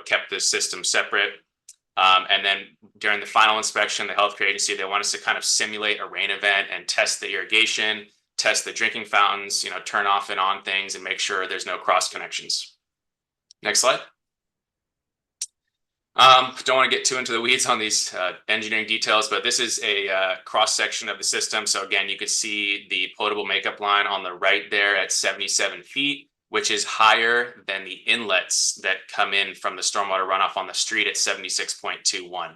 kept the system separate. And then during the final inspection, the healthcare agency, they want us to kind of simulate a rain event and test the irrigation, test the drinking fountains, turn off and on things and make sure there's no cross connections. Next slide. Don't want to get too into the weeds on these engineering details, but this is a cross section of the system. So again, you could see the potable makeup line on the right there at 77 feet, which is higher than the inlets that come in from the stormwater runoff on the street at 76.21.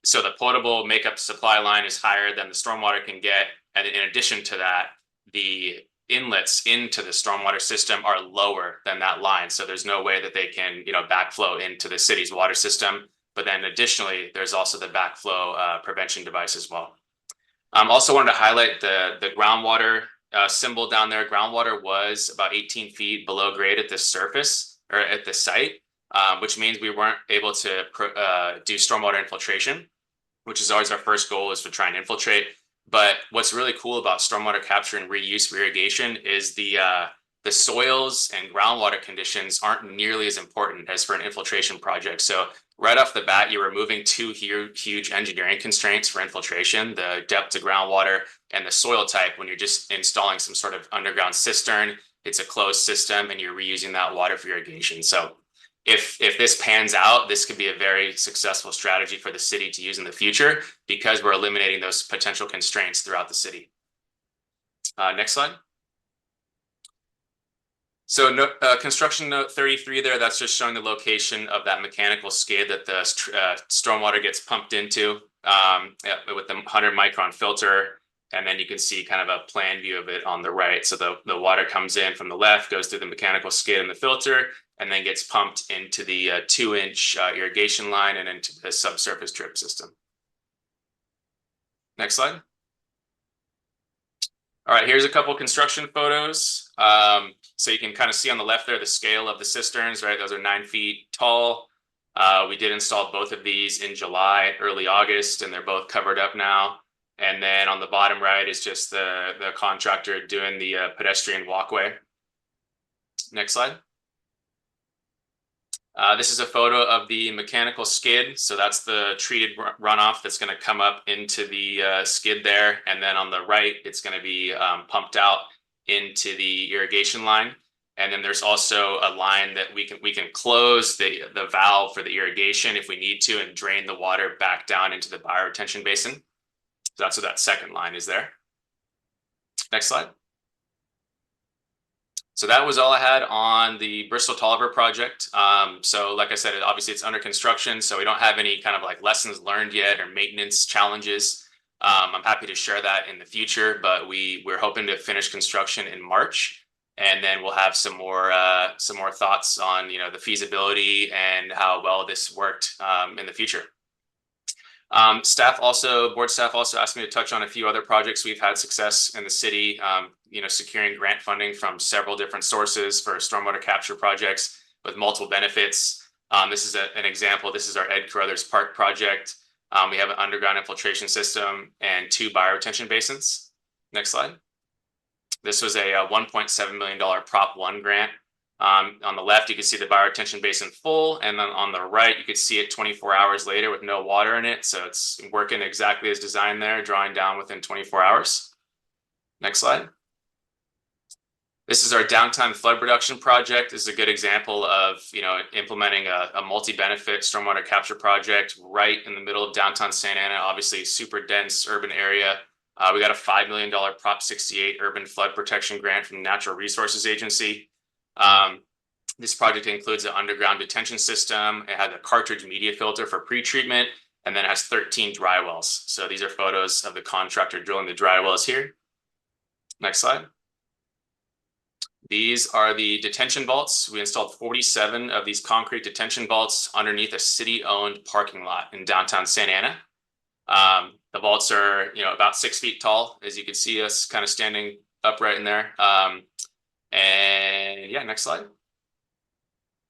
So the potable makeup supply line is higher than the stormwater can get. And in addition to that, the inlets into the stormwater system are lower than that line. So there's no way that they can, backflow into the city's water system. But then additionally, there's also the backflow prevention device as well. Also wanted to highlight the groundwater symbol down there. Groundwater was about 18 feet below grade at the surface or at the site, which means we weren't able to do stormwater infiltration, which is always our first goal, is to try and infiltrate. But what's really cool about stormwater capture and reuse for irrigation is the soils and groundwater conditions aren't nearly as important as for an infiltration project. So right off the bat, you're removing two huge engineering constraints for infiltration: the depth to groundwater and the soil type. When you're just installing some sort of underground cistern, it's a closed system and you're reusing that water for irrigation. So if this pans out, this could be a very successful strategy for the city to use in the future, because we're eliminating those potential constraints throughout the city. Next slide. So construction note 33 there, that's just showing the location of that mechanical skid that the stormwater gets pumped into with the 100 micron filter. And then you can see kind of a plan view of it on the right. So the water comes in from the left, goes through the mechanical skid and the filter, and then gets pumped into the 2-inch irrigation line and into the subsurface drip system. Next slide. All right, here's a couple construction photos. So you can kind of see on the left there the scale of the cisterns, right? Those are 9 feet tall. We did install both of these in July, early August, and they're both covered up now. And then on the bottom right is just the contractor doing the pedestrian walkway. Next slide. This is a photo of the mechanical skid. So that's the treated runoff that's going to come up into the skid there. And then on the right, it's going to be pumped out into the irrigation line. And then there's also a line that we can close the valve for the irrigation if we need to, and drain the water back down into the bioretention basin. So that's what that second line is there. Next slide. So that was all I had on the Bristol Tolliver project. So like I said, obviously it's under construction, so we don't have any kind of like lessons learned yet or maintenance challenges. I'm happy to share that in the future, but we're hoping to finish construction in March, and then we'll have some more thoughts on the feasibility and how well this worked in the future. Board staff also asked me to touch on a few other projects we've had success in the city, securing grant funding from several different sources for stormwater capture projects with multiple benefits. This is an example. This is our Ed Carruthers Park project. We have an underground infiltration system and 2 bioretention basins. Next slide. This was a $1.7 million Prop 1 grant. On the left, you can see the bioretention basin full, and then on the right, you could see it 24 hours later with no water in it. So it's working exactly as designed there, drawing down within 24 hours. Next slide. This is our downtown flood reduction project. This is a good example of implementing a multi-benefit stormwater capture project right in the middle of downtown Santa Ana. Obviously, super dense urban area. We got a $5 million Prop 68 urban flood protection grant from the Natural Resources Agency. This project includes an underground detention system. It had a cartridge media filter for pre-treatment, and then it has 13 dry wells. So these are photos of the contractor drilling the dry wells here. Next slide. These are the detention vaults. We installed 47 of these concrete detention vaults underneath a city-owned parking lot in downtown Santa Ana. The vaults are, about 6 feet tall, as you can see us kind of standing upright in there. And yeah, next slide.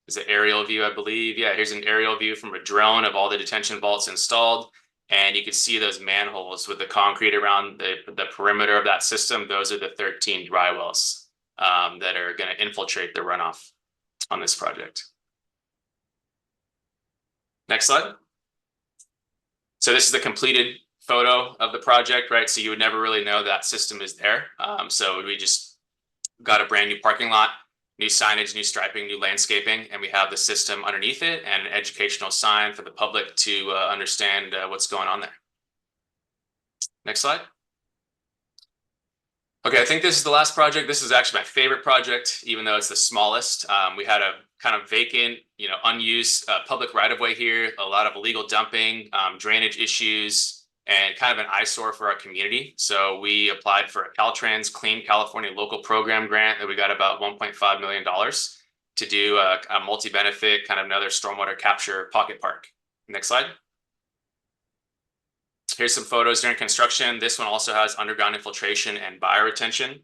Is an aerial view, I believe. Yeah, here's an aerial view from a drone of all the detention vaults installed. And you can see those manholes with the concrete around the perimeter of that system. Those are the 13 dry wells that are going to infiltrate the runoff on this project. Next slide. So this is the completed photo of the project, right? So you would never really know that system is there. So we just got a brand new parking lot, new signage, new striping, new landscaping, and we have the system underneath it and an educational sign for the public to understand what's going on there. Next slide. Okay, I think this is the last project. This is actually my favorite project, even though it's the smallest. We had a kind of vacant, unused public right-of-way here, a lot of illegal dumping, drainage issues, and kind of an eyesore for our community. So we applied for a Caltrans Clean California Local Program grant that we got about $1.5 million to do a multi-benefit, kind of another stormwater capture pocket park. Next slide. Here's some photos during construction. This one also has underground infiltration and bioretention.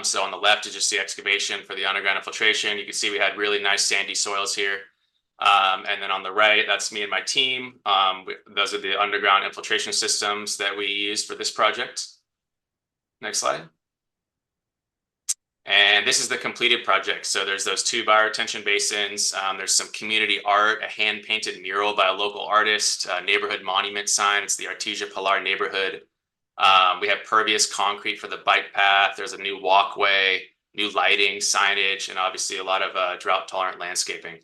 So on the left is just the excavation for the underground infiltration. You can see we had really nice sandy soils here. And then on the right, that's me and my team. Those are the underground infiltration systems that we used for this project. Next slide. And this is the completed project. So there's those 2 bioretention basins. There's some community art, a hand-painted mural by a local artist, a neighborhood monument sign. It's the Artesia Pilar neighborhood. We have pervious concrete for the bike path. There's a new walkway, new lighting, signage, and obviously a lot of drought-tolerant landscaping.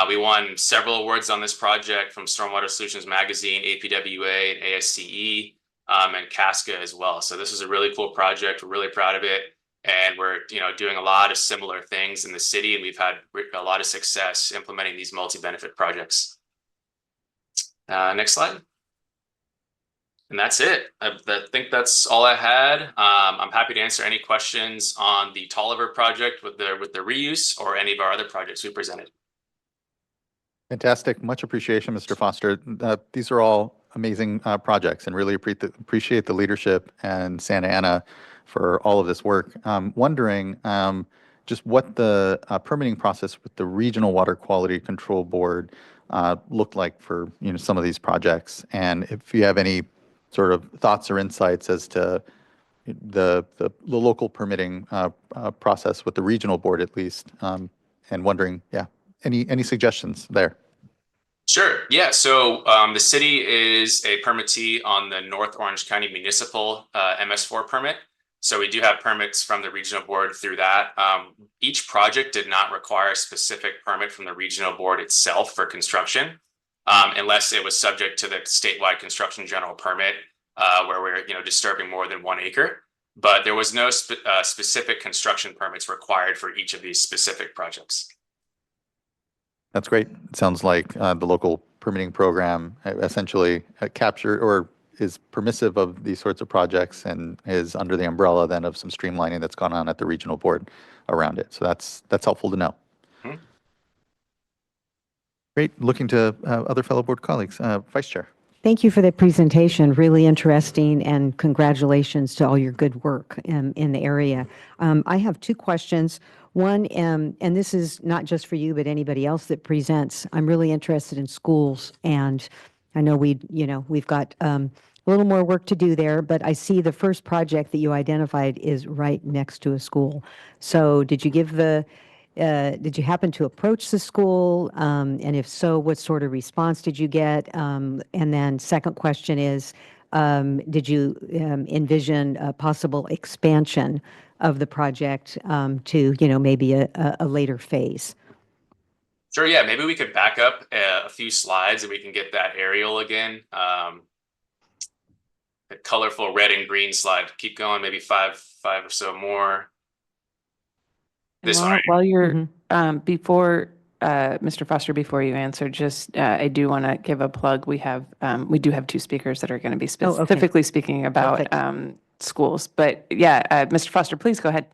We won several awards on this project from Stormwater Solutions Magazine, APWA, and ASCE, and CASCA as well. So this is a really cool project. We're really proud of it. And we're doing a lot of similar things in the city, and we've had a lot of success implementing these multi-benefit projects. Next slide. And that's it. I think that's all I had. I'm happy to answer any questions on the Tolliver project with the reuse or any of our other projects we presented. Fantastic. Much appreciation, Mr. Foster. These are all amazing projects, and really appreciate the leadership and Santa Ana for all of this work. Wondering just what the permitting process with the Regional Water Quality Control Board looked like for some of these projects, and if you have any sort of thoughts or insights as to the local permitting process with the regional board at least, and wondering, any suggestions there? Sure. Yeah. So the city is a permittee on the North Orange County Municipal MS4 permit. So we do have permits from the regional board through that. Each project did not require a specific permit from the regional board itself for construction, unless it was subject to the statewide construction general permit, where we're disturbing more than 1 acre. But there was no specific construction permits required for each of these specific projects. That's great. It sounds like the local permitting program essentially captured or is permissive of these sorts of projects and is under the umbrella then of some streamlining that's gone on at the regional board around it. So that's helpful to know. Mm-hmm. Great. Looking to other fellow board colleagues. Vice Chair. Thank you for the presentation. Really interesting, and congratulations to all your good work in the area. I have 2 questions. One, and this is not just for you, but anybody else that presents. I'm really interested in schools, and I know we've got a little more work to do there, but I see the first project that you identified is right next to a school. So did you happen to approach the school? And if so, what sort of response did you get? And then second question is, did you envision a possible expansion of the project to, maybe a later phase? Sure. Yeah. Maybe we could back up a few slides and we can get that aerial again. The colorful red and green slide. Keep going. Maybe five or so more. This one. While you're before Mr. Foster, before you answer, just I do want to give a plug. We do have 2 speakers that are going to be specifically speaking about schools. But yeah, Mr. Foster, please go ahead.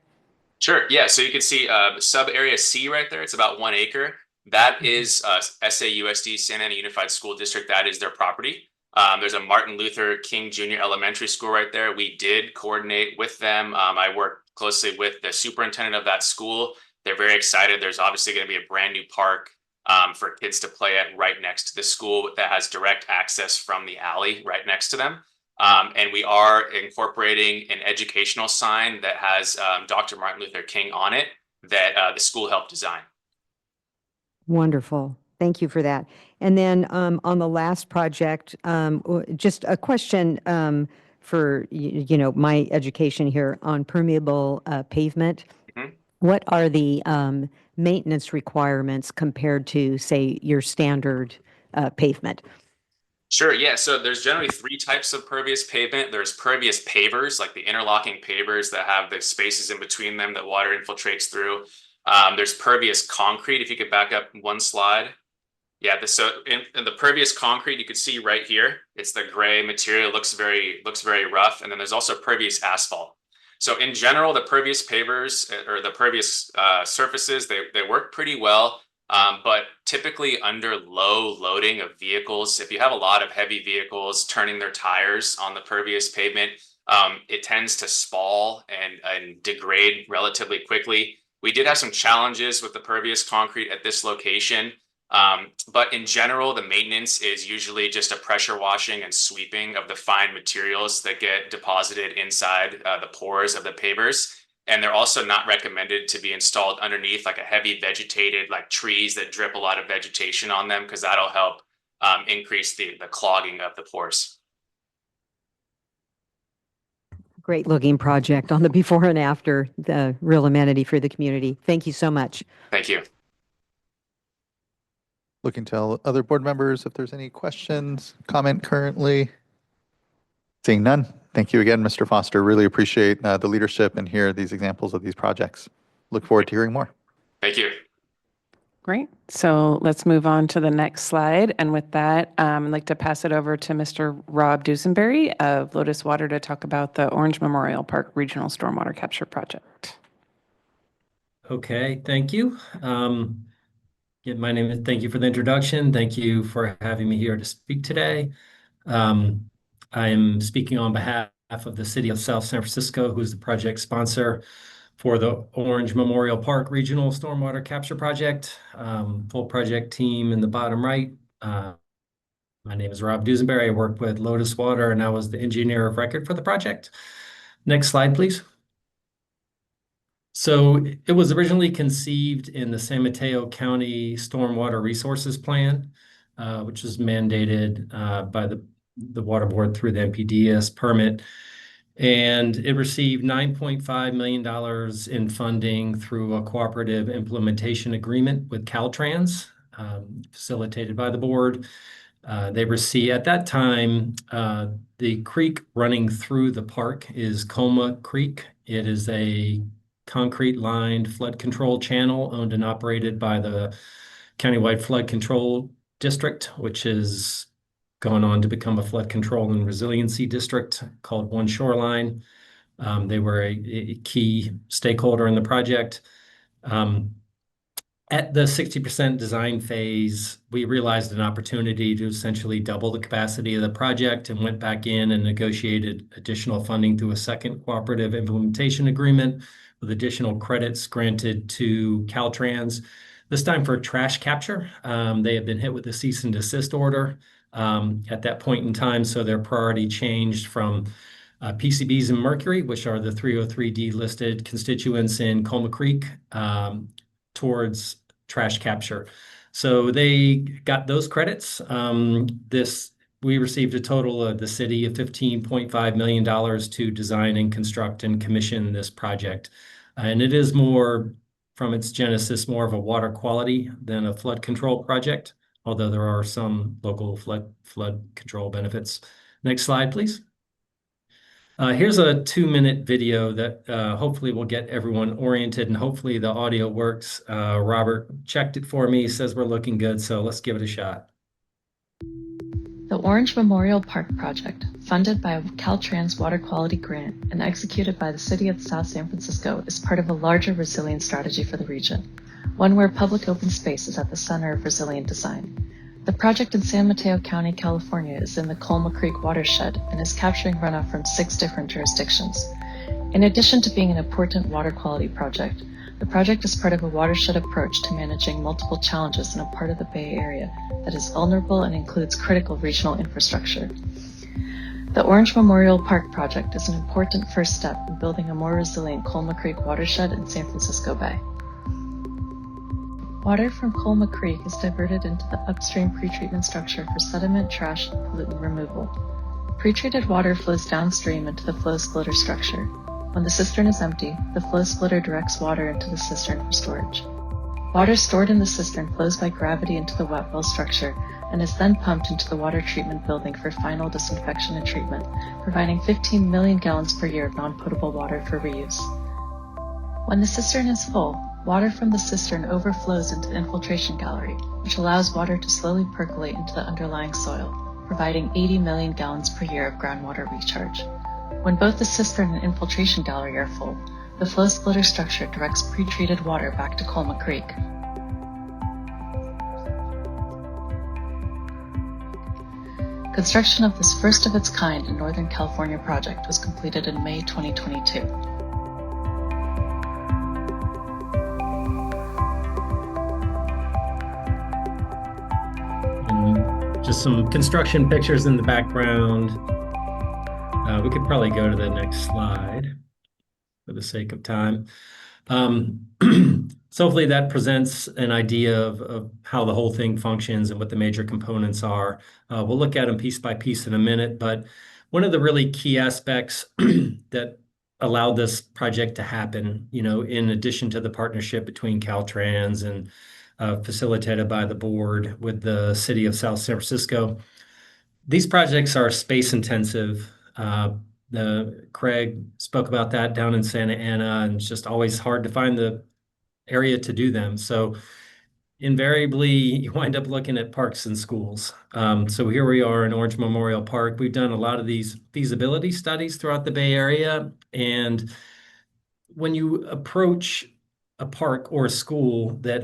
Sure. Yeah. So you can see sub area C right there. It's about 1 acre. That is SAUSD, Santa Ana Unified School District. That is their property. There's a Martin Luther King Jr. Elementary School right there. We did coordinate with them. I worked closely with the superintendent of that school. They're very excited. There's obviously going to be a brand new park for kids to play at right next to the school that has direct access from the alley right next to them. And we are incorporating an educational sign that has Dr. Martin Luther King on it that the school helped design. Wonderful. Thank you for that. And then on the last project, just a question for my education here on permeable pavement. Mhm. What are the maintenance requirements compared to, say, your standard pavement? Sure, yeah. So there's generally three types of pervious pavement. There's pervious pavers, like the interlocking pavers that have the spaces in between them that water infiltrates through. There's pervious concrete. If you could back up one slide. Yeah, so in the pervious concrete, you could see right here, it's the gray material, looks very rough. And then there's also pervious asphalt. So in general, the pervious pavers or the pervious surfaces, they work pretty well. But typically under low loading of vehicles, if you have a lot of heavy vehicles turning their tires on the pervious pavement, it tends to spall and degrade relatively quickly. We did have some challenges with the pervious concrete at this location. But in general, the maintenance is usually just a pressure washing and sweeping of the fine materials that get deposited inside the pores of the pavers. And they're also not recommended to be installed underneath like a heavy vegetated, like trees that drip a lot of vegetation on them, because that'll help increase the clogging of the pores. Great looking project on the before and after, the real amenity for the community. Thank you so much. Thank you. Looking to other board members if there's any questions, comment currently. Seeing none. Thank you again, Mr. Foster. Really appreciate the leadership and hear these examples of these projects. Look forward to hearing more. Thank you. Great. So let's move on to the next slide. And with that, I'd like to pass it over to Mr. Rob Dusenberry of Lotus Water to talk about the Orange Memorial Park Regional Stormwater Capture Project. Okay, thank you. My name is, thank you for the introduction. Thank you for having me here to speak today. I am speaking on behalf of the City of South San Francisco, who's the project sponsor for the Orange Memorial Park Regional Stormwater Capture Project. Full project team in the bottom right. My name is Rob Dusenberry. I work with Lotus Water and I was the engineer of record for the project. Next slide, please. So it was originally conceived in the San Mateo County Stormwater Resources Plan, which was mandated by the Water Board through the NPDES permit. And it received $9.5 million in funding through a cooperative implementation agreement with Caltrans, facilitated by the board. They received, at that time, the creek running through the park is Coma Creek. It is a concrete-lined flood control channel owned and operated by the Countywide Flood Control District, which is going on to become a flood control and resiliency district called One Shoreline. They were a key stakeholder in the project. At the 60% design phase, we realized an opportunity to essentially double the capacity of the project and went back in and negotiated additional funding through a second cooperative implementation agreement with additional credits granted to Caltrans, this time for trash capture. They have been hit with a cease and desist order at that point in time, so their priority changed from PCBs and mercury, which are the 303D listed constituents in Coma Creek, towards trash capture. So they got those credits. We received a total of the city of $15.5 million to design and construct and commission this project. And it is more, from its genesis, more of a water quality than a flood control project, although there are some local flood control benefits. Next slide, please. Here's a 2-minute video that hopefully will get everyone oriented, and hopefully the audio works. Robert checked it for me, says we're looking good, so let's give it a shot. The Orange Memorial Park Project, funded by a Caltrans water quality grant and executed by the City of South San Francisco, is part of a larger resilience strategy for the region, one where public open space is at the center of resilient design. The project in San Mateo County, California is in the Coma Creek watershed and is capturing runoff from 6 different jurisdictions. In addition to being an important water quality project, the project is part of a watershed approach to managing multiple challenges in a part of the Bay Area that is vulnerable and includes critical regional infrastructure. The Orange Memorial Park Project is an important first step in building a more resilient Coma Creek watershed in San Francisco Bay. Water from Colma Creek is diverted into the upstream pretreatment structure for sediment, trash, and pollutant removal. Pretreated water flows downstream into the flow splitter structure. When the cistern is empty, the flow splitter directs water into the cistern for storage. Water stored in the cistern flows by gravity into the wet well structure and is then pumped into the water treatment building for final disinfection and treatment, providing 15 million gallons per year of non-potable water for reuse. When the cistern is full, water from the cistern overflows into the infiltration gallery, which allows water to slowly percolate into the underlying soil, providing 80 million gallons per year of groundwater recharge. When both the cistern and infiltration gallery are full, the flow splitter structure directs pre-treated water back to Colma Creek. Construction of this first of its kind in Northern California project was completed in May 2022. And just some construction pictures in the background. We could probably go to the next slide for the sake of time. So hopefully that presents an idea of how the whole thing functions and what the major components are. We'll look at them piece by piece in a minute, but one of the really key aspects that allowed this project to happen, in addition to the partnership between Caltrans and facilitated by the board with the city of South San Francisco, these projects are space intensive. Craig spoke about that down in Santa Ana, and it's just always hard to find the area to do them. So invariably, you wind up looking at parks and schools. So here we are in Orange Memorial Park. We've done a lot of these feasibility studies throughout the Bay Area. And when you approach a park or a school that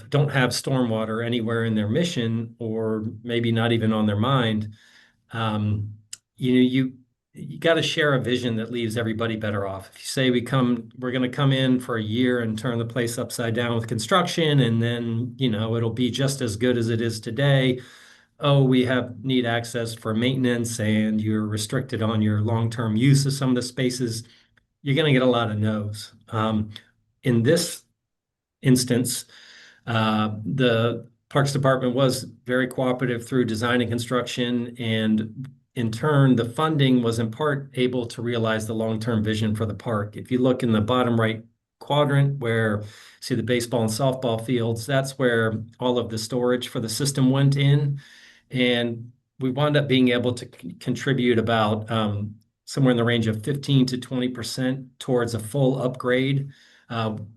don't have stormwater anywhere in their mission, or maybe not even on their mind, you got to share a vision that leaves everybody better off. If you say we're going to come in for a year and turn the place upside down with construction, and then, it'll be just as good as it is today. Oh, we need access for maintenance, and you're restricted on your long-term use of some of the spaces. You're going to get a lot of no's. In this instance, the Parks Department was very cooperative through design and construction, and in turn, the funding was in part able to realize the long-term vision for the park. If you look in the bottom right quadrant where you see the baseball and softball fields, that's where all of the storage for the system went in. And we wound up being able to contribute about somewhere in the range of 15 to 20% towards a full upgrade.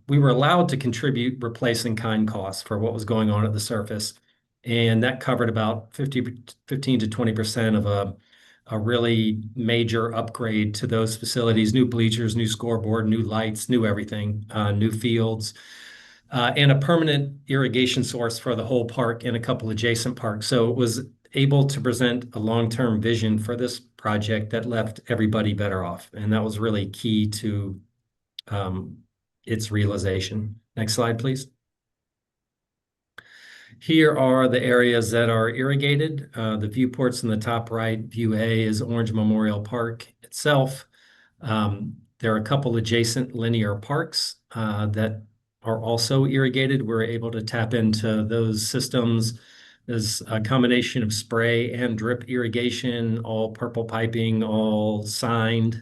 We were allowed to contribute replacing kind costs for what was going on at the surface. And that covered about 15 to 20% of a really major upgrade to those facilities: new bleachers, new scoreboard, new lights, new everything, new fields, and a permanent irrigation source for the whole park and a couple adjacent parks. So it was able to present a long-term vision for this project that left everybody better off. And that was really key to its realization. Next slide, please. Here are the areas that are irrigated. The viewports in the top right. View A is Orange Memorial Park itself. There are a couple adjacent linear parks that are also irrigated. We're able to tap into those systems. There's a combination of spray and drip irrigation, all purple piping, all signed.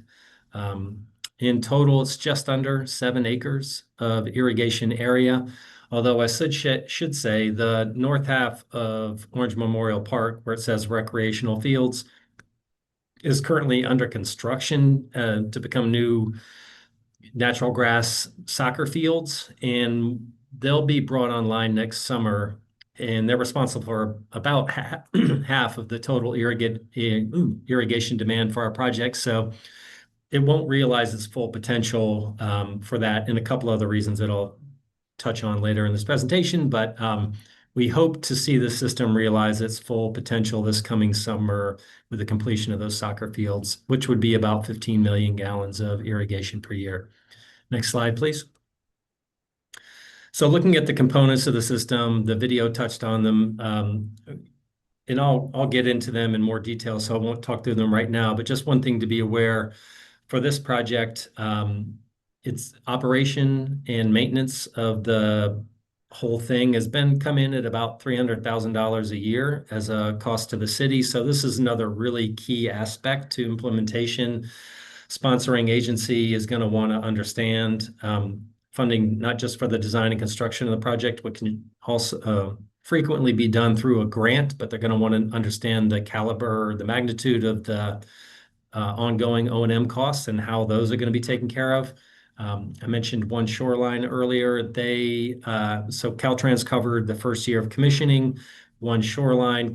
In total, it's just under 7 acres of irrigation area. Although I should say the north half of Orange Memorial Park, where it says recreational fields, is currently under construction to become new natural grass soccer fields. And they'll be brought online next summer. And they're responsible for about half of the total irrigation demand for our project. So it won't realize its full potential for that, and a couple other reasons that I'll touch on later in this presentation, but we hope to see the system realize its full potential this coming summer with the completion of those soccer fields, which would be about 15 million gallons of irrigation per year. Next slide, please. So looking at the components of the system, the video touched on them, and I'll get into them in more detail, so I won't talk through them right now, but just one thing to be aware for this project, it's operation and maintenance of the whole thing has come in at about $300,000 a year as a cost to the city. So this is another really key aspect to implementation. Sponsoring agency is going to want to understand funding, not just for the design and construction of the project, but can also frequently be done through a grant, but they're going to want to understand the caliber, the magnitude of the ongoing O&M costs and how those are going to be taken care of. I mentioned One Shoreline earlier. So Caltrans covered the first year of commissioning. One Shoreline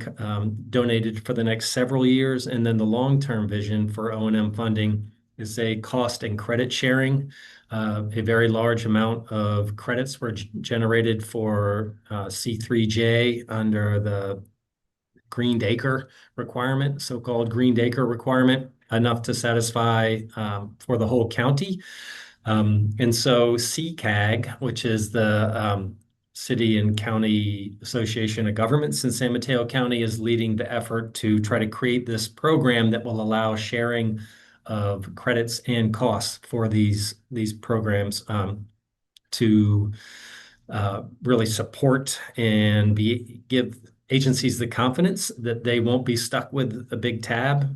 donated for the next several years, and then the long-term vision for O&M funding is a cost and credit sharing. A very large amount of credits were generated for C3J under the Green Acre requirement, so-called Green Acre requirement, enough to satisfy for the whole county. And so CCAG, which is the City and County Association of Governments in San Mateo County, is leading the effort to try to create this program that will allow sharing of credits and costs for these programs to really support and give agencies the confidence that they won't be stuck with a big tab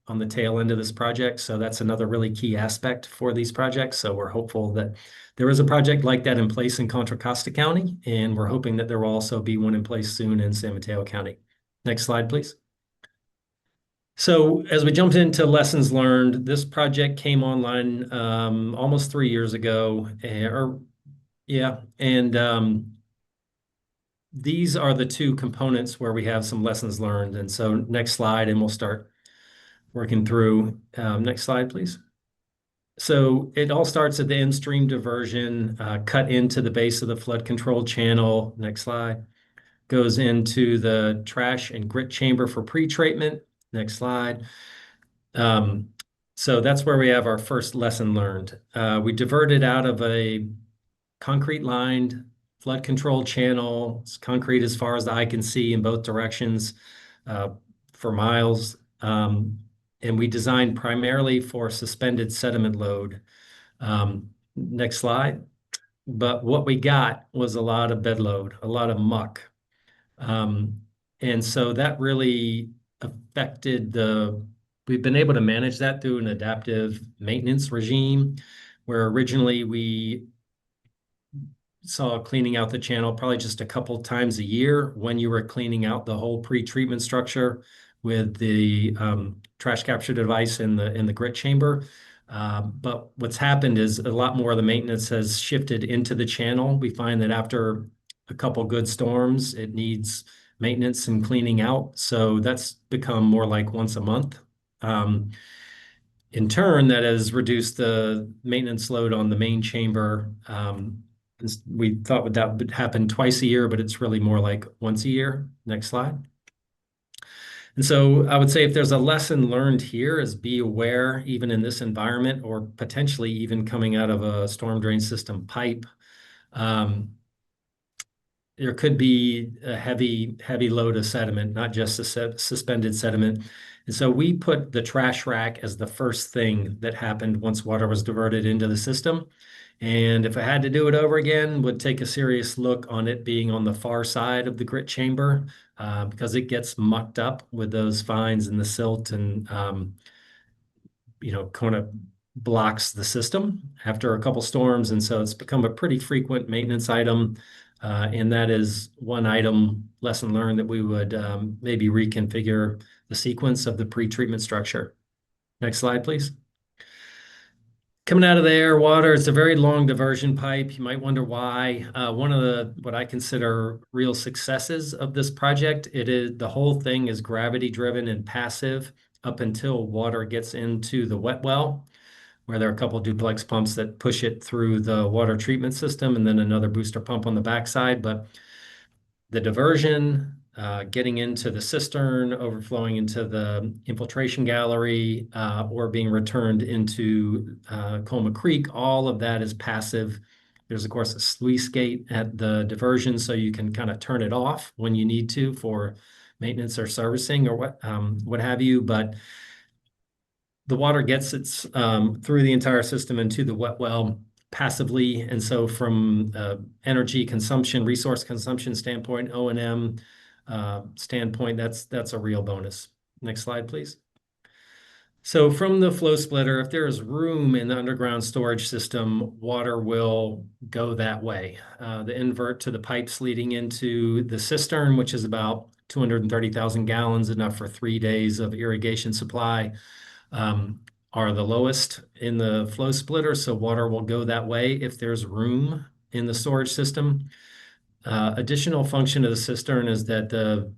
on the tail end of this project. So that's another really key aspect for these projects. So we're hopeful that there is a project like that in place in Contra Costa County, and we're hoping that there will also be one in place soon in San Mateo County. Next slide, please. So as we jumped into lessons learned, this project came online almost 3 years ago, these are the two components where we have some lessons learned. And so next slide, and we'll start working through. Next slide, please. So it all starts at the in-stream diversion, cut into the base of the flood control channel. Next slide. Goes into the trash and grit chamber for pre-treatment. Next slide. So that's where we have our first lesson learned. We diverted out of a concrete lined flood control channel. It's concrete as far as the eye can see in both directions for miles. And we designed primarily for suspended sediment load. Next slide. But what we got was a lot of bed load, a lot of muck. And so that really affected we've been able to manage that through an adaptive maintenance regime, where originally we saw cleaning out the channel probably just a couple times a year when you were cleaning out the whole pre-treatment structure with the trash capture device in the grit chamber. But what's happened is a lot more of the maintenance has shifted into the channel. We find that after a couple good storms, it needs maintenance and cleaning out. So that's become more like once a month. In turn, that has reduced the maintenance load on the main chamber. We thought that would happen twice a year, but it's really more like once a year. Next slide. And so I would say if there's a lesson learned here is be aware, even in this environment, or potentially even coming out of a storm drain system pipe, there could be a heavy load of sediment, not just a suspended sediment. And so we put the trash rack as the first thing that happened once water was diverted into the system. And if I had to do it over again, would take a serious look on it being on the far side of the grit chamber because it gets mucked up with those fines and the silt and, kind of blocks the system after a couple storms. And so it's become a pretty frequent maintenance item. And that is one item lesson learned that we would maybe reconfigure the sequence of the pre-treatment structure. Next slide, please. Coming out of the air water, it's a very long diversion pipe. You might wonder why. One of what I consider real successes of this project, the whole thing is gravity driven and passive up until water gets into the wet well, where there are a couple of duplex pumps that push it through the water treatment system and then another booster pump on the backside. But the diversion, getting into the cistern, overflowing into the infiltration gallery, or being returned into Colma Creek, all of that is passive. There's, of course, a sluice gate at the diversion, so you can kind of turn it off when you need to for maintenance or servicing or what have you. But the water gets through the entire system into the wet well passively. And so from energy consumption, resource consumption standpoint, O&M standpoint, that's a real bonus. Next slide, please. So from the flow splitter, if there is room in the underground storage system, water will go that way. The invert to the pipes leading into the cistern, which is about 230,000 gallons, enough for 3 days of irrigation supply, are the lowest in the flow splitter. So water will go that way if there's room in the storage system. Additional function of the cistern is that the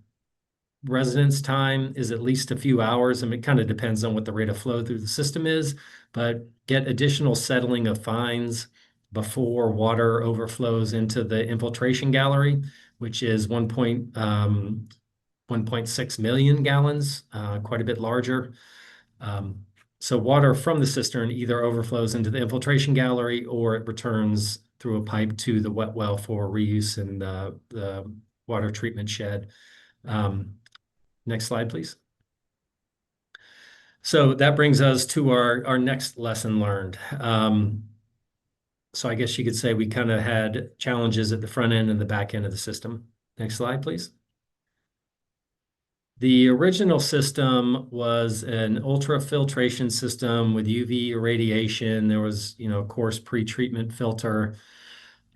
residence time is at least a few hours. I mean, it kind of depends on what the rate of flow through the system is, but get additional settling of fines before water overflows into the infiltration gallery, which is 1.6 million gallons, quite a bit larger. So water from the cistern either overflows into the infiltration gallery or it returns through a pipe to the wet well for reuse in the water treatment shed. Next slide, please. So that brings us to our next lesson learned. So I guess you could say we kind of had challenges at the front end and the back end of the system. Next slide, please. The original system was an ultrafiltration system with UV irradiation. There was, of course, pre-treatment filter.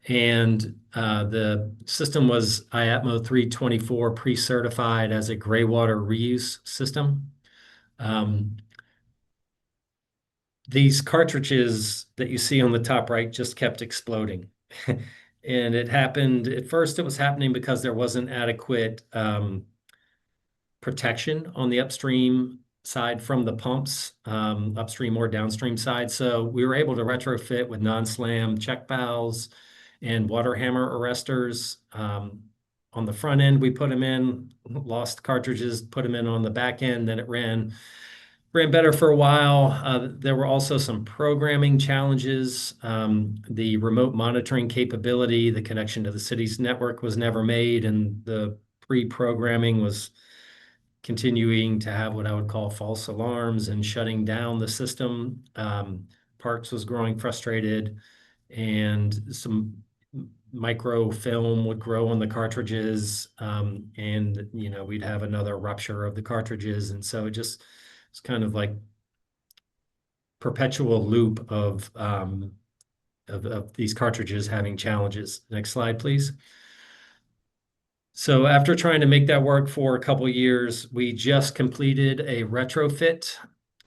And the system was IATMO 324 pre-certified as a gray water reuse system. These cartridges that you see on the top right just kept exploding. And it happened, at first it was happening because there wasn't adequate protection on the upstream side from the pumps, upstream or downstream side. So we were able to retrofit with non-slam check valves and water hammer arresters. On the front end, we put them in, lost cartridges, put them in on the back end, then it ran better for a while. There were also some programming challenges. The remote monitoring capability, the connection to the city's network was never made, and the pre-programming was continuing to have what I would call false alarms and shutting down the system. Parks was growing frustrated, and some microfilm would grow on the cartridges, and we'd have another rupture of the cartridges, and so it's kind of like perpetual loop of these cartridges having challenges. Next slide, please. So after trying to make that work for a couple of years, we just completed a retrofit.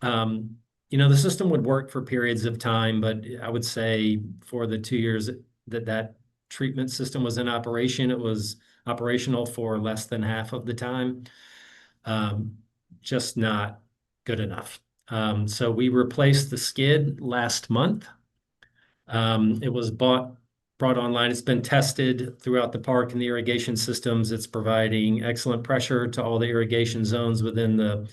The system would work for periods of time, but I would say for the 2 years that treatment system was in operation, it was operational for less than half of the time. Just not good enough. So we replaced the skid last month. It was brought online. It's been tested throughout the park and the irrigation systems. It's providing excellent pressure to all the irrigation zones within the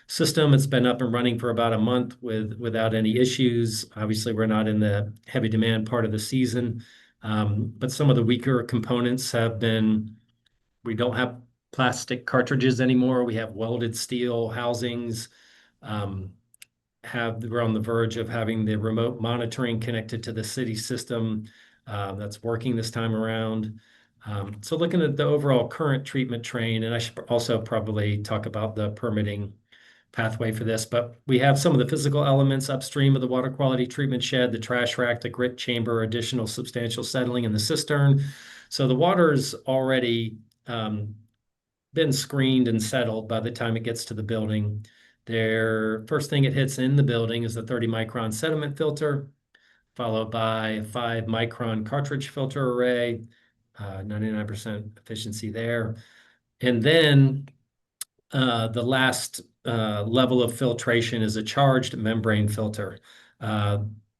system. It's been up and running for about a month without any issues. Obviously, we're not in the heavy demand part of the season, but some of the weaker components we don't have plastic cartridges anymore. We have welded steel housings. We're on the verge of having the remote monitoring connected to the city system. That's working this time around. So looking at the overall current treatment train, and I should also probably talk about the permitting pathway for this, but we have some of the physical elements upstream of the water quality treatment shed, the trash rack, the grit chamber, additional substantial settling in the cistern. So the water's already been screened and settled by the time it gets to the building. First thing it hits in the building is the 30 micron sediment filter, followed by a 5 micron cartridge filter array, 99% efficiency there. And then the last level of filtration is a charged membrane filter.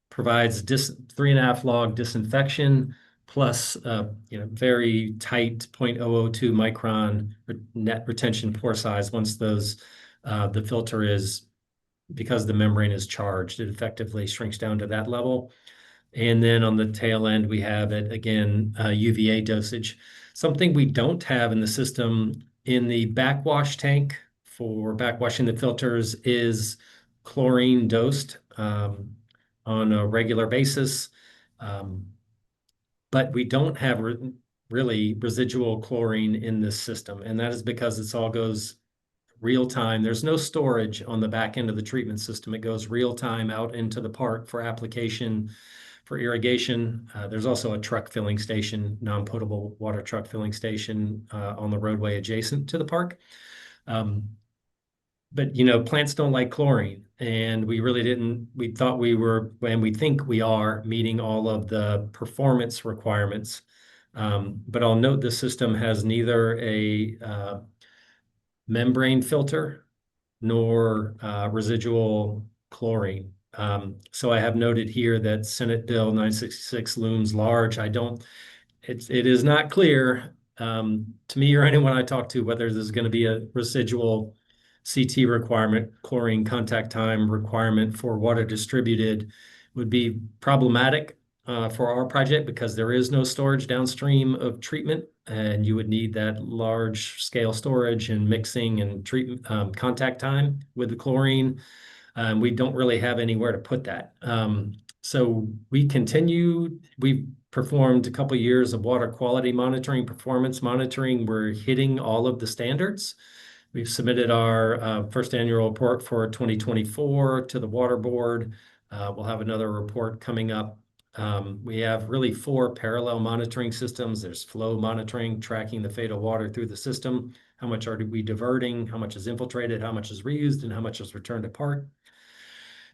Provides 3.5 log disinfection plus very tight 0.002 micron net retention pore size. Once the filter is, because the membrane is charged, it effectively shrinks down to that level. And then on the tail end, we have it again, UVA dosage. Something we don't have in the system in the backwash tank for backwashing the filters is chlorine dosed on a regular basis. But we don't have really residual chlorine in this system, and that is because it all goes real time. There's no storage on the back end of the treatment system. It goes real time out into the park for application for irrigation. There's also a truck filling station, non-potable water truck filling station on the roadway adjacent to the park. But plants don't like chlorine, and we thought we were, and we think we are meeting all of the performance requirements. But I'll note the system has neither a membrane filter nor residual chlorine. So I have noted here that Senate Bill 966 looms large. It is not clear to me or anyone I talk to whether there's going to be a residual CT requirement, chlorine contact time requirement for water distributed. Would be problematic for our project because there is no storage downstream of treatment, and you would need that large scale storage and mixing and treatment contact time with the chlorine. We don't really have anywhere to put that. So we've performed a couple of years of water quality monitoring, performance monitoring. We're hitting all of the standards. We've submitted our first annual report for 2024 to the Water Board. We'll have another report coming up. We have really 4 parallel monitoring systems. There's flow monitoring, tracking the fatal water through the system. How much are we diverting? How much is infiltrated? How much is reused? And how much is returned to park?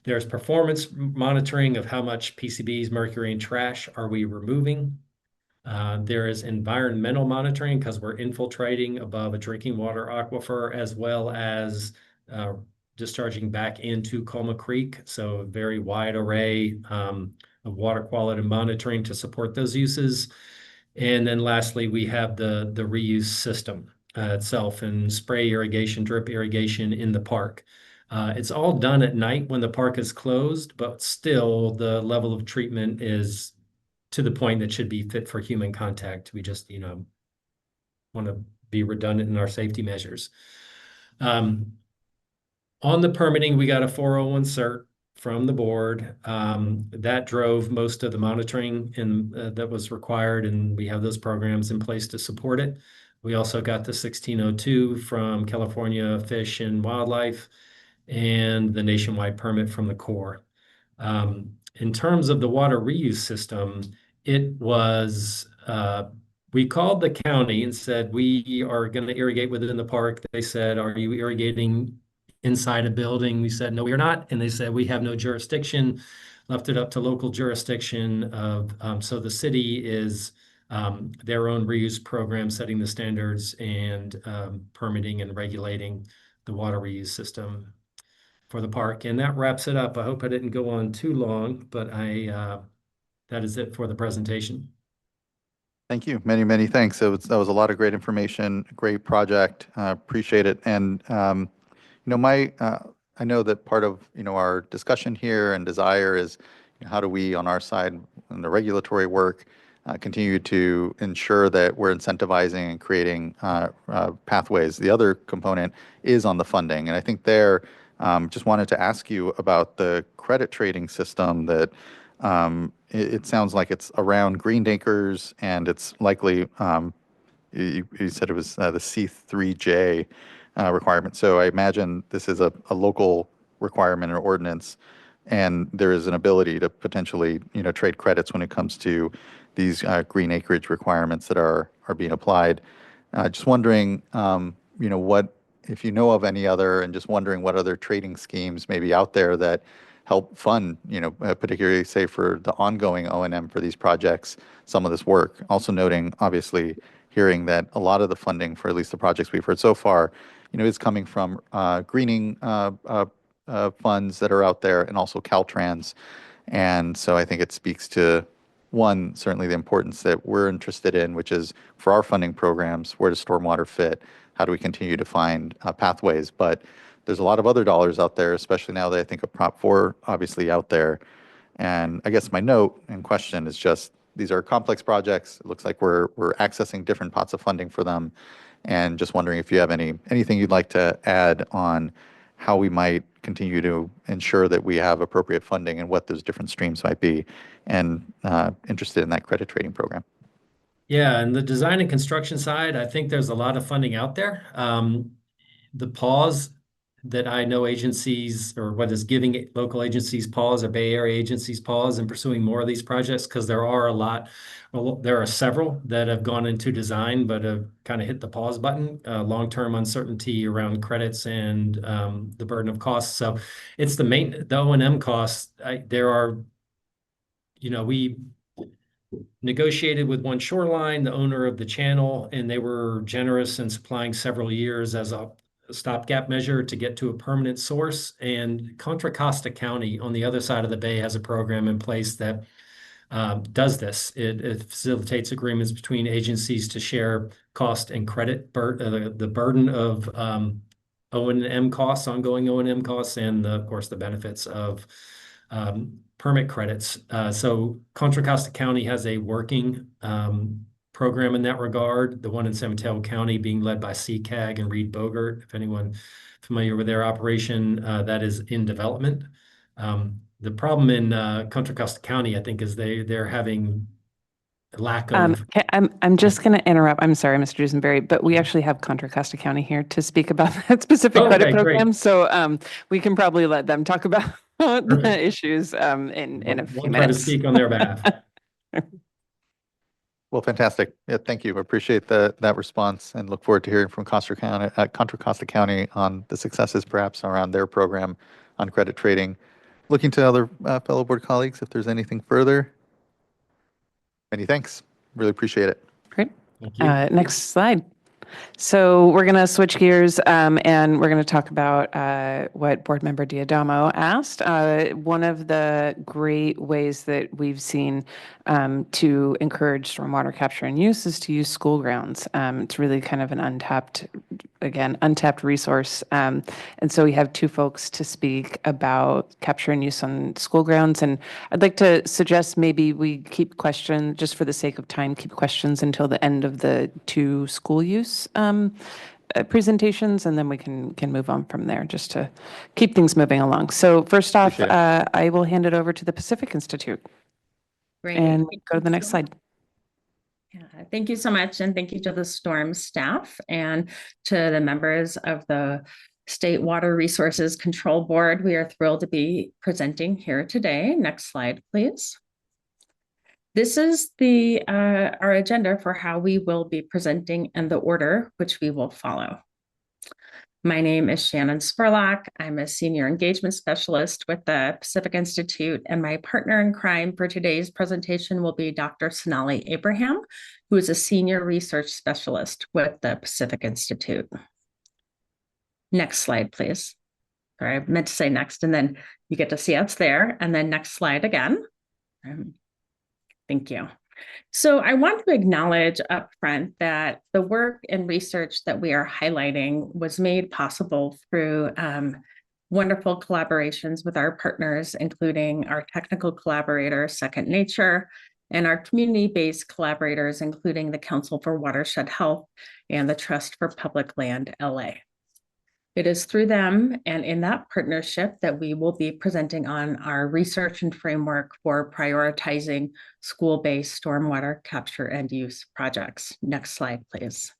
There's performance monitoring of how much PCBs, mercury, and trash are we removing. There is environmental monitoring because we're infiltrating above a drinking water aquifer, as well as discharging back into Colma Creek. So a very wide array of water quality monitoring to support those uses. And then lastly, we have the reuse system itself and spray irrigation, drip irrigation in the park. It's all done at night when the park is closed, but still the level of treatment is to the point that should be fit for human contact. We just, want to be redundant in our safety measures. On the permitting, we got a 401 cert from the board. That drove most of the monitoring that was required, and we have those programs in place to support it. We also got the 1602 from California Fish and Wildlife and the nationwide permit from the Corps. In terms of the water reuse system, it was, we called the county and said, we are going to irrigate within the park. They said, are you irrigating inside a building? We said, no, we are not. And they said, we have no jurisdiction, left it up to local jurisdiction so the city is their own reuse program, setting the standards and permitting and regulating the water reuse system for the park. And that wraps it up. I hope I didn't go on too long, but that is it for the presentation. Thank you. Many, many thanks. That was a lot of great information, great project. Appreciate it. And, I know that part of, our discussion here and desire is how do we on our side in the regulatory work continue to ensure that we're incentivizing and creating pathways. The other component is on the funding. And I think just wanted to ask you about the credit trading system that it sounds like it's around Green Acres, and it's likely, you said it was the C3J requirement. So I imagine this is a local requirement or ordinance, and there is an ability to potentially, trade credits when it comes to these green acreage requirements that are being applied. Just wondering, what, if you know of any other, and just wondering what other trading schemes may be out there that help fund, particularly say for the ongoing O&M for these projects, some of this work. Also noting, obviously, hearing that a lot of the funding for at least the projects we've heard so far, is coming from greening funds that are out there, and also Caltrans. And so I think it speaks to, one, certainly the importance that we're interested in, which is for our funding programs, where does stormwater fit? How do we continue to find pathways? But there's a lot of other dollars out there, especially now that I think of Prop 4 obviously out there. And I guess my note and question is just, these are complex projects. It looks like we're accessing different pots of funding for them. And just wondering if you have anything you'd like to add on how we might continue to ensure that we have appropriate funding and what those different streams might be, and interested in that credit trading program. Yeah, and the design and construction side, I think there's a lot of funding out there. The pause that I know agencies, or what is giving local agencies pause, or Bay Area agencies pause in pursuing more of these projects, because there are a lot, well, there are several that have gone into design but have kind of hit the pause button. Long-term uncertainty around credits and the burden of costs. So it's the O&M costs. There are, we negotiated with One Shoreline, the owner of the channel, and they were generous in supplying several years as a stopgap measure to get to a permanent source. And Contra Costa County on the other side of the bay has a program in place that does this. It facilitates agreements between agencies to share cost and credit, the burden of O&M costs, ongoing O&M costs, and of course the benefits of permit credits. So Contra Costa County has a working program in that regard. The one in San Mateo County being led by CCAG and Reed Bogert. If anyone familiar with their operation, that is in development. The problem in Contra Costa County, I think, is they're having a lack of. I'm just going to interrupt. I'm sorry, Mr. Dusenberry, but we actually have Contra Costa County here to speak about that specific credit program. Great. So we can probably let them talk about the issues in a few minutes. Try to speak on their behalf. Well, fantastic. Yeah, thank you. I appreciate that response, and look forward to hearing from Contra Costa County on the successes perhaps around their program on credit trading. Looking to other fellow board colleagues if there's anything further. Many thanks. Really appreciate it. Great. Next slide. So we're going to switch gears and we're going to talk about what Board Member Diadamo asked. One of the great ways that we've seen to encourage stormwater capture and use is to use school grounds. It's really kind of an untapped resource. And so we have two folks to speak about capture and use on school grounds. And I'd like to suggest maybe we keep questions, just for the sake of time, keep questions until the end of the two school use presentations, and then we can move on from there just to keep things moving along. So first off, I will hand it over to the Pacific Institute. Great. And go to the next slide. Yeah, thank you so much. And thank you to the STORM staff and to the members of the State Water Resources Control Board. We are thrilled to be presenting here today. Next slide, please. This is our agenda for how we will be presenting and the order which we will follow. My name is Shannon Spurlock. I'm a Senior Engagement Specialist with the Pacific Institute, and my partner in crime for today's presentation will be Dr. Sonali Abraham, who is a Senior Research Specialist with the Pacific Institute. Next slide, please. Sorry, I meant to say next, and then you get to see us there, and then next slide again. Thank you. So I want to acknowledge upfront that the work and research that we are highlighting was made possible through wonderful collaborations with our partners, including our technical collaborator, Second Nature, and our community-based collaborators, including the Council for Watershed Health and the Trust for Public Land, LA. It is through them and in that partnership that we will be presenting on our research and framework for prioritizing school-based stormwater capture and use projects. Next slide, please.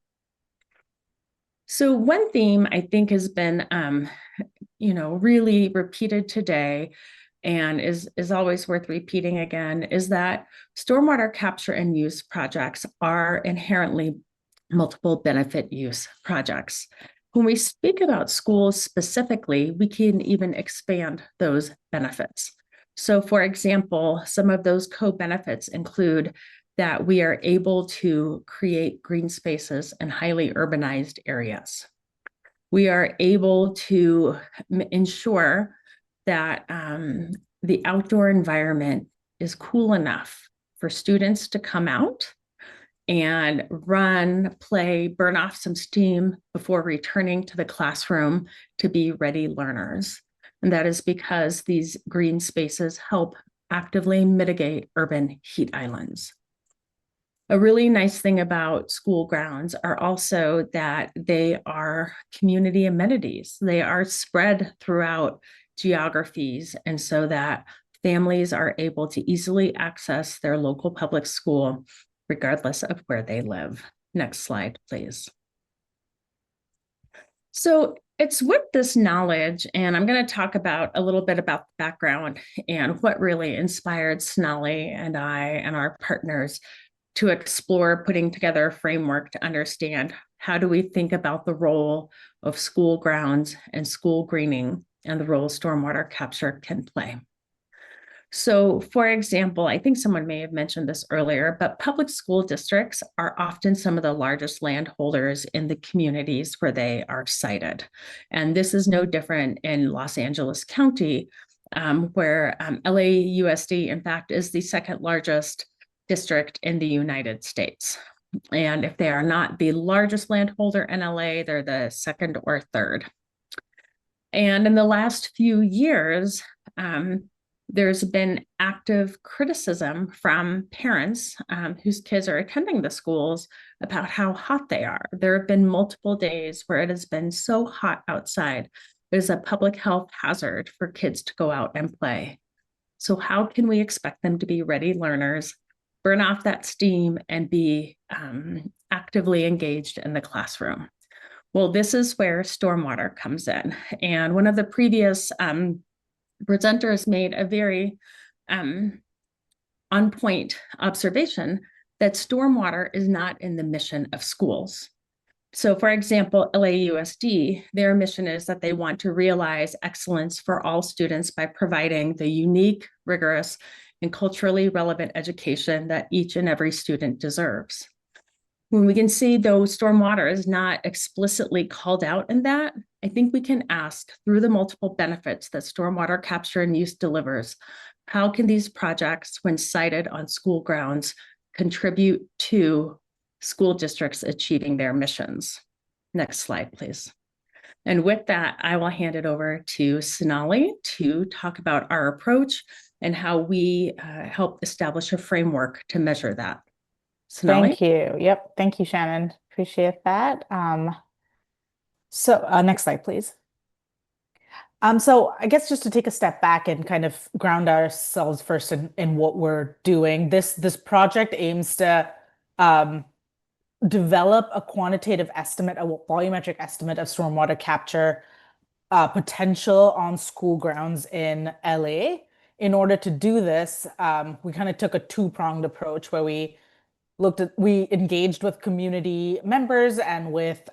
So one theme I think has been, really repeated today and is always worth repeating again, is that stormwater capture and use projects are inherently multiple benefit use projects. When we speak about schools specifically, we can even expand those benefits. So for example, some of those co-benefits include that we are able to create green spaces in highly urbanized areas. We are able to ensure that the outdoor environment is cool enough for students to come out and run, play, burn off some steam before returning to the classroom to be ready learners. And that is because these green spaces help actively mitigate urban heat islands. A really nice thing about school grounds are also that they are community amenities. They are spread throughout geographies, and so that families are able to easily access their local public school regardless of where they live. Next slide, please. So it's with this knowledge, and I'm going to talk about a little bit about the background and what really inspired Sonali and I and our partners to explore putting together a framework to understand how do we think about the role of school grounds and school greening and the role stormwater capture can play. So, for example, I think someone may have mentioned this earlier, but public school districts are often some of the largest landholders in the communities where they are sited. And this is no different in Los Angeles County, where LAUSD, in fact, is the second largest district in the United States. And if they are not the largest landholder in LA, they're the second or third. And in the last few years, there's been active criticism from parents whose kids are attending the schools about how hot they are. There have been multiple days where it has been so hot outside. It is a public health hazard for kids to go out and play. So how can we expect them to be ready learners, burn off that steam, and be actively engaged in the classroom? Well, this is where stormwater comes in. And one of the previous presenters made a very on-point observation that stormwater is not in the mission of schools. So, for example, LAUSD, their mission is that they want to realize excellence for all students by providing the unique, rigorous, and culturally relevant education that each and every student deserves. When we can see though stormwater is not explicitly called out in that, I think we can ask, through the multiple benefits that stormwater capture and use delivers, how can these projects, when sited on school grounds, contribute to school districts achieving their missions? Next slide, please. And with that, I will hand it over to Sonali to talk about our approach and how we help establish a framework to measure that. Sonali? Thank you. Yep. Thank you, Shannon. Appreciate that. So next slide, please. So I guess just to take a step back and kind of ground ourselves first in what we're doing, this project aims to develop a quantitative estimate, a volumetric estimate of stormwater capture potential on school grounds in LA. In order to do this, we kind of took a two-pronged approach where we engaged with community members and with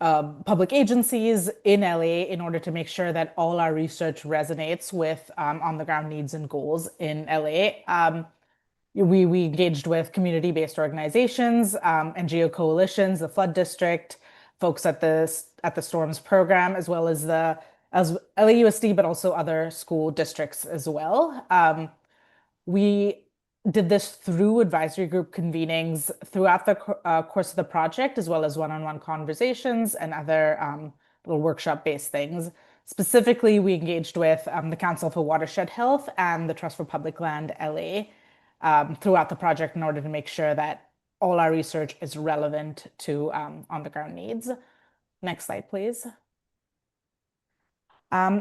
public agencies in LA in order to make sure that all our research resonates with on-the-ground needs and goals in LA. We engaged with community-based organizations, NGO coalitions, the Flood District, folks at the Storms program, as well as LAUSD, but also other school districts as well. We did this through advisory group convenings throughout the course of the project, as well as one-on-one conversations and other little workshop-based things. Specifically, we engaged with the Council for Watershed Health and the Trust for Public Land LA throughout the project in order to make sure that all our research is relevant to on-the-ground needs. Next slide, please.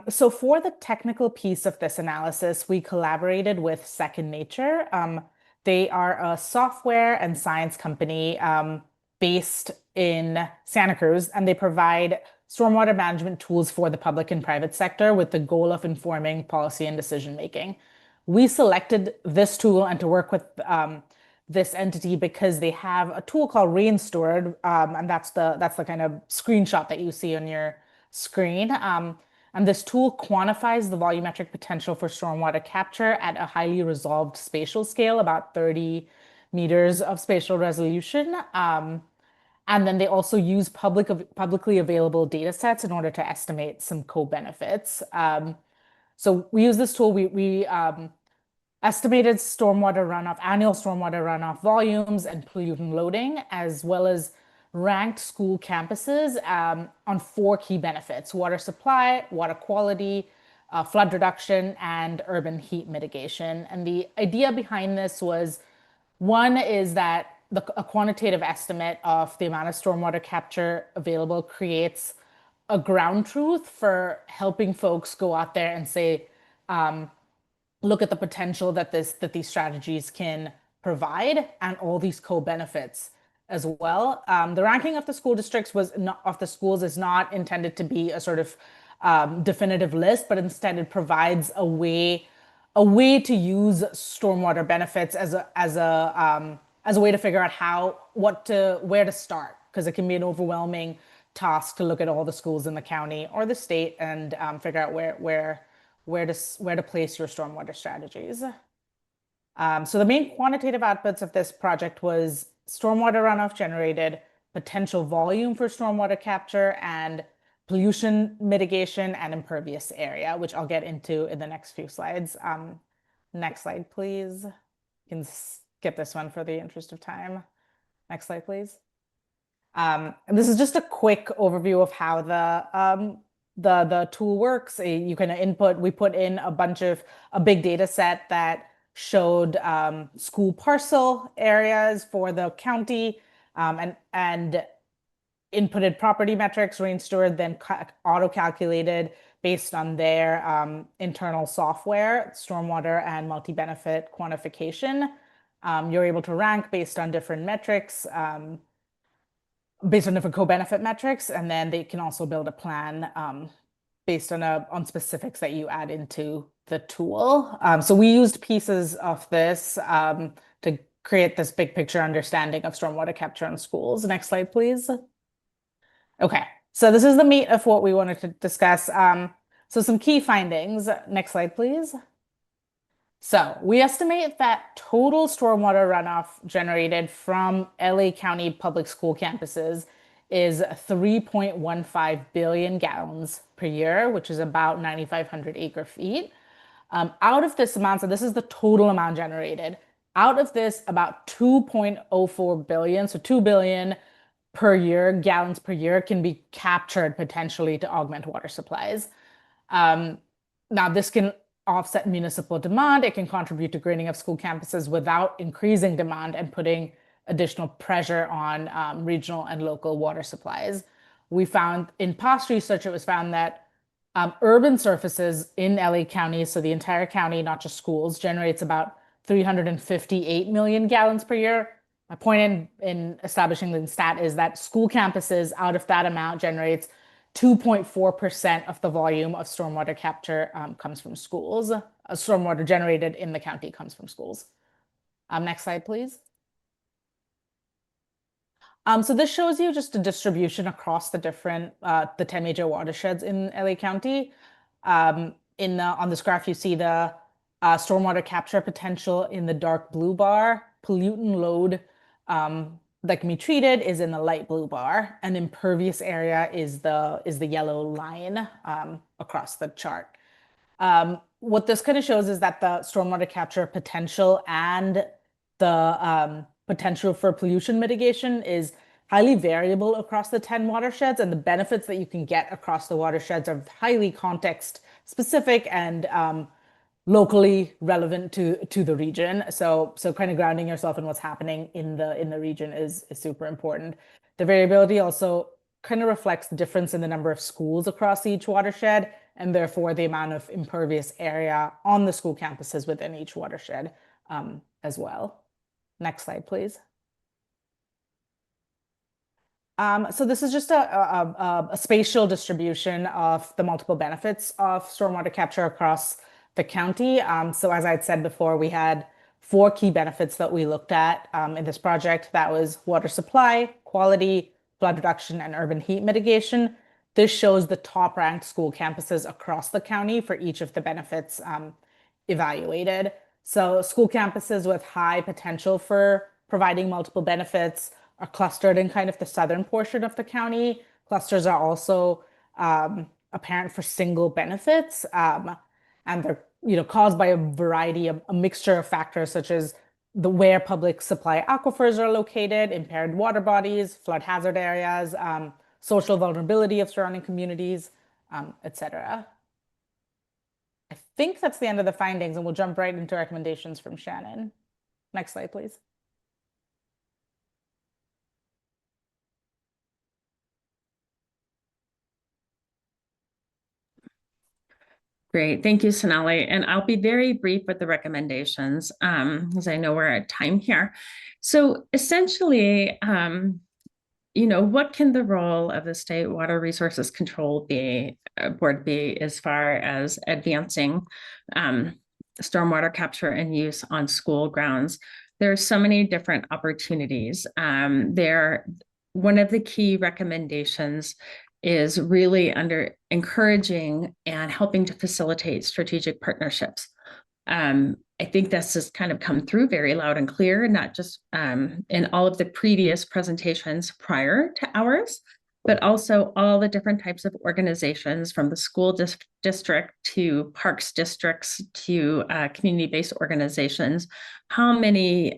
So for the technical piece of this analysis, we collaborated with Second Nature. They are a software and science company based in Santa Cruz, and they provide stormwater management tools for the public and private sector with the goal of informing policy and decision making. We selected this tool and to work with this entity because they have a tool called Rain Stored, and that's the kind of screenshot that you see on your screen. And this tool quantifies the volumetric potential for stormwater capture at a highly resolved spatial scale, about 30 meters of spatial resolution. And then they also use publicly available data sets in order to estimate some co-benefits. So we use this tool. We estimated annual stormwater runoff volumes and pollutant loading, as well as ranked school campuses on 4 key benefits: water supply, water quality, flood reduction, and urban heat mitigation. And the idea behind this was One is that a quantitative estimate of the amount of stormwater capture available creates a ground truth for helping folks go out there and say, look at the potential that these strategies can provide and all these co-benefits as well. The ranking of the school districts of the schools is not intended to be a sort of definitive list, but instead it provides a way to use stormwater benefits as a way to figure out where to start, because it can be an overwhelming task to look at all the schools in the county or the state and figure out where to place your stormwater strategies. So the main quantitative outputs of this project was stormwater runoff generated, potential volume for stormwater capture, and pollution mitigation and impervious area, which I'll get into in the next few slides. Next slide, please. You can skip this one for the interest of time. Next slide, please. And this is just a quick overview of how the tool works. You can input, we put in a big data set that showed school parcel areas for the county, and inputted property metrics. Rain Steward then auto-calculated based on their internal software, stormwater and multi-benefit quantification. You're able to rank based on different metrics, based on different co-benefit metrics, and then they can also build a plan based on specifics that you add into the tool. So we used pieces of this to create this big picture understanding of stormwater capture in schools. Next slide, please. Okay, so this is the meat of what we wanted to discuss. So some key findings. Next slide, please. So we estimate that total stormwater runoff generated from LA County public school campuses is 3.15 billion gallons per year, which is about 9,500 acre feet. Out of this amount, so this is the total amount generated. Out of this, about 2.04 billion, so 2 billion per year, gallons per year, can be captured potentially to augment water supplies. Now, this can offset municipal demand. It can contribute to greening of school campuses without increasing demand and putting additional pressure on regional and local water supplies. We found in past research, it was found that urban surfaces in LA County, so the entire county, not just schools, generates about 358 million gallons per year. My point in establishing the stat is that school campuses out of that amount generates 2.4% of the volume of stormwater capture comes from schools. Stormwater generated in the county comes from schools. Next slide, please. So this shows you just a distribution across the 10 major watersheds in LA County. On this graph, you see the stormwater capture potential in the dark blue bar. Pollutant load that can be treated is in the light blue bar, and impervious area is the yellow line across the chart. What this kind of shows is that the stormwater capture potential and the potential for pollution mitigation is highly variable across the 10 watersheds, and the benefits that you can get across the watersheds are highly context specific and locally relevant to the region. So kind of grounding yourself in what's happening in the region is super important. The variability also kind of reflects the difference in the number of schools across each watershed, and therefore the amount of impervious area on the school campuses within each watershed as well. Next slide, please. So this is just a spatial distribution of the multiple benefits of stormwater capture across the county. So as I had said before, we had 4 key benefits that we looked at in this project. That was water supply, quality, flood reduction, and urban heat mitigation. This shows the top ranked school campuses across the county for each of the benefits evaluated. So school campuses with high potential for providing multiple benefits are clustered in kind of the southern portion of the county. Clusters are also apparent for single benefits, and they're caused by a variety of a mixture of factors such as where public supply aquifers are located, impaired water bodies, flood hazard areas, social vulnerability of surrounding communities, etc. I think that's the end of the findings, and we'll jump right into recommendations from Shannon. Next slide, please. Great. Thank you, Sonali. And I'll be very brief with the recommendations as I know we're at time here. So essentially, what can the role of the State Water Resources Control Board be as far as advancing stormwater capture and use on school grounds? There are so many different opportunities. One of the key recommendations is really under encouraging and helping to facilitate strategic partnerships. I think this has kind of come through very loud and clear, not just in all of the previous presentations prior to ours, but also all the different types of organizations from the school district to parks districts to community-based organizations. How many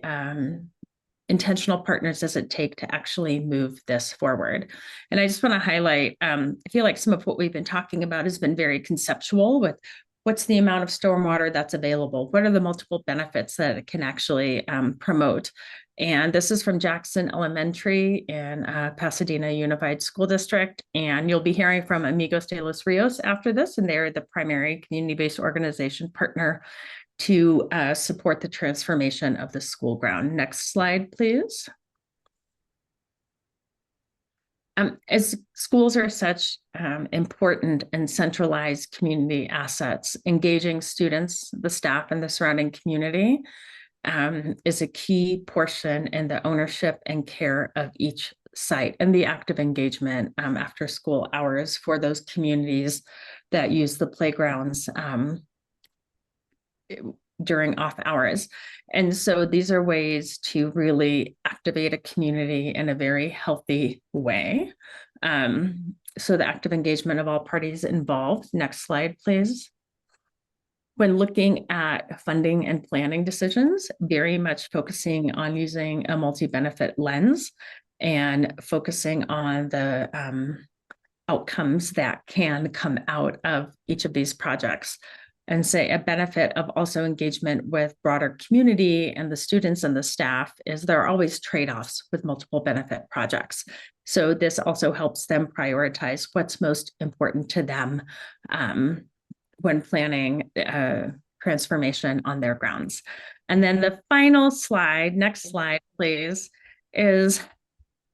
intentional partners does it take to actually move this forward? And I just want to highlight, I feel like some of what we've been talking about has been very conceptual with what's the amount of stormwater that's available? What are the multiple benefits that it can actually promote? And this is from Jackson Elementary in Pasadena Unified School District. And you'll be hearing from Amigos de los Rios after this, and they're the primary community-based organization partner to support the transformation of the school ground. Next slide, please. As schools are such important and centralized community assets, engaging students, the staff, and the surrounding community is a key portion in the ownership and care of each site and the active engagement after school hours for those communities that use the playgrounds during off hours. And so these are ways to really activate a community in a very healthy way. So the active engagement of all parties involved. Next slide, please. When looking at funding and planning decisions, very much focusing on using a multi-benefit lens and focusing on the outcomes that can come out of each of these projects. And say a benefit of also engagement with broader community and the students and the staff is there are always trade-offs with multiple benefit projects. So this also helps them prioritize what's most important to them when planning transformation on their grounds. And then the final slide, next slide, please, is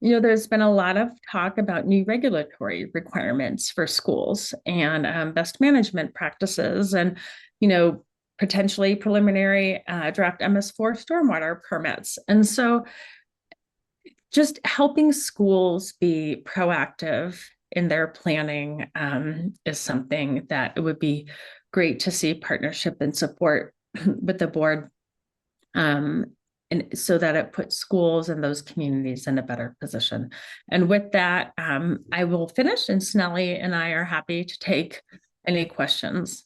there's been a lot of talk about new regulatory requirements for schools and best management practices and, potentially preliminary draft MS4 stormwater permits. And so just helping schools be proactive in their planning is something that it would be great to see partnership and support with the board and so that it puts schools and those communities in a better position. And with that, I will finish, and Snelly and I are happy to take any questions.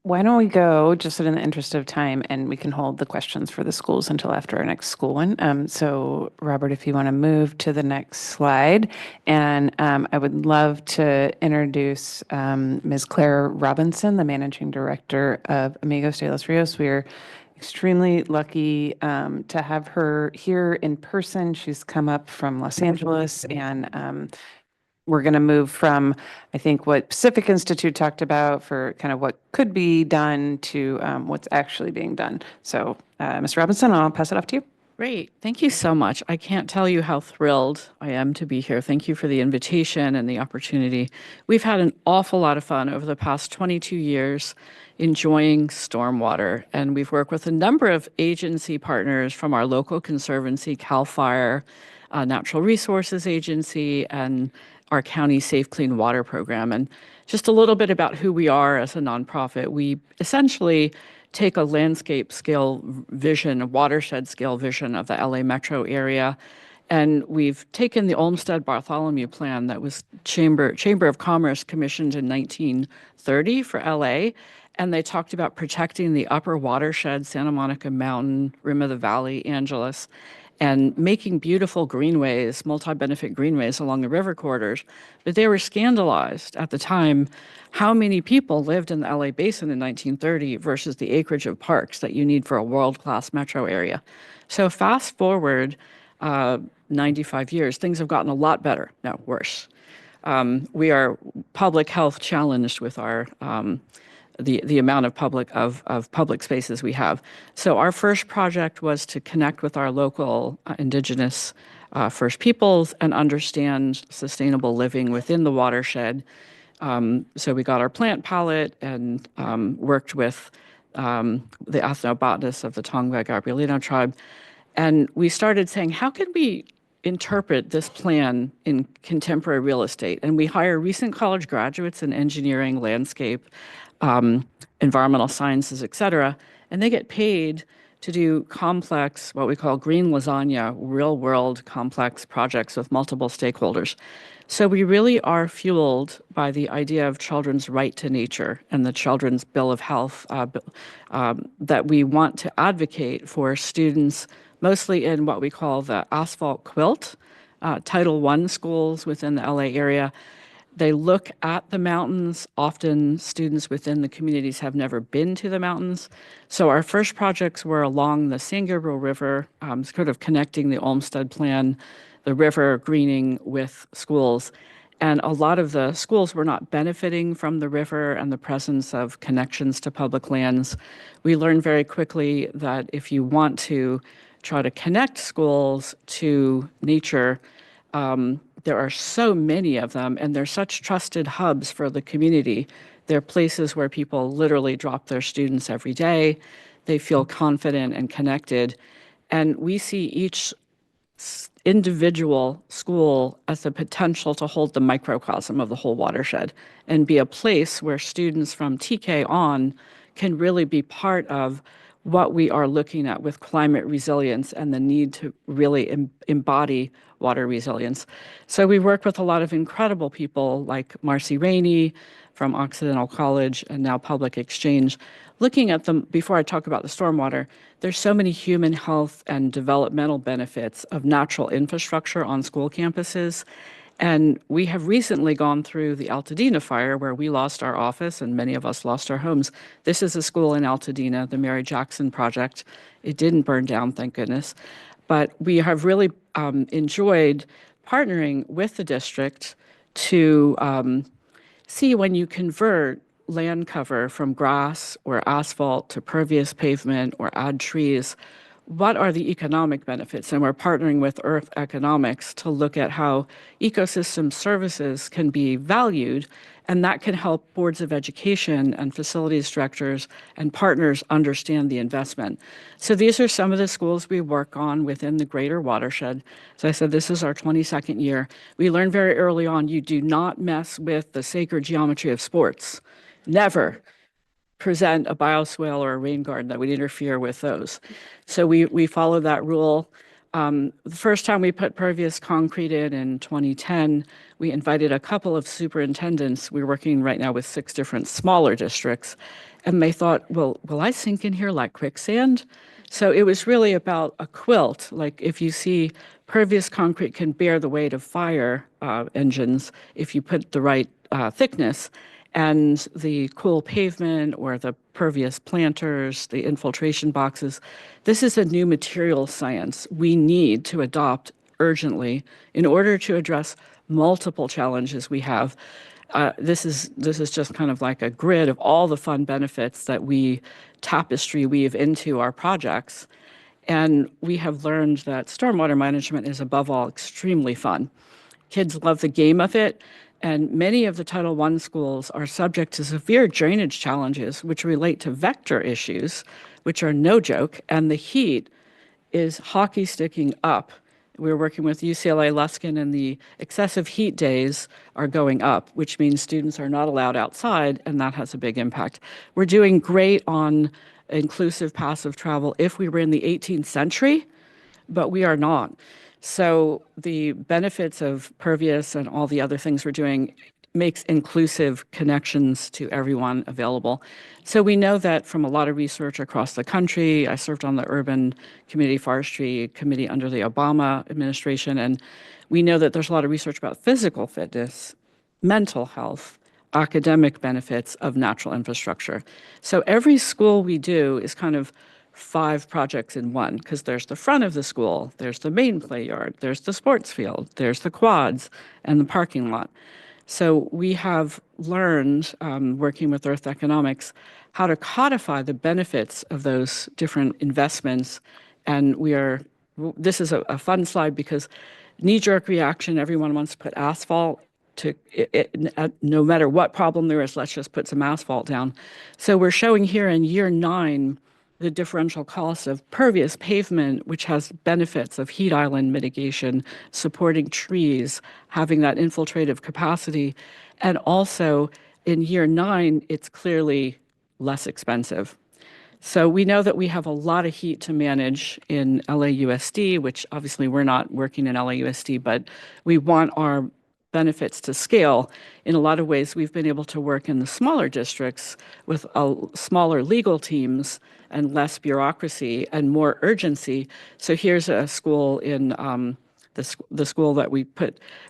Why don't we go, just in the interest of time, and we can hold the questions for the schools until after our next school one. So Robert, if you want to move to the next slide, and I would love to introduce Ms. Claire Robinson, the Managing Director of Amigos de los Rios. We're extremely lucky to have her here in person. She's come up from Los Angeles, and we're going to move from, I think, what Pacific Institute talked about for kind of what could be done to what's actually being done. So, Ms. Robinson, I'll pass it off to you. Great. Thank you so much. I can't tell you how thrilled I am to be here. Thank you for the invitation and the opportunity. We've had an awful lot of fun over the past 22 years enjoying stormwater, and we've worked with a number of agency partners from our local conservancy, CAL FIRE, Natural Resources Agency, and our county Safe Clean Water program. And just a little bit about who we are as a nonprofit. We essentially take a landscape scale vision, a watershed scale vision of the LA metro area. And we've taken the Olmsted Bartholomew plan that was Chamber of Commerce commissioned in 1930 for LA. And they talked about protecting the upper watershed, Santa Monica Mountain, rim of the valley, Angeles, and making beautiful greenways, multi-benefit greenways along the river corridors. But they were scandalized at the time how many people lived in the LA basin in 1930 versus the acreage of parks that you need for a world-class metro area. So fast forward 95 years, things have gotten a lot better, no, worse. we are public health challenged with our the amount of public spaces we have. So our first project was to connect with our local Indigenous First Peoples and understand sustainable living within the watershed. So we got our plant palette and worked with the ethnobotanists of the Tongva Gabrielino tribe. And we started saying, how can we interpret this plan in contemporary real estate? And we hire recent college graduates in engineering, landscape, environmental sciences, et cetera, and they get paid to do complex, what we call green lasagna, real world complex projects with multiple stakeholders. So we really are fueled by the idea of children's right to nature and the Children's Bill of Health that we want to advocate for students, mostly in what we call the asphalt quilt, Title I schools within the LA area. They look at the mountains. Often students within the communities have never been to the mountains. So our first projects were along the San Gabriel River, sort of connecting the Olmsted Plan, the river greening with schools. And a lot of the schools were not benefiting from the river and the presence of connections to public lands. We learned very quickly that if you want to try to connect schools to nature, there are so many of them, and they're such trusted hubs for the community. They're places where people literally drop their students every day. They feel confident and connected. And we see each individual school as the potential to hold the microcosm of the whole watershed and be a place where students from TK on can really be part of what we are looking at with climate resilience and the need to really embody water resilience. So we work with a lot of incredible people like Marcy Rainey from Occidental College and now Public Exchange. Looking at them, before I talk about the stormwater, there's so many human health and developmental benefits of natural infrastructure on school campuses. And we have recently gone through the Altadena fire where we lost our office and many of us lost our homes. This is a school in Altadena, the Mary Jackson Project. It didn't burn down, thank goodness. But we have really enjoyed partnering with the district to see when you convert land cover from grass or asphalt to pervious pavement or add trees, what are the economic benefits? And we're partnering with Earth Economics to look at how ecosystem services can be valued, and that can help boards of education and facilities directors and partners understand the investment. So these are some of the schools we work on within the greater watershed. As I said, this is our 22nd year. We learned very early on, you do not mess with the sacred geometry of sports. Never present a bioswale or a rain garden that would interfere with those. So we follow that rule. The first time we put pervious concrete in 2010, we invited a couple of superintendents. We're working right now with 6 different smaller districts. And they thought, well, will I sink in here like quicksand? So it was really about a quilt. Like if you see pervious concrete can bear the weight of fire engines if you put the right thickness. And the cool pavement or the pervious planters, the infiltration boxes, this is a new material science we need to adopt urgently in order to address multiple challenges we have. This is just kind of like a grid of all the fun benefits that we tapestry weave into our projects. And we have learned that stormwater management is above all extremely fun. Kids love the game of it. And many of the Title I schools are subject to severe drainage challenges, which relate to vector issues, which are no joke. And the heat is hockey sticking up. We're working with UCLA Luskin, and the excessive heat days are going up, which means students are not allowed outside, and that has a big impact. We're doing great on inclusive passive travel if we were in the 18th century, but we are not. So the benefits of pervious and all the other things we're doing makes inclusive connections to everyone available. So we know that from a lot of research across the country. I served on the Urban Community Forestry Committee under the Obama administration, and we know that there's a lot of research about physical fitness, mental health, academic benefits of natural infrastructure. So every school we do is kind of 5 projects in one, because there's the front of the school, there's the main play yard, there's the sports field, there's the quads and the parking lot. So we have learned, working with Earth Economics, how to codify the benefits of those different investments. And this is a fun slide because knee-jerk reaction, everyone wants to put asphalt to no matter what problem there is, let's just put some asphalt down. So we're showing here in year 9 the differential costs of pervious pavement, which has benefits of heat island mitigation, supporting trees, having that infiltrative capacity. And also in year 9, it's clearly less expensive. So we know that we have a lot of heat to manage in LAUSD, which obviously we're not working in LAUSD, but we want our benefits to scale. In a lot of ways, we've been able to work in the smaller districts with smaller legal teams and less bureaucracy and more urgency. So here's a school in the school that we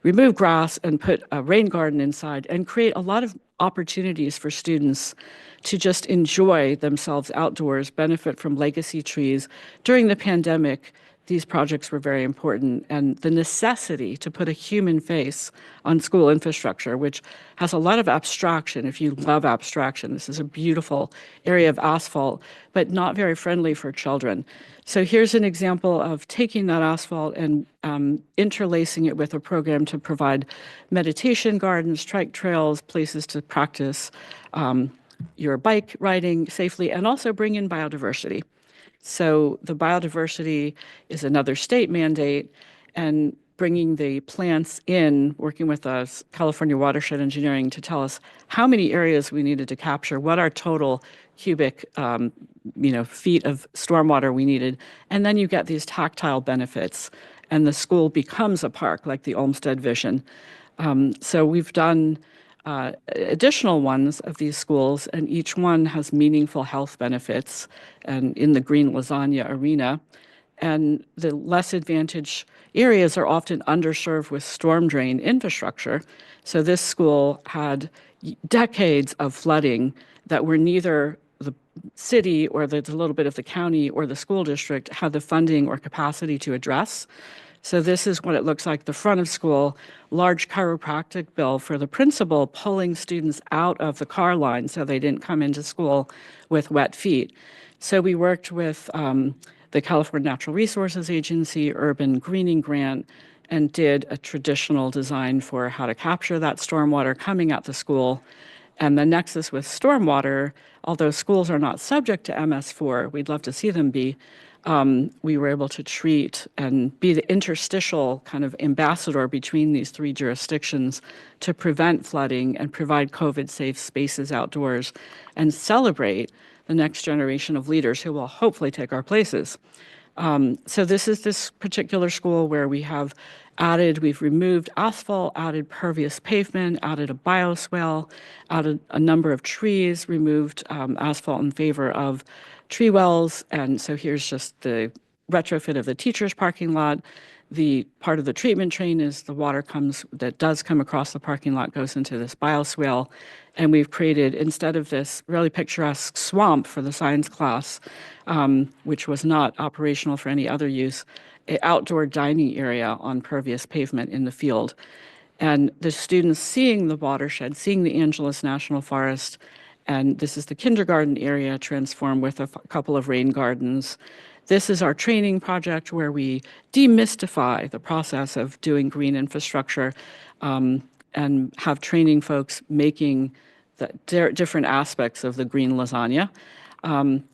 remove grass and put a rain garden inside and create a lot of opportunities for students to just enjoy themselves outdoors, benefit from legacy trees. During the pandemic, these projects were very important, and the necessity to put a human face on school infrastructure, which has a lot of abstraction. If you love abstraction, this is a beautiful area of asphalt, but not very friendly for children. So here's an example of taking that asphalt and interlacing it with a program to provide meditation gardens, trike trails, places to practice your bike riding safely, and also bring in biodiversity. So the biodiversity is another state mandate, and bringing the plants in, working with us, California Watershed Engineering, to tell us how many areas we needed to capture, what our total cubic feet of stormwater we needed, and then you get these tactile benefits, and the school becomes a park, like the Olmsted Vision. So we've done additional ones of these schools, and each one has meaningful health benefits and in the green lasagna arena. And the less advantaged areas are often underserved with storm drain infrastructure. So this school had decades of flooding that were neither the city or the little bit of the county or the school district had the funding or capacity to address. So this is what it looks like, the front of school, large chiropractic bill for the principal pulling students out of the car line so they didn't come into school with wet feet. So we worked with the California Natural Resources Agency Urban Greening Grant and did a traditional design for how to capture that stormwater coming at the school. And the nexus with stormwater, although schools are not subject to MS4, we'd love to see them be, we were able to treat and be the interstitial kind of ambassador between these 3 jurisdictions to prevent flooding and provide COVID-safe spaces outdoors and celebrate the next generation of leaders who will hopefully take our places. So this is this particular school where we've removed asphalt, added pervious pavement, added a bioswale, added a number of trees, removed asphalt in favor of tree wells. And so here's just the retrofit of the teacher's parking lot. The part of the treatment train is the water that does come across the parking lot goes into this bioswale. And we've created, instead of this really picturesque swamp for the science class, which was not operational for any other use, an outdoor dining area on pervious pavement in the field. And the students seeing the watershed, seeing the Angeles National Forest, and this is the kindergarten area transformed with a couple of rain gardens. This is our training project where we demystify the process of doing green infrastructure and have training folks making the different aspects of the green lasagna.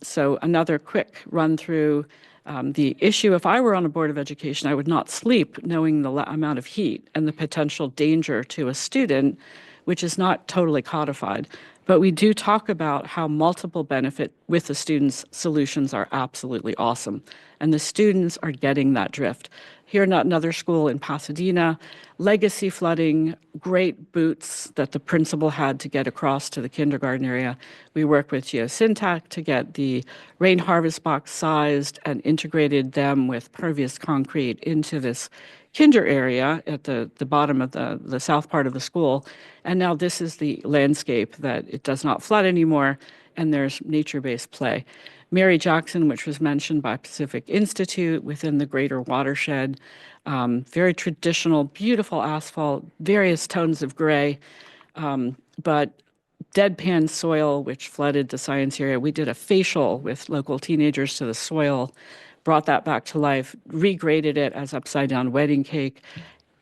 So another quick run through the issue. If I were on a board of education, I would not sleep knowing the amount of heat and the potential danger to a student, which is not totally codified. But we do talk about how multiple benefit with the students' solutions are absolutely awesome. And the students are getting that drift. Here, another school in Pasadena, legacy flooding, great boots that the principal had to get across to the kindergarten area. We worked with Geosyntac to get the rain harvest box sized and integrated them with pervious concrete into this kinder area at the bottom of the south part of the school. And now this is the landscape that it does not flood anymore, and there's nature-based play. Mary Jackson, which was mentioned by Pacific Institute within the greater watershed, Very traditional, beautiful asphalt, various tones of gray, but deadpan soil, which flooded the science area. We did a facial with local teenagers to the soil, brought that back to life, regraded it as upside down wedding cake,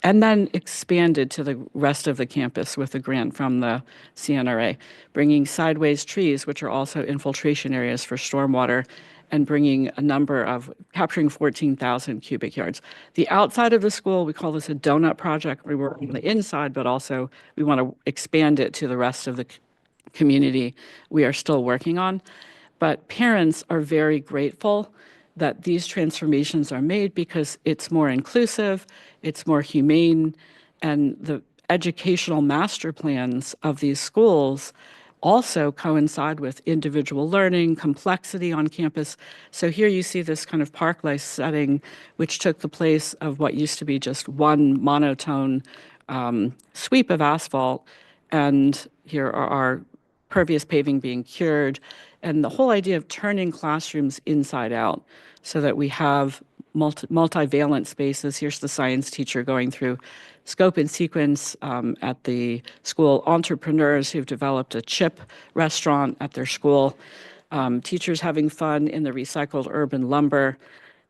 and then expanded to the rest of the campus with a grant from the CNRA, bringing sideways trees, which are also infiltration areas for stormwater, and bringing a number of, capturing 14,000 cubic yards. The outside of the school, we call this a donut project. We work on the inside, but also we want to expand it to the rest of the community we are still working on. But parents are very grateful that these transformations are made because it's more inclusive, it's more humane, and the educational master plans of these schools also coincide with individual learning, complexity on campus. So here you see this kind of park-like setting, which took the place of what used to be just one monotone sweep of asphalt. And here are our pervious paving being cured, and the whole idea of turning classrooms inside out so that we have multivalent spaces. Here's the science teacher going through scope and sequence at the school, entrepreneurs who've developed a chip restaurant at their school, teachers having fun in the recycled urban lumber,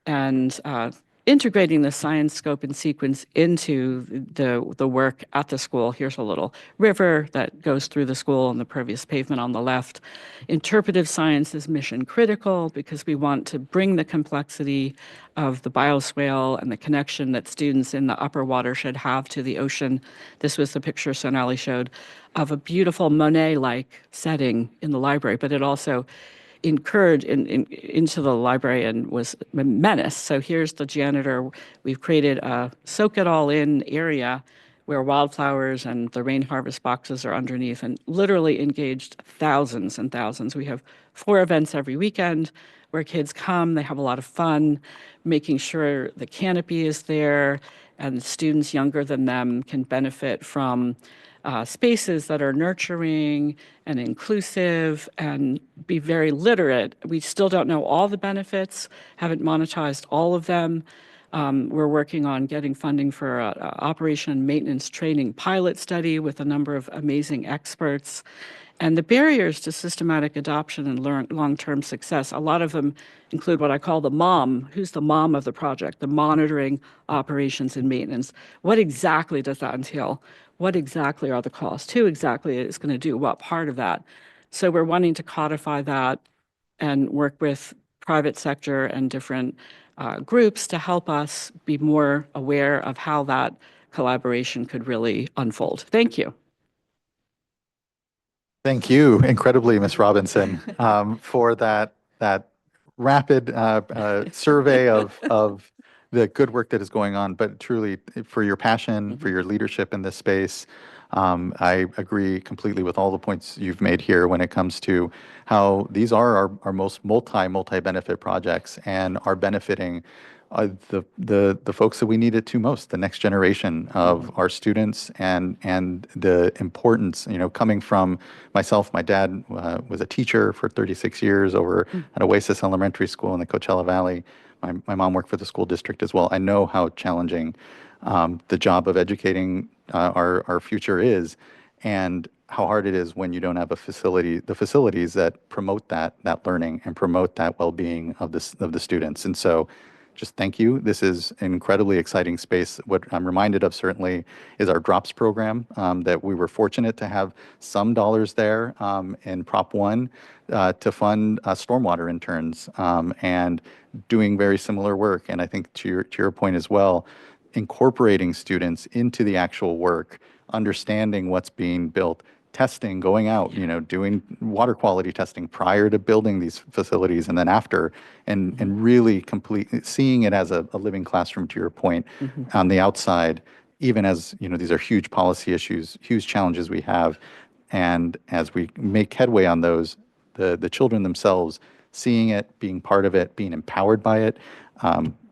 and integrating the science scope and sequence into the work at the school. Here's a little river that goes through the school and the pervious pavement on the left. Interpretive science is mission critical because we want to bring the complexity of the bioswale and the connection that students in the upper watershed have to the ocean. This was the picture Sonali showed of a beautiful Monet-like setting in the library, but it also incurred into the library and was a menace. So here's the janitor. We've created a soak it all in area where wildflowers and the rain harvest boxes are underneath, and literally engaged thousands and thousands. We have 4 events every weekend where kids come, they have a lot of fun, making sure the canopy is there and students younger than them can benefit from spaces that are nurturing and inclusive and be very literate. We still don't know all the benefits, haven't monetized all of them. We're working on getting funding for an operation and maintenance training pilot study with a number of amazing experts. And the barriers to systematic adoption and long-term success, a lot of them include what I call the mom. Who's the mom of the project? The monitoring, operations, and maintenance. What exactly does that entail? What exactly are the costs? Who exactly is going to do what part of that? So we're wanting to codify that and work with private sector and different groups to help us be more aware of how that collaboration could really unfold. Thank you. Thank you incredibly, Ms. Robinson, for that rapid survey of the good work that is going on, but truly for your passion, for your leadership in this space. I agree completely with all the points you've made here when it comes to how these are our most multi-benefit projects and are benefiting the folks that we need it to most, the next generation of our students, and the importance, coming from myself. My dad was a teacher for 36 years over at Oasis Elementary School in the Coachella Valley. My mom worked for the school district as well. I know how challenging the job of educating our future is, and how hard it is when you don't have the facilities that promote that learning and promote that well-being of the students. And so just thank you. This is an incredibly exciting space. What I'm reminded of certainly is our DROPS program, that we were fortunate to have some dollars there in Prop 1 to fund stormwater interns and doing very similar work. And I think to your point as well, incorporating students into the actual work, understanding what's being built, testing, going out, doing water quality testing prior to building these facilities and then after, and really seeing it as a living classroom, to your point, on the outside, even as, these are huge policy issues, huge challenges we have. And as we make headway on those, the children themselves, seeing it, being part of it, being empowered by it,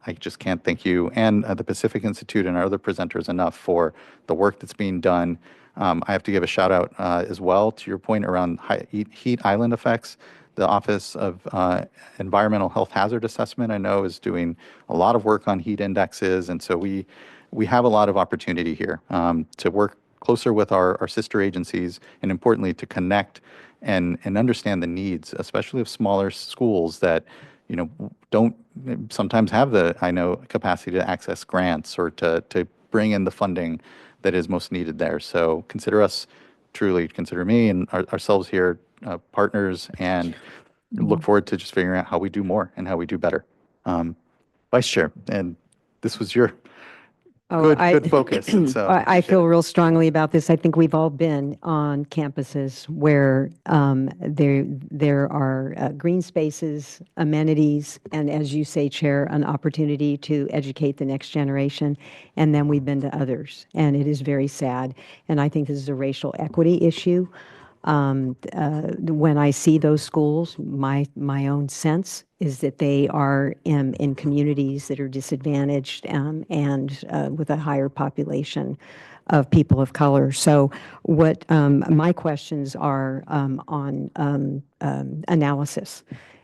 I just can't thank you and the Pacific Institute and our other presenters enough for the work that's being done. I have to give a shout out as well to your point around heat island effects. the Office of Environmental Health Hazard Assessment, I know, is doing a lot of work on heat indexes. And so we have a lot of opportunity here to work closer with our sister agencies, and importantly, to connect and understand the needs, especially of smaller schools that, you know, don't sometimes have the, I know, capacity to access grants or to bring in the funding that is most needed there. So consider us, truly consider me and ourselves here partners, and look forward to just figuring out how we do more and how we do better. Vice Chair, and this was your good focus. And so I feel real strongly about this. I think we've all been on campuses where there are green spaces, amenities, and, as you say, Chair, an opportunity to educate the next generation. And then we've been to others, and it is very sad. And I think this is a racial equity issue. When I see those schools, my own sense is that they are in communities that are disadvantaged and with a higher population of people of color. So what my questions are on analysis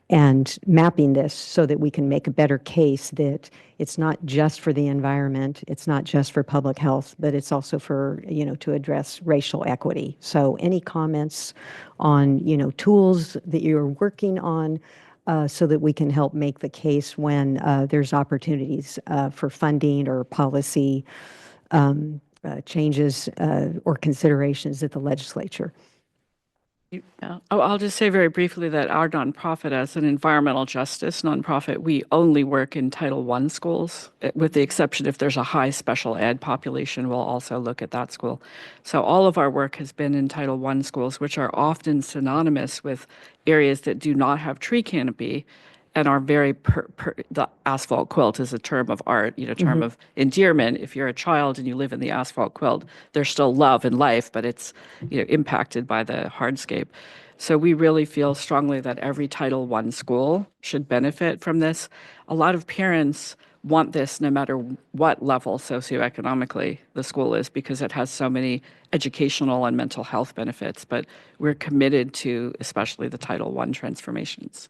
and mapping this so that we can make a better case that it's not just for the environment, it's not just for public health, but it's also for, to address racial equity. So any comments on, tools that you're working on so that we can help make the case when there's opportunities for funding or policy changes or considerations at the legislature? I'll just say very briefly that our nonprofit, as an environmental justice nonprofit, we only work in Title I schools, with the exception if there's a high special ed population, we'll also look at that school. So all of our work has been in Title I schools, which are often synonymous with areas that do not have tree canopy and are very, the asphalt quilt is a term of art, term of endearment. If you're a child and you live in the asphalt quilt, there's still love and life, but it's, impacted by the hardscape. So we really feel strongly that every Title I school should benefit from this. A lot of parents want this no matter what level socioeconomically the school is, because it has so many educational and mental health benefits, but we're committed to especially the Title I transformations.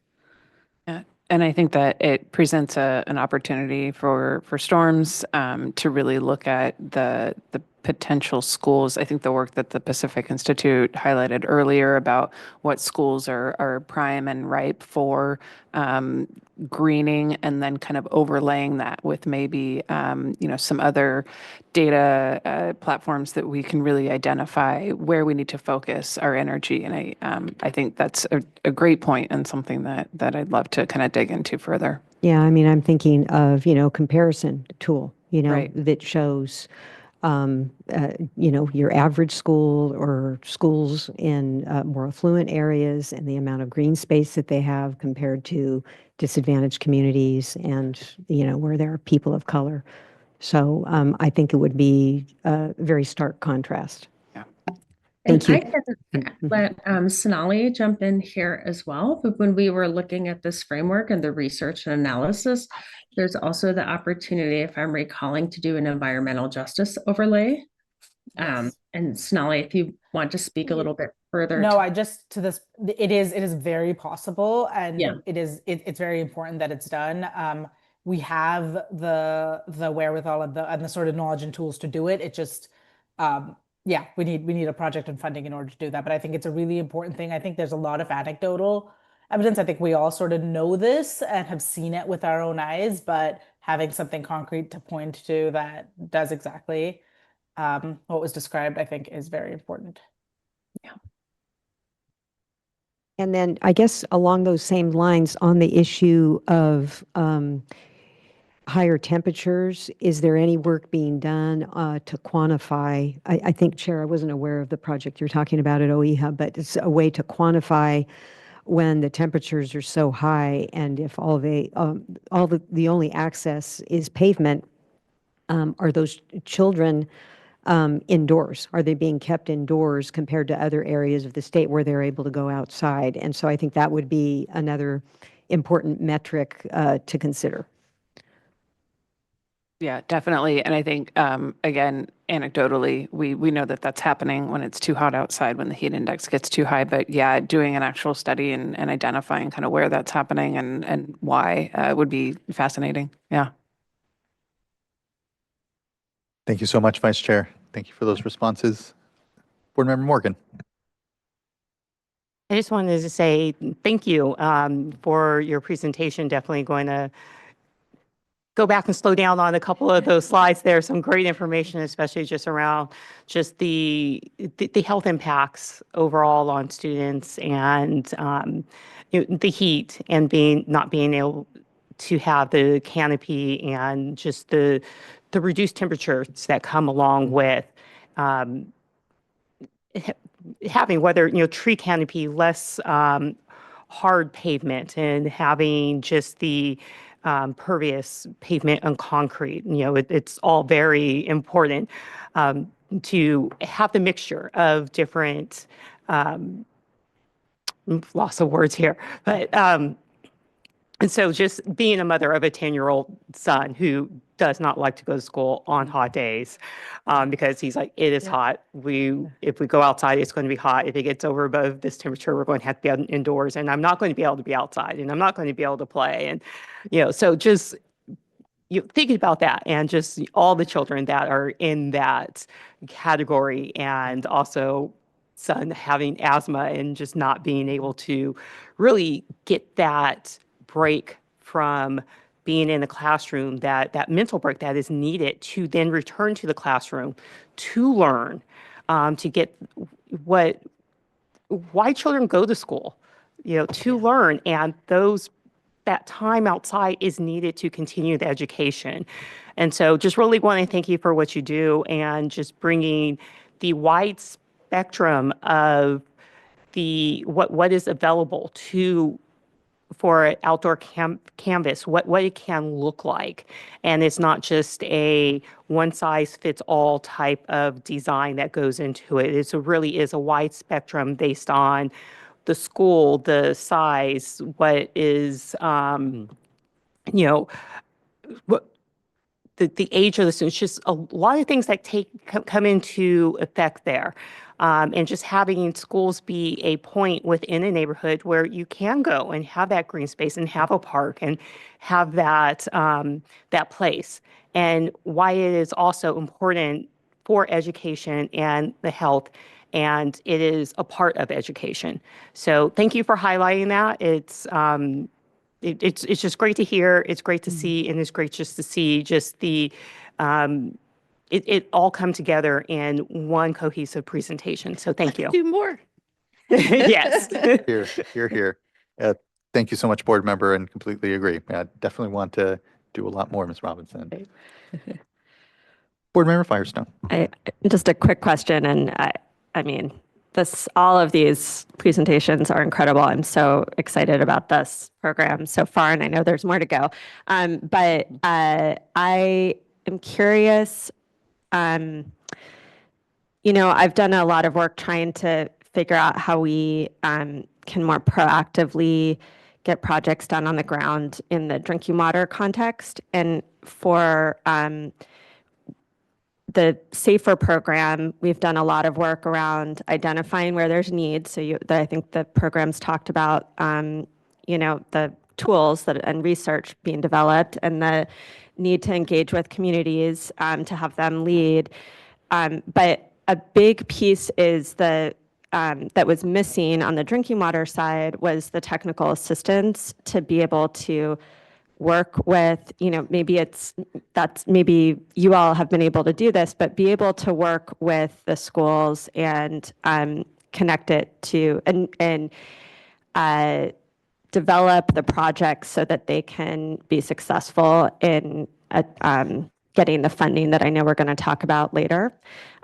Yeah. And I think that it presents an opportunity for storms to really look at the potential schools. I think the work that the Pacific Institute highlighted earlier about what schools are prime and ripe for greening, and then kind of overlaying that with maybe some other data platforms that we can really identify where we need to focus our energy. And I think that's a great point, and something that I'd love to kind of dig into further. Yeah, I mean, I'm thinking of, comparison tool, Right. that shows your average school or schools in more affluent areas and the amount of green space that they have compared to disadvantaged communities and, where there are people of color. So I think it would be a very stark contrast. Yeah. Thank you. I'd like to let Sonali jump in here as well. But when we were looking at this framework and the research and analysis, there's also the opportunity, if I'm recalling, to do an environmental justice overlay. Yes. And Sonali, if you want to speak a little bit further. No, it is very possible, and Yeah. it's very important that it's done. We have the wherewithal and the sort of knowledge and tools to do it. It just, we need a project and funding in order to do that. But I think it's a really important thing. I think there's a lot of anecdotal evidence. I think we all sort of know this and have seen it with our own eyes, but having something concrete to point to that does exactly what was described, I think, is very important. Yeah. And then I guess along those same lines, on the issue of higher temperatures, is there any work being done to quantify? I think, Chair, I wasn't aware of the project you're talking about at OEHA, but it's a way to quantify when the temperatures are so high, and if the only access is pavement, are those children indoors? Are they being kept indoors compared to other areas of the state where they're able to go outside? And so I think that would be another important metric to consider. Yeah, definitely. And I think, again, anecdotally, we know that that's happening when it's too hot outside, when the heat index gets too high. But yeah, doing an actual study and identifying kind of where that's happening and why would be fascinating. Yeah. Thank you so much, Vice Chair. Thank you for those responses. Board Member Morgan. I just wanted to say thank you for your presentation. Definitely going to go back and slow down on a couple of those slides there. Some great information, especially just around just the health impacts overall on students and the heat and not being able to have the canopy and just the reduced temperatures that come along with having whether tree canopy, less hard pavement, and having just the pervious pavement and concrete. It's all very important to have the mixture of different loss of words here, but and so just being a mother of a 10-year-old son who does not like to go to school on hot days because he's like, it is hot. If we go outside, it's going to be hot. If it gets over above this temperature, we're going to have to be out indoors, and I'm not going to be able to be outside, and I'm not going to be able to play. And, so just thinking about that and just all the children that are in that category, and also son having asthma and just not being able to really get that break from being in the classroom, that mental break that is needed to then return to the classroom to learn, to get why children go to school, to learn, and that time outside is needed to continue the education. And so just really want to thank you for what you do and just bringing the wide spectrum of what is available for outdoor canvas, what it can look like. And it's not just a one size fits all type of design that goes into it. It really is a wide spectrum based on the school, the size, what is, what the age of the students, just a lot of things that come into effect there. And just having schools be a point within a neighborhood where you can go and have that green space and have a park and have that place. And why it is also important for education and the health, and it is a part of education. So thank you for highlighting that. It's just great to hear. It's great to see, and it's great just to see just it all come together in one cohesive presentation. So thank you. Do more. Yes. Here. Thank you so much, Board Member, and completely agree. I definitely want to do a lot more, Ms. Robinson. Board Member Firestone. Just a quick question, and I mean, all of these presentations are incredible. I'm so excited about this program so far, and I know there's more to go. But I am curious. I've done a lot of work trying to figure out how we can more proactively get projects done on the ground in the drinking water context. And for the SAFER program, we've done a lot of work around identifying where there's needs. So I think the program's talked about, the tools and research being developed, and the need to engage with communities to have them lead. But a big piece is that was missing on the drinking water side was the technical assistance to be able to work with, maybe maybe you all have been able to do this, but be able to work with the schools and connect it to and develop the projects so that they can be successful in getting the funding that I know we're going to talk about later.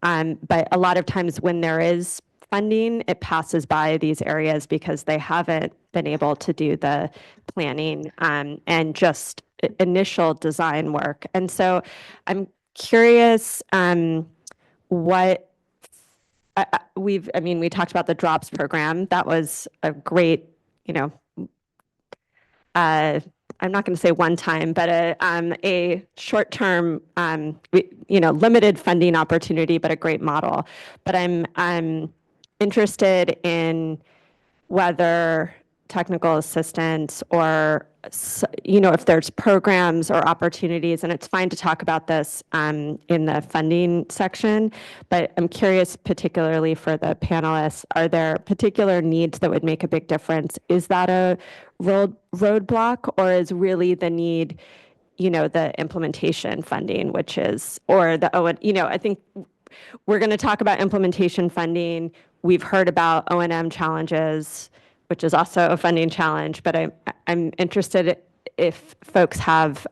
But a lot of times when there is funding, it passes by these areas because they haven't been able to do the planning and just initial design work. And so I'm curious what we talked about the DROPS program. That was a great, I'm not going to say one time, but a short-term, limited funding opportunity, but a great model. But I'm interested in whether technical assistance or if there's programs or opportunities, and it's fine to talk about this in the funding section, but I'm curious, particularly for the panelists, are there particular needs that would make a big difference? Is that a roadblock, or is really the need, the implementation funding, which is, or the I think we're going to talk about implementation funding. We've heard about O&M challenges, which is also a funding challenge, but I'm interested if folks have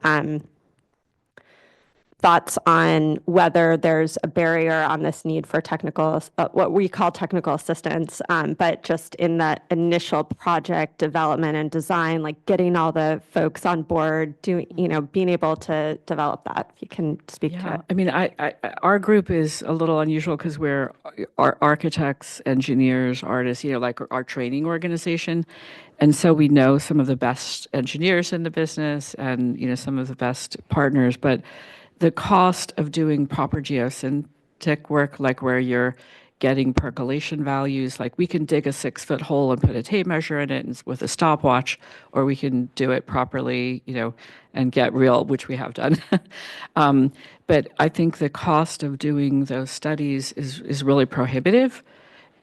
thoughts on whether there's a barrier on this need for technical, what we call technical assistance, but just in that initial project development and design, like getting all the folks on board, being able to develop that. If you can speak to it. I mean, our group is a little unusual because we're architects, engineers, artists, like our training organization. And so we know some of the best engineers in the business and, some of the best partners, but the cost of doing proper geosyntic work, like where you're getting percolation values, like we can dig a 6-foot hole and put a tape measure in it with a stopwatch, or we can do it properly, and get real, which we have done. But I think the cost of doing those studies is really prohibitive.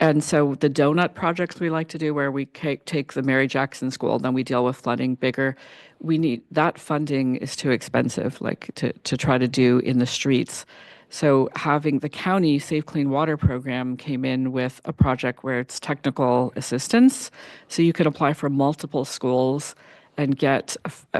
And so the donut projects we like to do, where we take the Mary Jackson School, then we deal with flooding bigger, that funding is too expensive, like to try to do in the streets. So having the county Safe Clean Water program came in with a project where it's technical assistance. So you could apply for multiple schools and get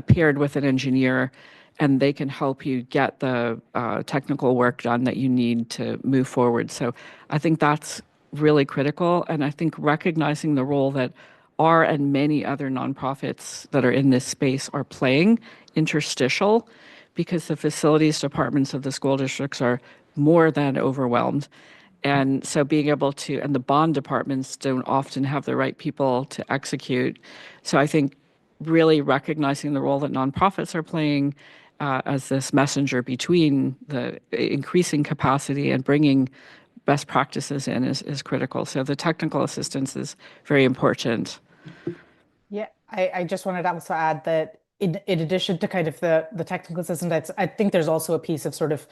paired with an engineer, and they can help you get the technical work done that you need to move forward. So I think that's really critical. And I think recognizing the role that our and many other nonprofits that are in this space are playing interstitial, because the facilities departments of the school districts are more than overwhelmed. And so being able to, and the bond departments don't often have the right people to execute. So I think really recognizing the role that nonprofits are playing as this messenger between the increasing capacity and bringing best practices in is critical. So the technical assistance is very important. Yeah, I just wanted to also add that in addition to kind of the technical assistance, I think there's also a piece of sort of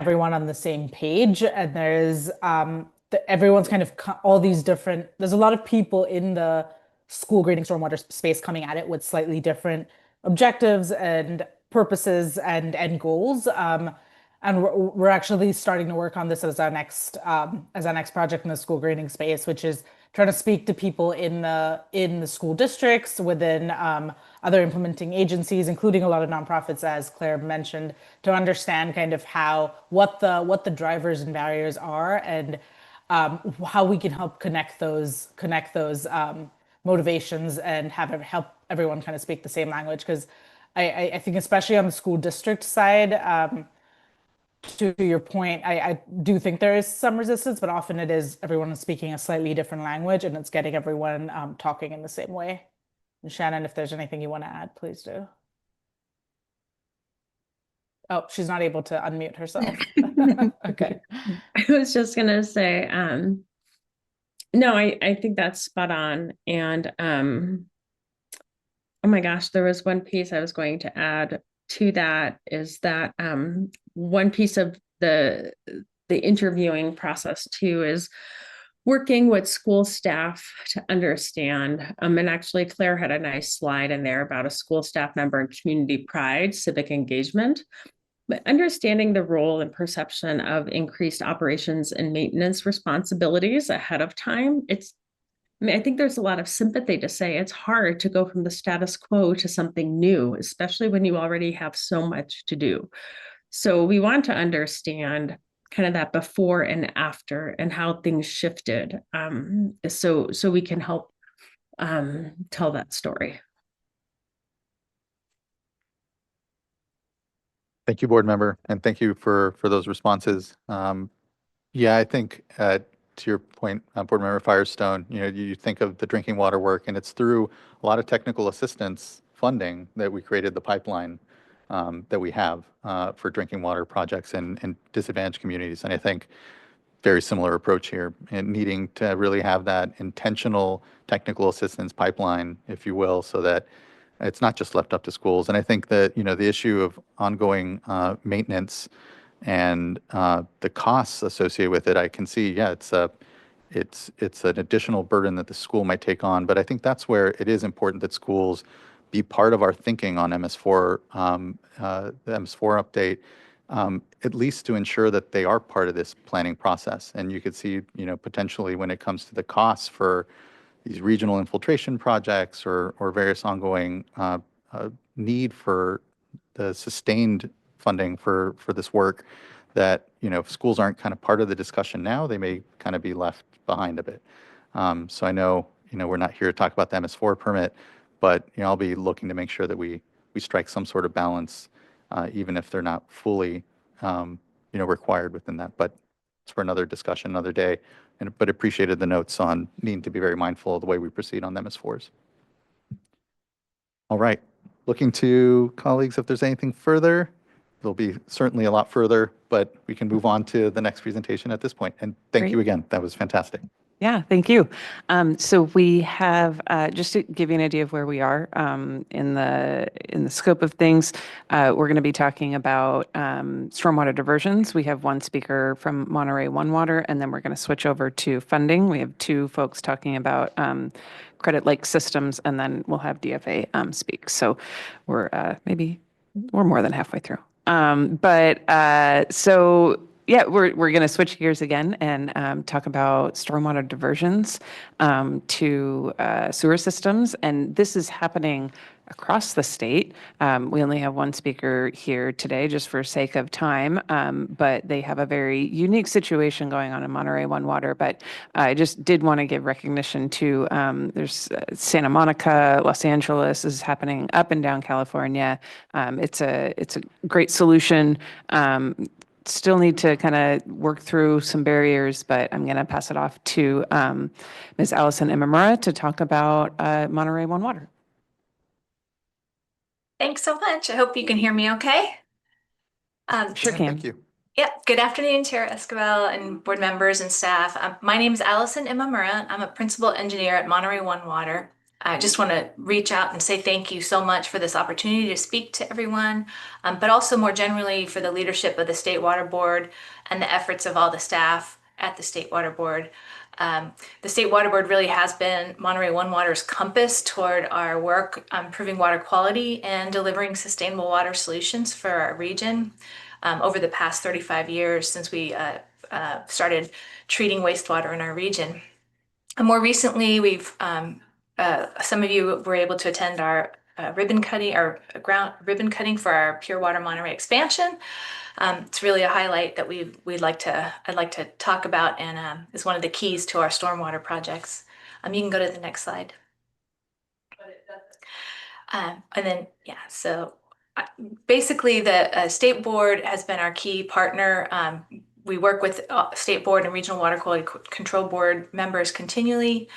everyone on the same page, and there's everyone's kind of all these different, there's a lot of people in the school grading stormwater space coming at it with slightly different objectives and purposes and goals. And we're actually starting to work on this as our next project in the school grading space, which is trying to speak to people in the school districts, within other implementing agencies, including a lot of nonprofits, as Claire mentioned, to understand kind of what the drivers and barriers are, and how we can help connect those motivations and help everyone kind of speak the same language. Because I think especially on the school district side, to your point, I do think there is some resistance, but often it is everyone is speaking a slightly different language, and it's getting everyone talking in the same way. And Shannon, if there's anything you want to add, please do. Oh, she's not able to unmute herself. Okay. I was just going to say, no, I think that's spot on. And oh my gosh, there was one piece I was going to add to that, is that one piece of the interviewing process too is working with school staff to understand, and actually Claire had a nice slide in there about a school staff member and community pride, civic engagement, but understanding the role and perception of increased operations and maintenance responsibilities ahead of time. I think there's a lot of sympathy to say it's hard to go from the status quo to something new, especially when you already have so much to do. So we want to understand kind of that before and after, and how things shifted, so we can help tell that story. Thank you, board member, and thank you for those responses. Yeah, I think to your point, board member Firestone, you think of the drinking water work, and it's through a lot of technical assistance funding that we created the pipeline that we have for drinking water projects in disadvantaged communities. And I think very similar approach here, and needing to really have that intentional technical assistance pipeline, if you will, so that it's not just left up to schools. And I think that, the issue of ongoing maintenance and the costs associated with it, I can see, yeah, it's an additional burden that the school might take on. But I think that's where it is important that schools be part of our thinking on MS4, the MS4 update, at least to ensure that they are part of this planning process. And you could see, potentially when it comes to the costs for these regional infiltration projects or various ongoing need for the sustained funding for this work, that, if schools aren't kind of part of the discussion now, they may kind of be left behind a bit. So I know, we're not here to talk about the MS4 permit, but, I'll be looking to make sure that we strike some sort of balance, even if they're not fully, required within that. But it's for another discussion, another day. But appreciated the notes on needing to be very mindful of the way we proceed on the MS4s. All right. Looking to colleagues if there's anything further. There'll be certainly a lot further, but we can move on to the next presentation at this point. And thank you again. That was fantastic. Yeah, thank you. So we have, just to give you an idea of where we are in the scope of things, we're going to be talking about stormwater diversions. We have one speaker from Monterey One Water, and then we're going to switch over to funding. We have two folks talking about credit lake systems, and then we'll have DFA speak. So we're more than halfway through. Yeah, we're going to switch gears again and talk about stormwater diversions to sewer systems. And this is happening across the state. We only have one speaker here today just for sake of time, but they have a very unique situation going on in Monterey One Water. But I just did want to give recognition to, there's Santa Monica, Los Angeles is happening up and down California. It's a great solution. Still need to kind of work through some barriers, but I'm going to pass it off to Ms. Allison Imamura to talk about Monterey One Water. Thanks so much. I hope you can hear me okay. Sure can. Thank you. Yep. Good afternoon, Chair Esquivel and board members and staff. My name is Allison Imamura. I'm a principal engineer at Monterey One Water. I just want to reach out and say thank you so much for this opportunity to speak to everyone, but also more generally for the leadership of the State Water Board and the efforts of all the staff at the State Water Board. The State Water Board really has been Monterey One Water's compass toward our work on improving water quality and delivering sustainable water solutions for our region over the past 35 years since we started treating wastewater in our region. And more recently, we've some of you were able to attend our ribbon cutting for our Pure Water Monterey expansion. It's really a highlight that I'd like to talk about, and is one of the keys to our stormwater projects. You can go to the next slide. And then, yeah, so basically the State Board has been our key partner. We work with State Board and Regional Water Quality Control Board members continually.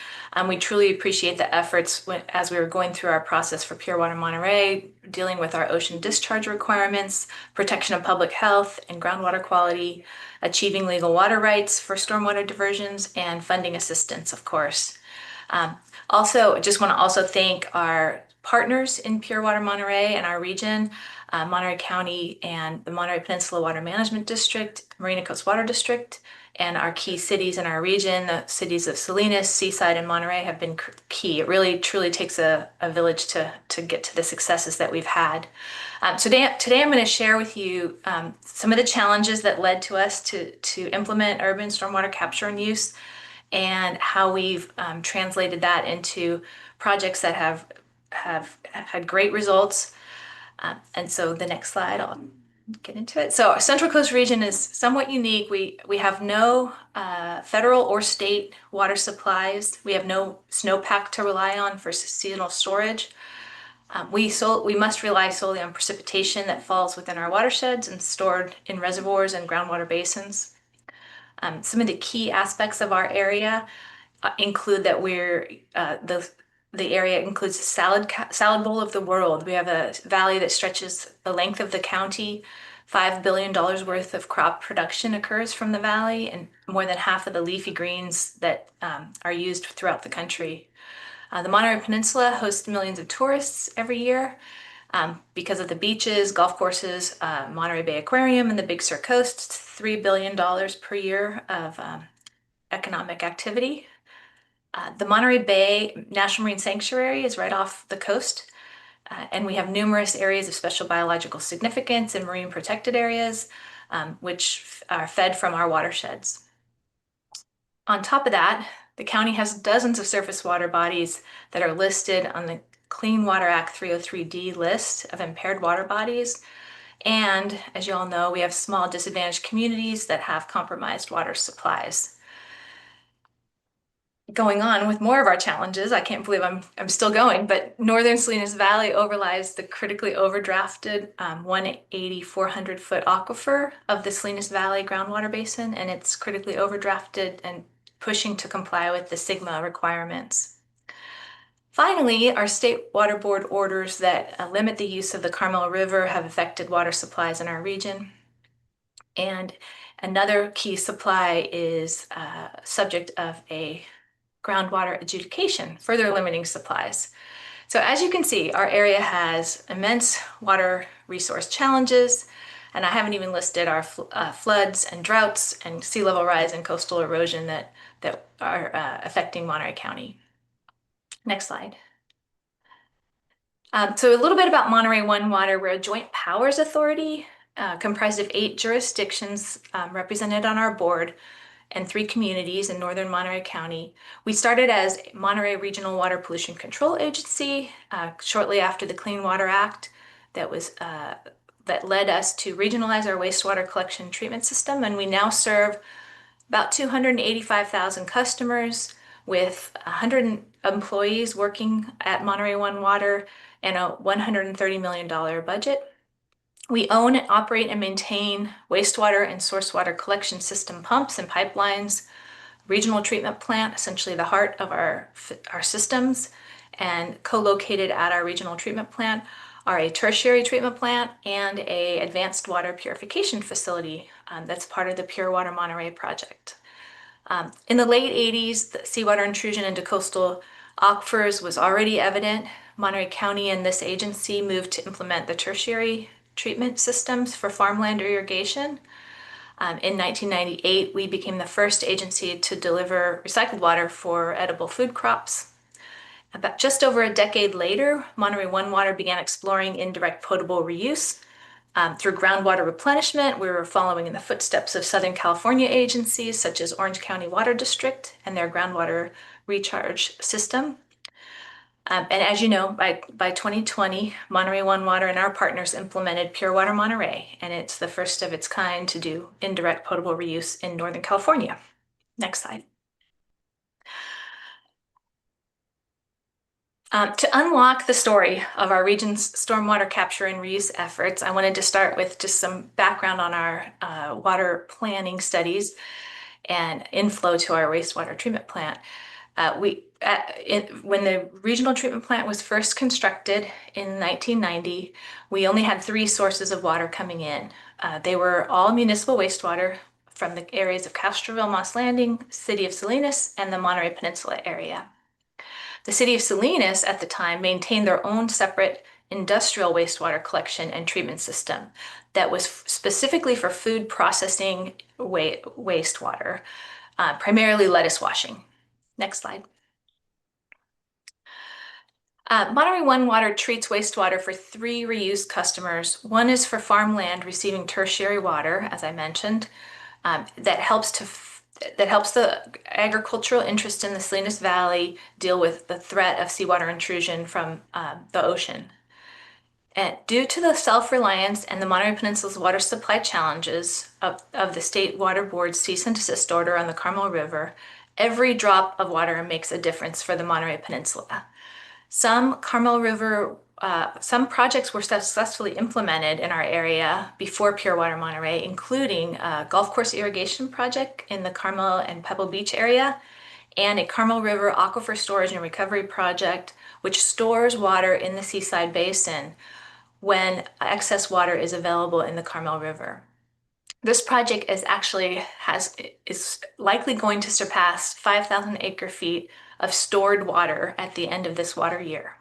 We truly appreciate the efforts as we were going through our process for Pure Water Monterey, dealing with our ocean discharge requirements, protection of public health and groundwater quality, achieving legal water rights for stormwater diversions, and funding assistance, of course. Also, just want to also thank our partners in Pure Water Monterey and our region, Monterey County and the Monterey Peninsula Water Management District, Marina Coast Water District, and our key cities in our region. The cities of Salinas, Seaside, and Monterey have been key. It really truly takes a village to get to the successes that we've had. Today I'm going to share with you some of the challenges that led to us to implement urban stormwater capture and use, and how we've translated that into projects that have had great results. And so the next slide, I'll get into it. So our Central Coast region is somewhat unique. We have no federal or state water supplies. We have no snowpack to rely on for seasonal storage. We must rely solely on precipitation that falls within our watersheds and stored in reservoirs and groundwater basins. Some of the key aspects of our area include that we're the area includes the salad bowl of the world. We have a valley that stretches the length of the county. $5 billion worth of crop production occurs from the valley, and more than half of the leafy greens that are used throughout the country. The Monterey Peninsula hosts millions of tourists every year because of the beaches, golf courses, Monterey Bay Aquarium, and the Big Sur Coast. It's $3 billion per year of economic activity. The Monterey Bay National Marine Sanctuary is right off the coast, and we have numerous areas of special biological significance and marine protected areas, which are fed from our watersheds. On top of that, the county has dozens of surface water bodies that are listed on the Clean Water Act 303D list of impaired water bodies. And as you all know, we have small disadvantaged communities that have compromised water supplies. Going on with more of our challenges, I can't believe I'm still going, but Northern Salinas Valley overlies the critically overdrafted 400-foot aquifer of the Salinas Valley groundwater basin, and it's critically overdrafted and pushing to comply with the SGMA requirements. Finally, our state water board orders that limit the use of the Carmel River have affected water supplies in our region. And another key supply is subject of a groundwater adjudication, further limiting supplies. So as you can see, our area has immense water resource challenges, and I haven't even listed our floods and droughts and sea level rise and coastal erosion that are affecting Monterey County. Next slide. So a little bit about Monterey One Water. We're a joint powers authority comprised of 8 jurisdictions represented on our board and 3 communities in northern Monterey County. We started as Monterey Regional Water Pollution Control Agency shortly after the Clean Water Act that led us to regionalize our wastewater collection treatment system, and we now serve about 285,000 customers with 100 employees working at Monterey One Water and a $130 million budget. We own, operate, and maintain wastewater and source water collection system pumps and pipelines, regional treatment plant, essentially the heart of our systems, and co-located at our regional treatment plant are a tertiary treatment plant and a advanced water purification facility that's part of the Pure Water Monterey project. In the late 80s, the seawater intrusion into coastal aquifers was already evident. Monterey County and this agency moved to implement the tertiary treatment systems for farmland irrigation. In 1998, we became the first agency to deliver recycled water for edible food crops. About just over a decade later, Monterey One Water began exploring indirect potable reuse. Through groundwater replenishment, we were following in the footsteps of Southern California agencies such as Orange County Water District and their groundwater recharge system. And as you know, by 2020, Monterey One Water and our partners implemented Pure Water Monterey, and it's the first of its kind to do indirect potable reuse in Northern California. Next slide. To unlock the story of our region's stormwater capture and reuse efforts, I wanted to start with just some background on our water planning studies and inflow to our wastewater treatment plant. When the regional treatment plant was first constructed in 1990, we only had 3 sources of water coming in. They were all municipal wastewater from the areas of Castroville, Moss Landing, City of Salinas, and the Monterey Peninsula area. The City of Salinas at the time maintained their own separate industrial wastewater collection and treatment system that was specifically for food processing wastewater, primarily lettuce washing. Next slide. Monterey One Water treats wastewater for 3 reuse customers. One is for farmland receiving tertiary water, as I mentioned, that helps the agricultural interest in the Salinas Valley deal with the threat of seawater intrusion from the ocean. And due to the self-reliance and the Monterey Peninsula's water supply challenges of the State Water Board's cease and desist order on the Carmel River, every drop of water makes a difference for the Monterey Peninsula. Some projects were successfully implemented in our area before Pure Water Monterey, including a golf course irrigation project in the Carmel and Pebble Beach area, and a Carmel River aquifer storage and recovery project which stores water in the Seaside Basin when excess water is available in the Carmel River. This project is likely going to surpass 5,000 acre-feet of stored water at the end of this water year.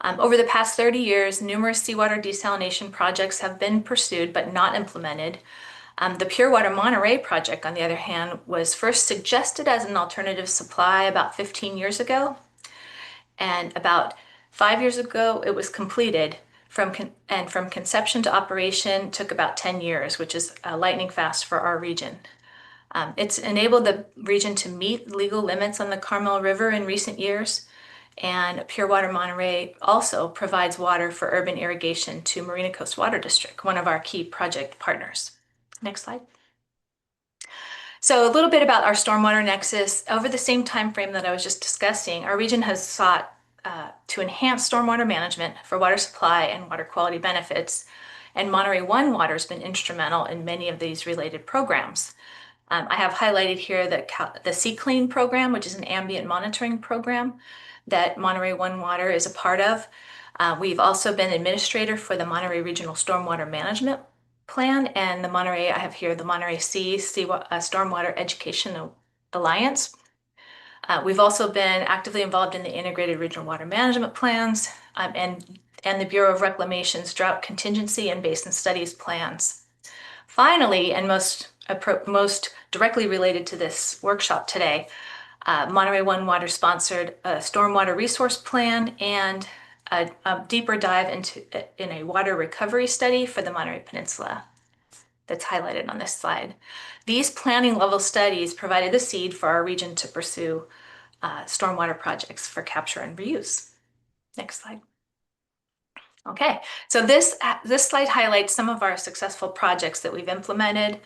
Over the past 30 years, numerous seawater desalination projects have been pursued but not implemented. The Pure Water Monterey project, on the other hand, was first suggested as an alternative supply about 15 years ago. And about 5 years ago, it was completed. From conception to operation took about 10 years, which is lightning fast for our region. It's enabled the region to meet legal limits on the Carmel River in recent years. And Pure Water Monterey also provides water for urban irrigation to Marina Coast Water District, one of our key project partners. Next slide. So a little bit about our stormwater nexus. Over the same time frame that I was just discussing, our region has sought to enhance stormwater management for water supply and water quality benefits. And Monterey One Water has been instrumental in many of these related programs. I have highlighted here the Sea Clean program, which is an ambient monitoring program that Monterey One Water is a part of. We've also been administrator for the Monterey Regional Stormwater Management Plan and I have here the Monterey Stormwater Education Alliance. We've also been actively involved in the Integrated Regional Water Management Plans and the Bureau of Reclamation's Drought Contingency and Basin Studies plans. Finally, and most directly related to this workshop today, Monterey One Water sponsored a stormwater resource plan and a deeper dive in a water recovery study for the Monterey Peninsula that's highlighted on this slide. These planning level studies provided the seed for our region to pursue stormwater projects for capture and reuse. Next slide. Okay, so this slide highlights some of our successful projects that we've implemented.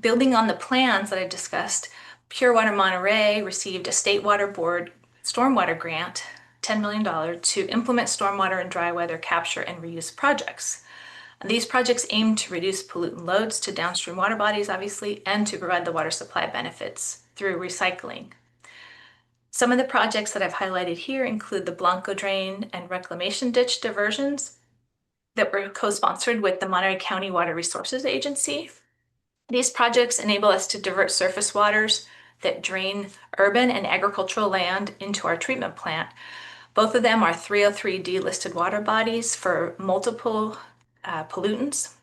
Building on the plans that I discussed, Pure Water Monterey received a State Water Board stormwater grant, $10 million, to implement stormwater and dry weather capture and reuse projects. And these projects aim to reduce pollutant loads to downstream water bodies, obviously, and to provide the water supply benefits through recycling. Some of the projects that I've highlighted here include the Blanco Drain and Reclamation Ditch diversions that were co-sponsored with the Monterey County Water Resources Agency. These projects enable us to divert surface waters that drain urban and agricultural land into our treatment plant. Both of them are 303D listed water bodies for multiple pollutants,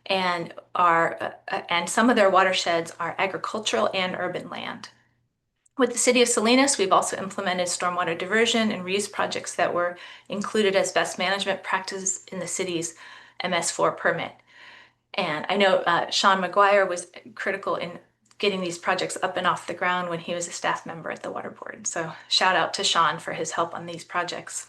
and some of their watersheds are agricultural and urban land. With the City of Salinas, we've also implemented stormwater diversion and reuse projects that were included as best management practices in the city's MS4 permit. And I know Sean McGuire was critical in getting these projects up and off the ground when he was a staff member at the Water Board. So shout out to Sean for his help on these projects.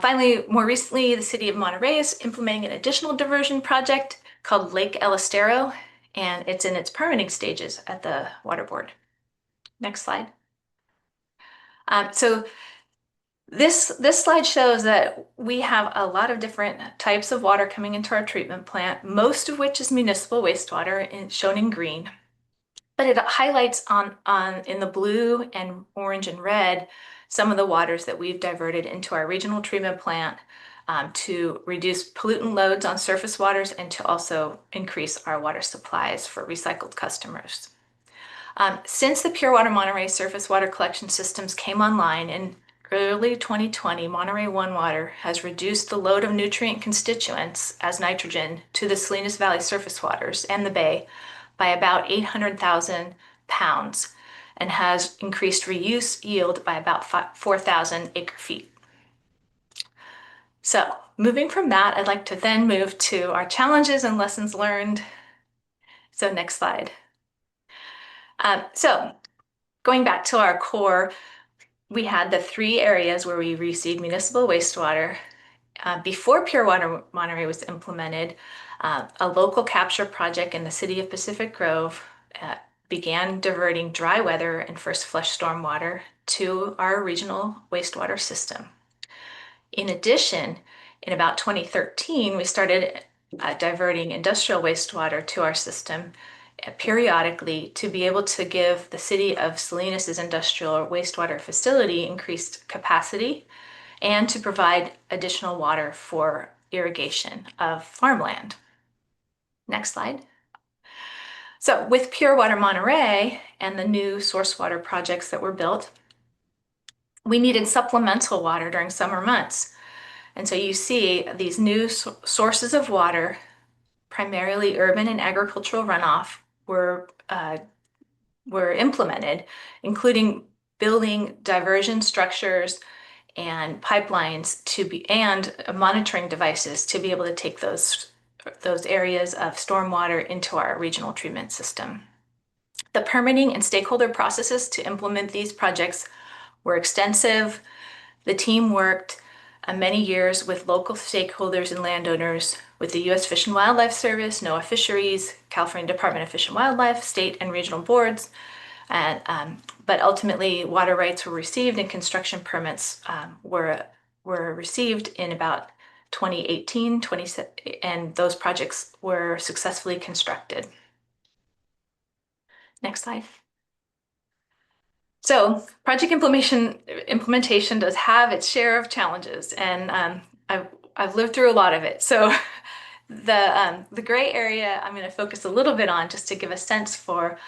Finally, more recently, the City of Monterey is implementing an additional diversion project called Lake El Estero, and it's in its permitting stages at the Water Board. Next slide. So this slide shows that we have a lot of different types of water coming into our treatment plant, most of which is municipal wastewater, shown in green. But it highlights in the blue and orange and red some of the waters that we've diverted into our regional treatment plant to reduce pollutant loads on surface waters and to also increase our water supplies for recycled customers. Since the Pure Water Monterey surface water collection systems came online in early 2020, Monterey One Water has reduced the load of nutrient constituents as nitrogen to the Salinas Valley surface waters and the bay by about 800,000 pounds and has increased reuse yield by about 4,000 acre-feet. So moving from that, I'd like to then move to our challenges and lessons learned. So next slide. So going back to our core, we had the 3 areas where we received municipal wastewater. Before Pure Water Monterey was implemented, a local capture project in the city of Pacific Grove began diverting dry weather and first flush stormwater to our regional wastewater system. In addition, in about 2013, we started diverting industrial wastewater to our system periodically to be able to give the city of Salinas' industrial wastewater facility increased capacity and to provide additional water for irrigation of farmland. Next slide. So with Pure Water Monterey and the new source water projects that were built, we needed supplemental water during summer months. And so you see these new sources of water, primarily urban and agricultural runoff, were implemented, including building diversion structures and pipelines and monitoring devices to be able to take those areas of stormwater into our regional treatment system. The permitting and stakeholder processes to implement these projects were extensive. The team worked many years with local stakeholders and landowners, with the U.S. Fish and Wildlife Service, NOAA Fisheries, California Department of Fish and Wildlife, state and regional boards. But ultimately, water rights were received and construction permits were received in about 2018, and those projects were successfully constructed. Next slide. So project implementation does have its share of challenges, and I've lived through a lot of it. So the gray area I'm going to focus a little bit on just to give a sense for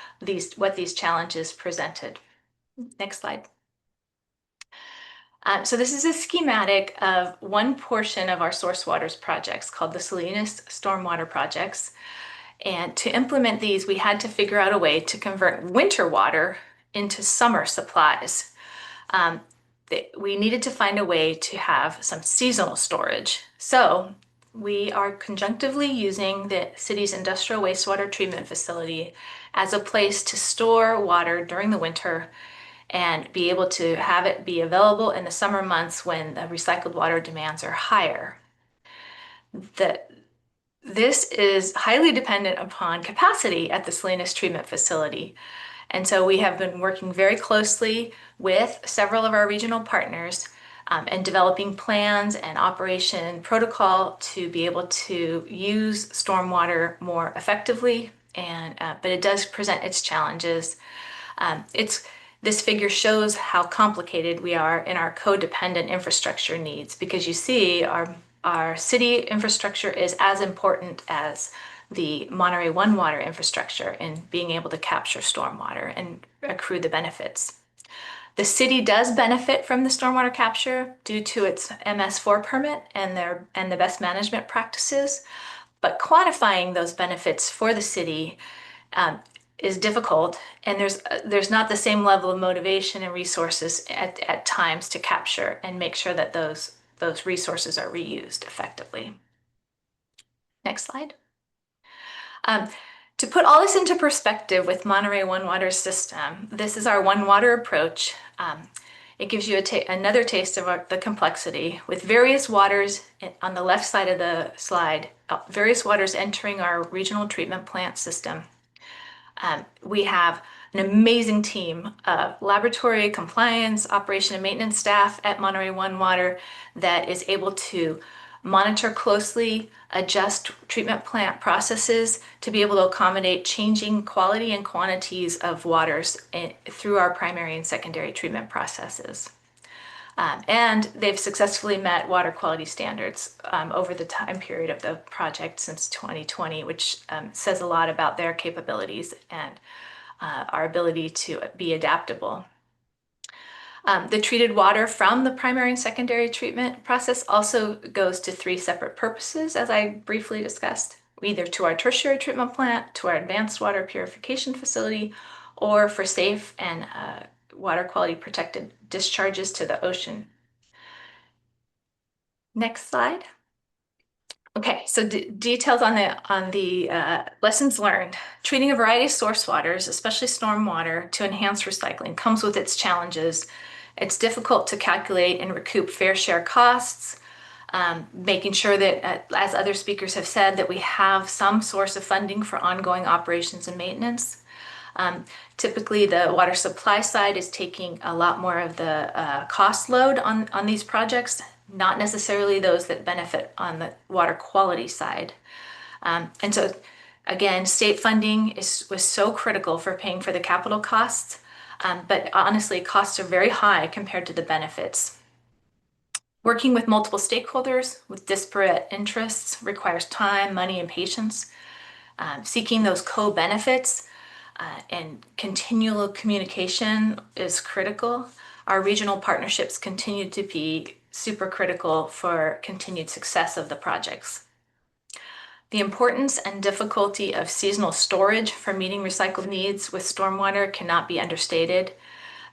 what these challenges presented. Next slide. So this is a schematic of one portion of our source waters projects called the Salinas Stormwater Projects. And to implement these, we had to figure out a way to convert winter water into summer supplies. We needed to find a way to have some seasonal storage. So we are conjunctively using the city's industrial wastewater treatment facility as a place to store water during the winter and be able to have it be available in the summer months when the recycled water demands are higher. This is highly dependent upon capacity at the Salinas treatment facility. And so we have been working very closely with several of our regional partners and developing plans and operation protocol to be able to use stormwater more effectively. But it does present its challenges. This figure shows how complicated we are in our codependent infrastructure needs, because you see our city infrastructure is as important as the Monterey One water infrastructure in being able to capture stormwater and accrue the benefits. The city does benefit from the stormwater capture due to its MS4 permit and the best management practices, but quantifying those benefits for the city is difficult, and there's not the same level of motivation and resources at times to capture and make sure that those resources are reused effectively. Next slide. To put all this into perspective with Monterey One Water system, this is our One Water approach. It gives you another taste of the complexity with various waters on the left side of the slide, various waters entering our regional treatment plant system. We have an amazing team of laboratory, compliance, operation and maintenance staff at Monterey One Water that is able to monitor closely, adjust treatment plant processes to be able to accommodate changing quality and quantities of waters through our primary and secondary treatment processes. And they've successfully met water quality standards over the time period of the project since 2020, which says a lot about their capabilities and our ability to be adaptable. The treated water from the primary and secondary treatment process also goes to 3 separate purposes, as I briefly discussed, either to our tertiary treatment plant, to our advanced water purification facility, or for safe and water quality protected discharges to the ocean. Next slide. Okay, so details on the lessons learned. Treating a variety of source waters, especially storm water, to enhance recycling comes with its challenges. It's difficult to calculate and recoup fair share costs, making sure that, as other speakers have said, that we have some source of funding for ongoing operations and maintenance. Typically, the water supply side is taking a lot more of the cost load on these projects, not necessarily those that benefit on the water quality side. And so Again, state funding was so critical for paying for the capital costs, but honestly, costs are very high compared to the benefits. Working with multiple stakeholders with disparate interests requires time, money, and patience. Seeking those co-benefits and continual communication is critical. Our regional partnerships continue to be super critical for continued success of the projects. The importance and difficulty of seasonal storage for meeting recycled needs with stormwater cannot be understated.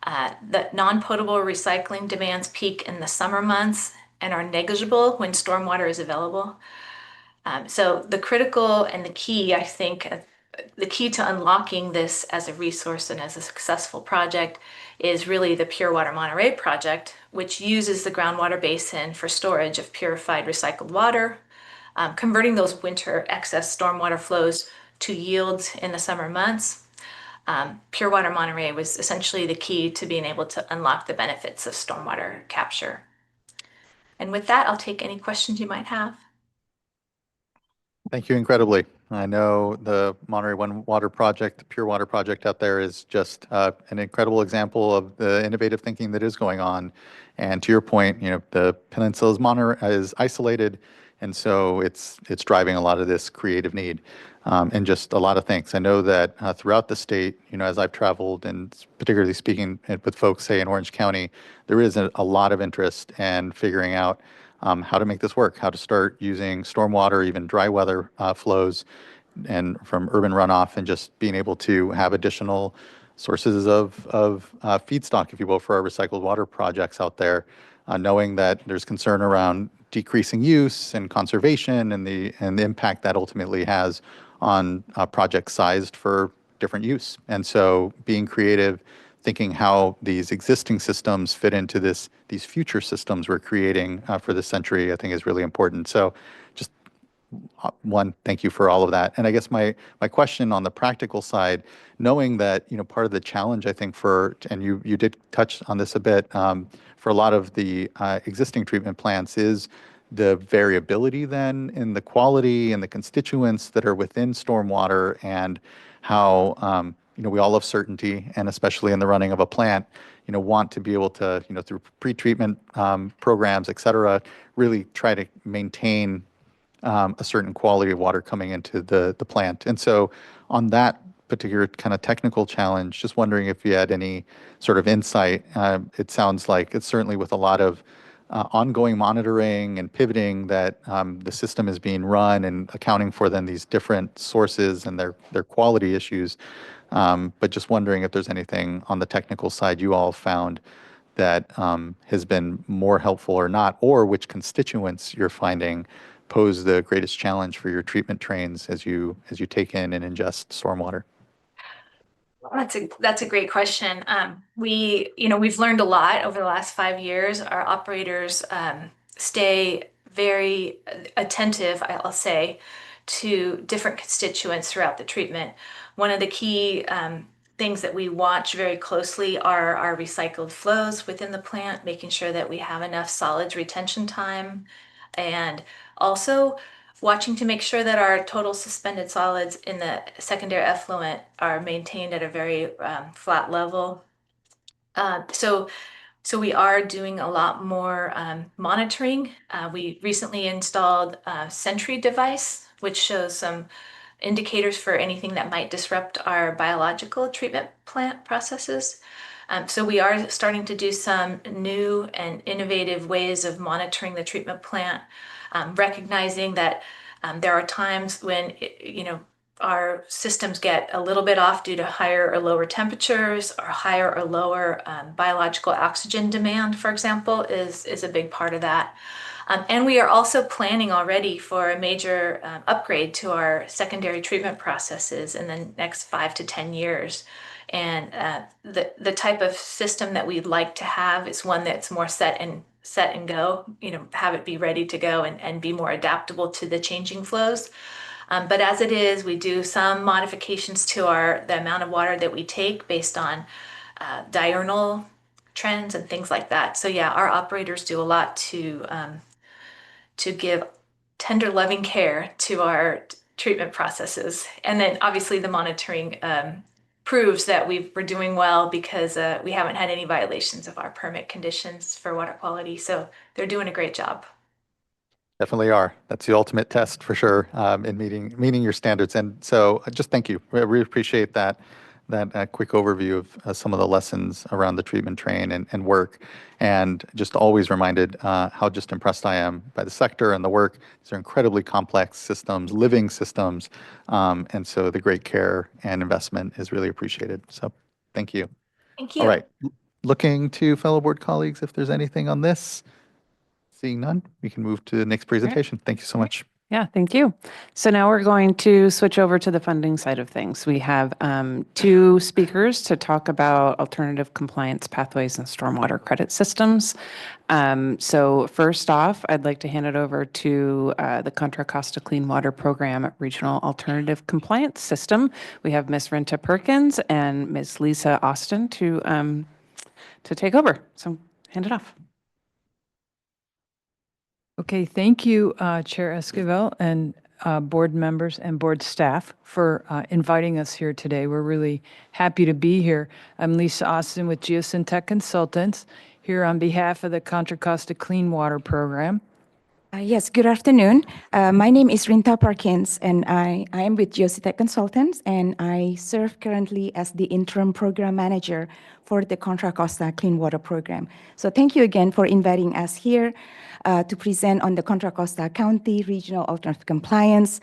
The non-potable recycling demands peak in the summer months and are negligible when stormwater is available. So the critical and the key, I think, the key to unlocking this as a resource and as a successful project is really the Pure Water Monterey project, which uses the groundwater basin for storage of purified recycled water, converting those winter excess stormwater flows to yields in the summer months. Pure Water Monterey was essentially the key to being able to unlock the benefits of stormwater capture. And with that, I'll take any questions you might have. Thank you incredibly. I know the Monterey One Water Project, the Pure Water Project out there is just an incredible example of the innovative thinking that is going on. And to your point, the peninsula is isolated, and so it's driving a lot of this creative need. And just a lot of thanks. I know that throughout the state, as I've traveled and particularly speaking with folks, say in Orange County, there is a lot of interest in figuring out how to make this work, how to start using stormwater, even dry weather flows, and from urban runoff, and just being able to have additional sources of feedstock, if you will, for our recycled water projects out there, knowing that there's concern around decreasing use and conservation and the impact that ultimately has on projects sized for different use. And so being creative, thinking how these existing systems fit into these future systems we're creating for this century, I think is really important. So just one, thank you for all of that. And I guess my question on the practical side, knowing that, part of the challenge, I think and you did touch on this a bit, for a lot of the existing treatment plants is the variability then in the quality and the constituents that are within stormwater, and how, we all have certainty, and especially in the running of a plant, want to be able to, through pre-treatment programs, et cetera, really try to maintain a certain quality of water coming into the plant. And so on that particular kind of technical challenge, just wondering if you had any sort of insight. It sounds like it's certainly with a lot of ongoing monitoring and pivoting that the system is being run and accounting for then these different sources and their quality issues. But just wondering if there's anything on the technical side you all found that has been more helpful or not, or which constituents you're finding pose the greatest challenge for your treatment trains as you take in and ingest stormwater. That's a great question. We've learned a lot over the last 5 years. Our operators stay very attentive, I'll say, to different constituents throughout the treatment. One of the key things that we watch very closely are our recycled flows within the plant, making sure that we have enough solids retention time, and also watching to make sure that our total suspended solids in the secondary effluent are maintained at a very flat level. So we are doing a lot more monitoring. We recently installed a Sentry device, which shows some indicators for anything that might disrupt our biological treatment plant processes. So we are starting to do some new and innovative ways of monitoring the treatment plant, recognizing that there are times when our systems get a little bit off due to higher or lower temperatures, or higher or lower biological oxygen demand, for example, is a big part of that. And we are also planning already for a major upgrade to our secondary treatment processes in the next 5 to 10 years. And the type of system that we'd like to have is one that's more set and go, have it be ready to go and be more adaptable to the changing flows. But as it is, we do some modifications to the amount of water that we take based on diurnal trends and things like that. So yeah, our operators do a lot to give tender, loving care to our treatment processes. And then obviously the monitoring proves that we're doing well because we haven't had any violations of our permit conditions for water quality. So they're doing a great job. Definitely are. That's the ultimate test for sure in meeting your standards. And so just thank you. We really appreciate that quick overview of some of the lessons around the treatment train and work. And just always reminded how just impressed I am by the sector and the work. These are incredibly complex systems, living systems. And so the great care and investment is really appreciated. So thank you. Thank you. All right. Looking to fellow board colleagues if there's anything on this. Seeing none, we can move to the next presentation. Thank you so much. Yeah, thank you. So now we're going to switch over to the funding side of things. We have two speakers to talk about alternative compliance pathways and stormwater credit systems. So first off, I'd like to hand it over to the Contra Costa Clean Water Program Regional Alternative Compliance System. We have Ms. Renta Perkins and Ms. Lisa Austin to take over. So hand it off. Okay, thank you, Chair Esquivel and board members and board staff for inviting us here today. We're really happy to be here. I'm Lisa Austin with Geosyntec Consultants here on behalf of the Contra Costa Clean Water Program. Yes, good afternoon. My name is Rinta Perkins, and I am with Geosyntec Consultants, and I serve currently as the interim program manager for the Contra Costa Clean Water Program. So thank you again for inviting us here to present on the Contra Costa County Regional Alternative Compliance.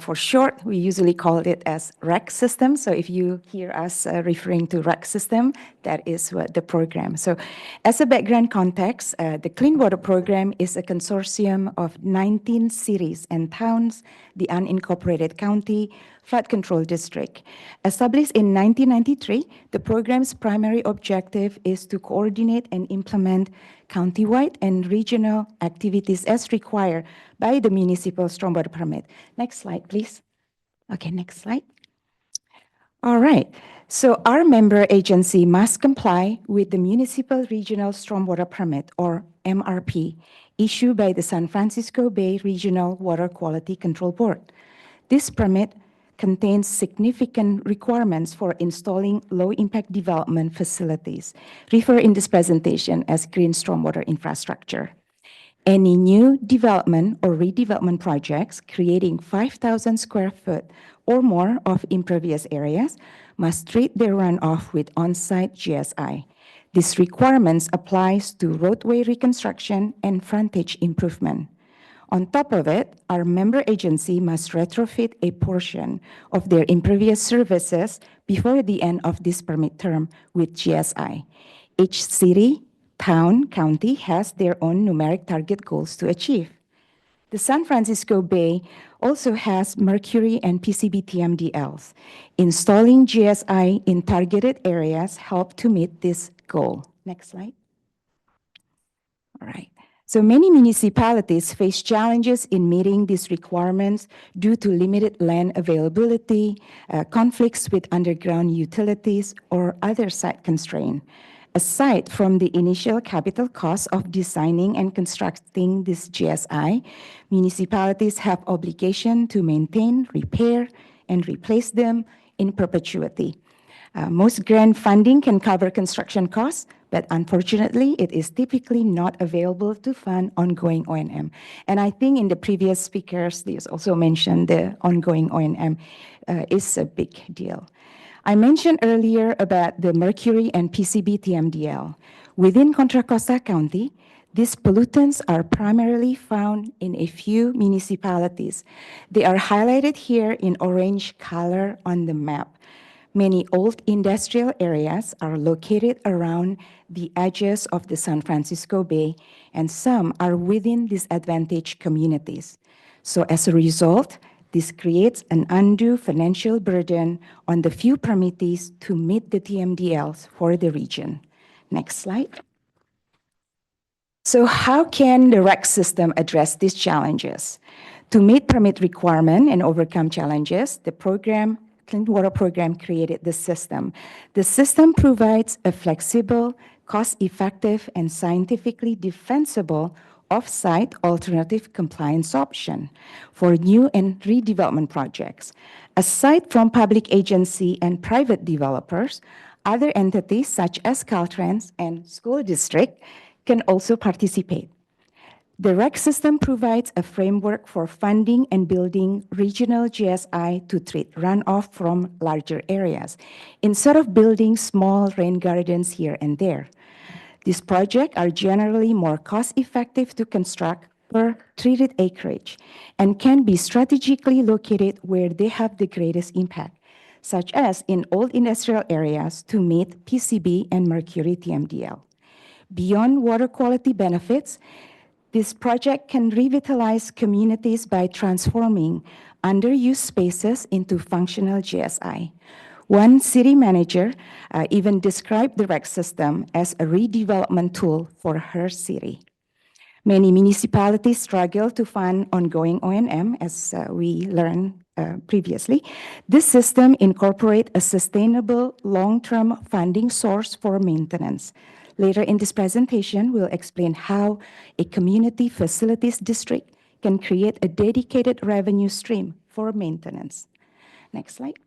For short, we usually call it as REC system. So if you hear us referring to REC system, that is what the program. So as a background context, the Clean Water Program is a consortium of 19 cities and towns, the unincorporated county, flood control district. Established in 1993, the program's primary objective is to coordinate and implement countywide and regional activities as required by the municipal stormwater permit. Next slide, please. Okay, next slide. All right. So our member agency must comply with the Municipal Regional Stormwater Permit, or MRP, issued by the San Francisco Bay Regional Water Quality Control Board. This permit contains significant requirements for installing low-impact development facilities, referred in this presentation as green stormwater infrastructure. Any new development or redevelopment projects creating 5,000 square foot or more of impervious areas must treat their runoff with on-site GSI. This requirements applies to roadway reconstruction and frontage improvement. On top of it, our member agency must retrofit a portion of their impervious services before the end of this permit term with GSI. Each city, town, county has their own numeric target goals to achieve. The San Francisco Bay also has mercury and PCB TMDLs. Installing GSI in targeted areas help to meet this goal. Next slide. All right. So many municipalities face challenges in meeting these requirements due to limited land availability, conflicts with underground utilities, or other site constraints. Aside from the initial capital cost of designing and constructing this GSI, municipalities have obligation to maintain, repair, and replace them in perpetuity. Most grant funding can cover construction costs, but unfortunately, it is typically not available to fund ongoing O&M. And I think in the previous speakers, they also mentioned the ongoing O&M is a big deal. I mentioned earlier about the mercury and PCB TMDL. Within Contra Costa County, these pollutants are primarily found in a few municipalities. They are highlighted here in orange color on the map. Many old industrial areas are located around the edges of the San Francisco Bay, and some are within disadvantaged communities. So as a result, this creates an undue financial burden on the few permittees to meet the TMDLs for the region. Next slide. So how can the REC system address these challenges? To meet permit requirement and overcome challenges, the Clean Water Program created the system. The system provides a flexible, cost-effective, and scientifically defensible off-site alternative compliance option for new and redevelopment projects. Aside from public agency and private developers, other entities such as Caltrans and school district can also participate. The REC system provides a framework for funding and building regional GSI to treat runoff from larger areas, instead of building small rain gardens here and there. These projects are generally more cost-effective to construct per treated acreage and can be strategically located where they have the greatest impact, such as in old industrial areas to meet PCB and mercury TMDL. Beyond water quality benefits, this project can revitalize communities by transforming underused spaces into functional GSI. One city manager even described the REC system as a redevelopment tool for her city. Many municipalities struggle to fund ongoing O&M, as we learned previously. This system incorporates a sustainable long-term funding source for maintenance. Later in this presentation, we'll explain how a community facilities district can create a dedicated revenue stream for maintenance. Next slide.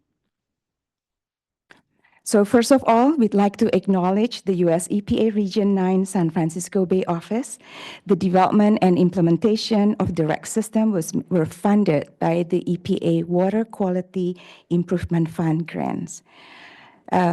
So first of all, we'd like to acknowledge the US EPA Region 9 San Francisco Bay Office. The development and implementation of the REC system were funded by the EPA Water Quality Improvement Fund grants.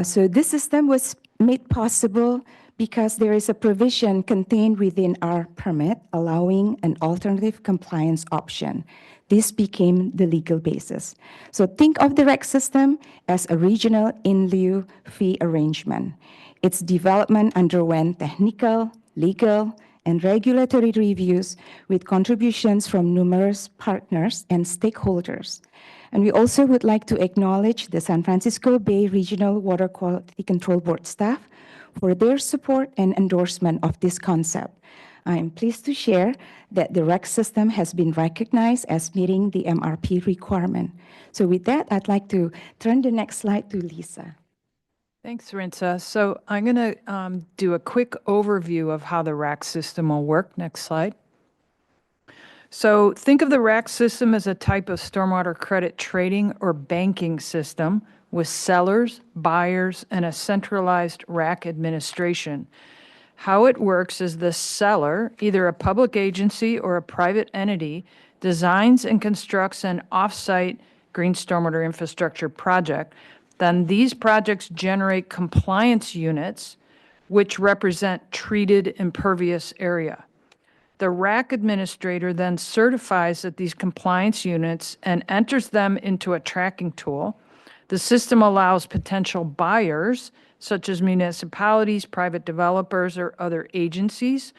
So this system was made possible because there is a provision contained within our permit allowing an alternative compliance option. This became the legal basis. So think of the REC system as a regional in lieu fee arrangement. Its development underwent technical, legal, and regulatory reviews with contributions from numerous partners and stakeholders. And we also would like to acknowledge the San Francisco Bay Regional Water Quality Control Board staff for their support and endorsement of this concept. I am pleased to share that the REC system has been recognized as meeting the MRP requirement. So with that, I'd like to turn the next slide to Lisa. Thanks, Rinsa. So I'm going to do a quick overview of how the RAC system will work. Next slide. So think of the RAC system as a type of stormwater credit trading or banking system with sellers, buyers, and a centralized RAC administration. How it works is the seller, either a public agency or a private entity, designs and constructs an off-site green stormwater infrastructure project. Then these projects generate compliance units, which represent treated impervious area. The RAC administrator then certifies that these compliance units and enters them into a tracking tool. The system allows potential buyers, such as municipalities, private developers, or other agencies,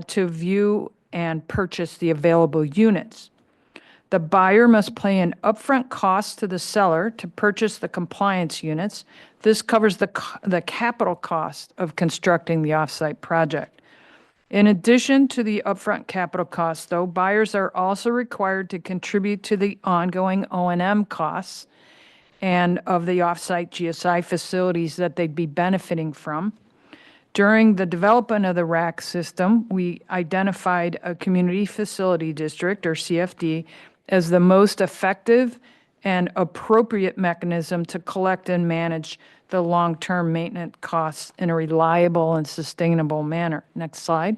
to view and purchase the available units. The buyer must pay an upfront cost to the seller to purchase the compliance units. This covers the capital cost of constructing the offsite project. In addition to the upfront capital costs, though, buyers are also required to contribute to the ongoing O&M costs and of the offsite GSI facilities that they'd be benefiting from. During the development of the RAC system, we identified a community facility district, or CFD, as the most effective and appropriate mechanism to collect and manage the long-term maintenance costs in a reliable and sustainable manner. Next slide.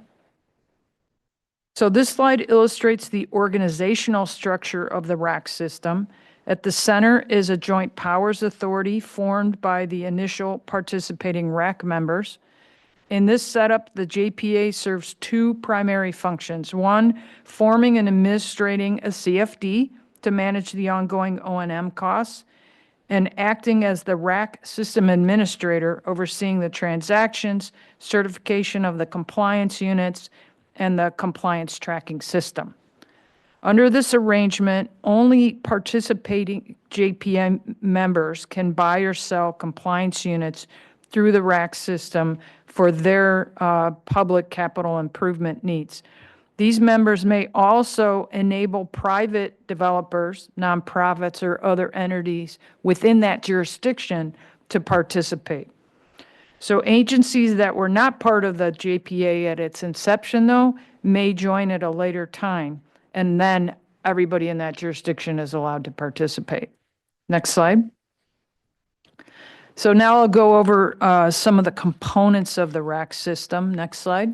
So this slide illustrates the organizational structure of the RAC system. At the center is a joint powers authority formed by the initial participating RAC members. In this setup, the JPA serves two primary functions. One, forming and administrating a CFD to manage the ongoing O&M costs, and acting as the RAC system administrator, overseeing the transactions, certification of the compliance units, and the compliance tracking system. Under this arrangement, only participating JPA members can buy or sell compliance units through the RAC system for their public capital improvement needs. These members may also enable private developers, nonprofits, or other entities within that jurisdiction to participate. So agencies that were not part of the JPA at its inception, though, may join at a later time, and then everybody in that jurisdiction is allowed to participate. Next slide. So now I'll go over some of the components of the RAC system. Next slide.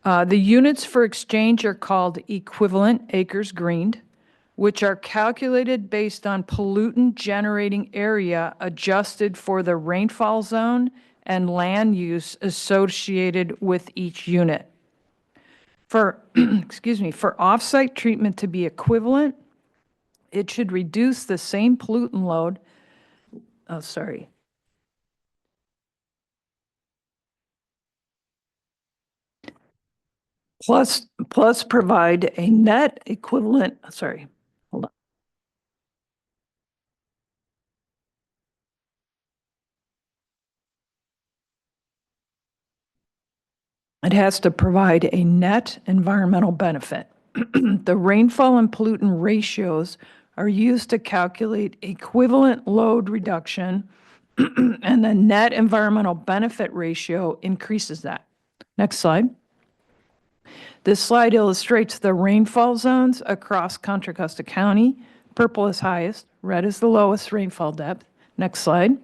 The units for exchange are called equivalent acres greened, which are calculated based on pollutant generating area adjusted for the rainfall zone and land use associated with each unit. For, excuse me, for offsite treatment to be equivalent, it should reduce the same pollutant load. Oh, sorry. Plus provide a net equivalent, sorry, hold on. It has to provide a net environmental benefit. The rainfall and pollutant ratios are used to calculate equivalent load reduction, and the net environmental benefit ratio increases that. Next slide. This slide illustrates the rainfall zones across Contra Costa County. Purple is highest, red is the lowest rainfall depth. Next slide.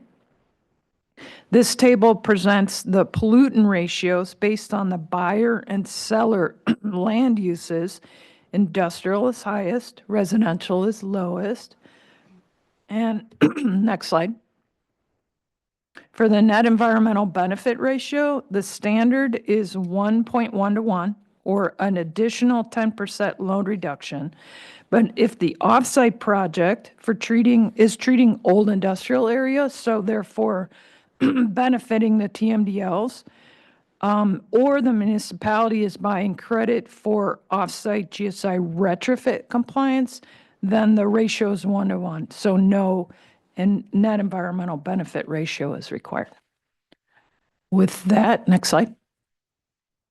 This table presents the pollutant ratios based on the buyer and seller land uses. Industrial is highest, residential is lowest. And next slide. For the net environmental benefit ratio, the standard is 1.1 to 1, or an additional 10% load reduction. But if the offsite project is treating old industrial areas, so therefore benefiting the TMDLs, or the municipality is buying credit for offsite GSI retrofit compliance, then the ratio is 1 to 1. So no net environmental benefit ratio is required. With that, next slide.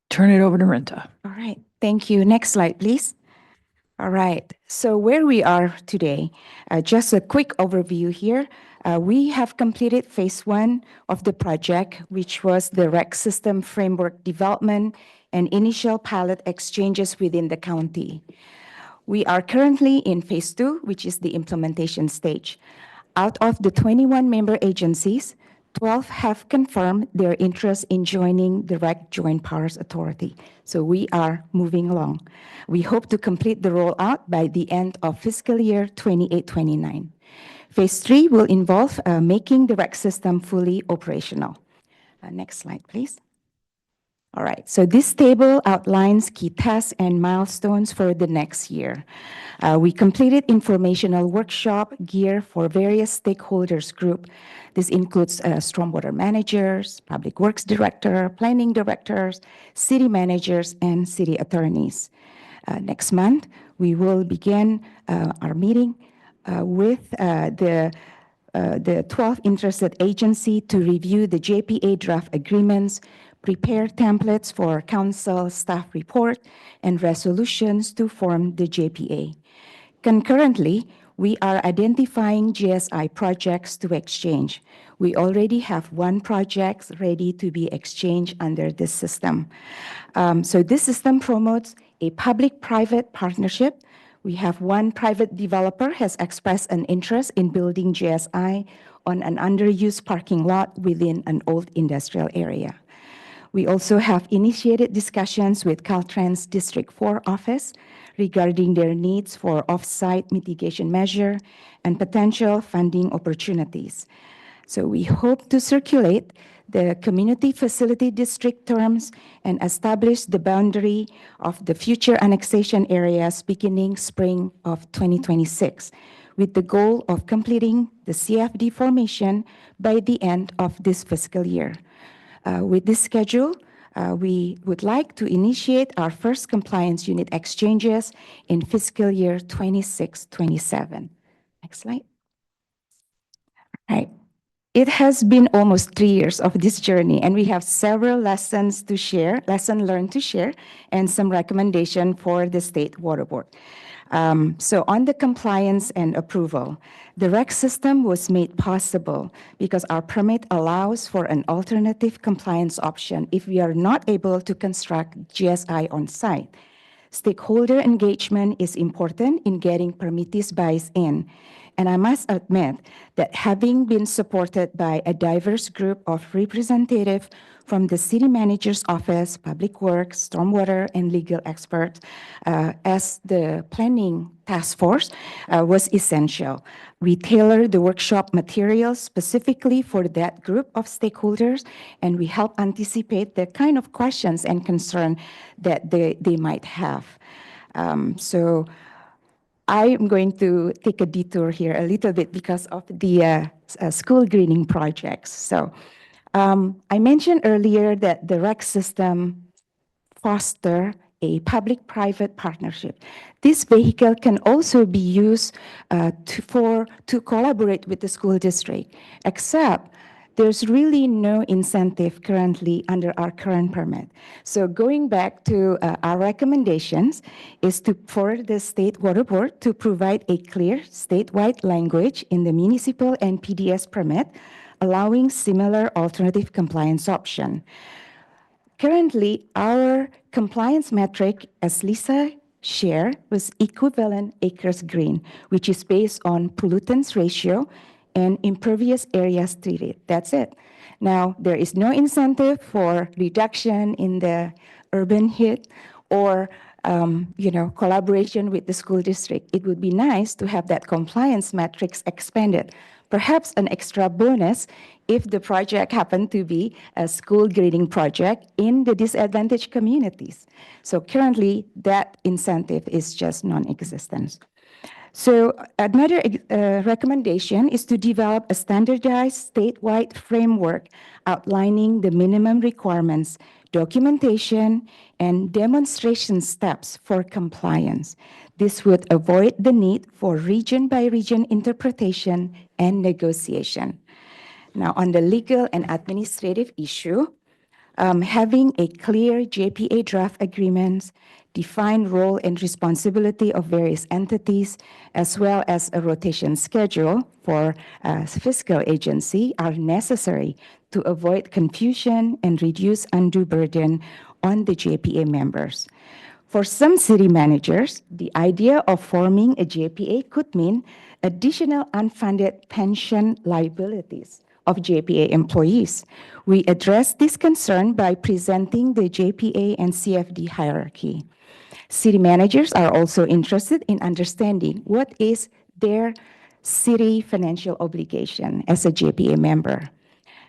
Turn it over to Rinta. All right, thank you. Next slide, please. All right, so where we are today, just a quick overview here. We have completed phase 1 of the project, which was the REC system framework development and initial pilot exchanges within the county. We are currently in phase 2, which is the implementation stage. Out of the 21 member agencies, 12 have confirmed their interest in joining the REC Joint Powers Authority. So we are moving along. We hope to complete the rollout by the end of fiscal year 28-29. Phase 3 will involve making the REC system fully operational. Next slide, please. All right, so this table outlines key tasks and milestones for the next year. We completed informational workshop gear for various stakeholders group. This includes stormwater managers, public works director, planning directors, city managers, and city attorneys. Next month, we will begin our meeting with the 12 interested agency to review the JPA draft agreements, prepare templates for council staff report, and resolutions to form the JPA. Concurrently, we are identifying GSI projects to exchange. We already have 1 project ready to be exchanged under this system. So this system promotes a public-private partnership. We have 1 private developer has expressed an interest in building GSI on an underused parking lot within an old industrial area. We also have initiated discussions with Caltrans District 4 office regarding their needs for off-site mitigation measure and potential funding opportunities. So we hope to circulate the community facility district terms and establish the boundary of the future annexation areas beginning spring of 2026, with the goal of completing the CFD formation by the end of this fiscal year. With this schedule, we would like to initiate our first compliance unit exchanges in fiscal year 26-27. Next slide. All right. It has been almost 3 years of this journey, and we have several lessons learned to share, and some recommendation for the State Water Board. So on the compliance and approval, the REC system was made possible because our permit allows for an alternative compliance option if we are not able to construct GSI on site. Stakeholder engagement is important in getting permittees buy-in. And I must admit that having been supported by a diverse group of representatives from the city manager's office, public works, stormwater, and legal experts as the planning task force was essential. We tailored the workshop materials specifically for that group of stakeholders, and we help anticipate the kind of questions and concern that they might have. So I am going to take a detour here a little bit because of the school greening projects. So I mentioned earlier that the REC system foster a public-private partnership. This vehicle can also be used to collaborate with the school district, except there's really no incentive currently under our current permit. So going back to our recommendations is for the State Water Board to provide a clear statewide language in the municipal and PDS permit, allowing similar alternative compliance option. Currently, our compliance metric, as Lisa shared, was equivalent acres green, which is based on pollutants ratio and impervious areas treated. That's it. Now, there is no incentive for reduction in the urban heat or collaboration with the school district. It would be nice to have that compliance metrics expanded. Perhaps an extra bonus if the project happened to be a school grading project in the disadvantaged communities. So currently, that incentive is just non-existent. So another recommendation is to develop a standardized statewide framework outlining the minimum requirements, documentation, and demonstration steps for compliance. This would avoid the need for region-by-region interpretation and negotiation. Now, on the legal and administrative issue, having a clear JPA draft agreements, defined role and responsibility of various entities, as well as a rotation schedule for fiscal agency are necessary to avoid confusion and reduce undue burden on the JPA members. For some city managers, the idea of forming a JPA could mean additional unfunded pension liabilities of JPA employees. We address this concern by presenting the JPA and CFD hierarchy. City managers are also interested in understanding what is their city financial obligation as a JPA member.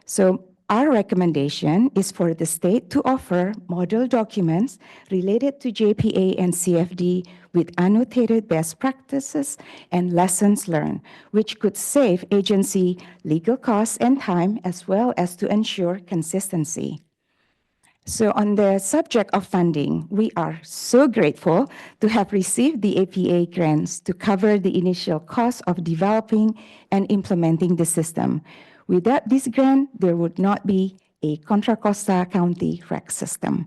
So our recommendation is for the state to offer model documents related to JPA and CFD with annotated best practices and lessons learned, which could save agency legal costs and time, as well as to ensure consistency. So on the subject of funding, we are so grateful to have received the APA grants to cover the initial cost of developing and implementing the system. Without this grant, there would not be a Contra Costa County REC system.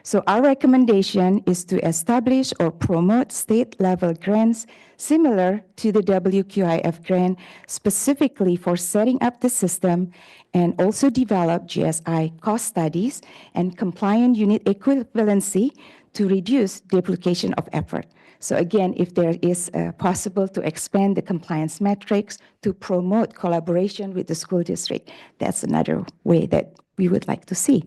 So our recommendation is to establish or promote state-level grants similar to the WQIF grant, specifically for setting up the system, and also develop GSI cost studies and compliant unit equivalency to reduce duplication of effort. So again, if there is possible to expand the compliance metrics to promote collaboration with the school district, that's another way that we would like to see.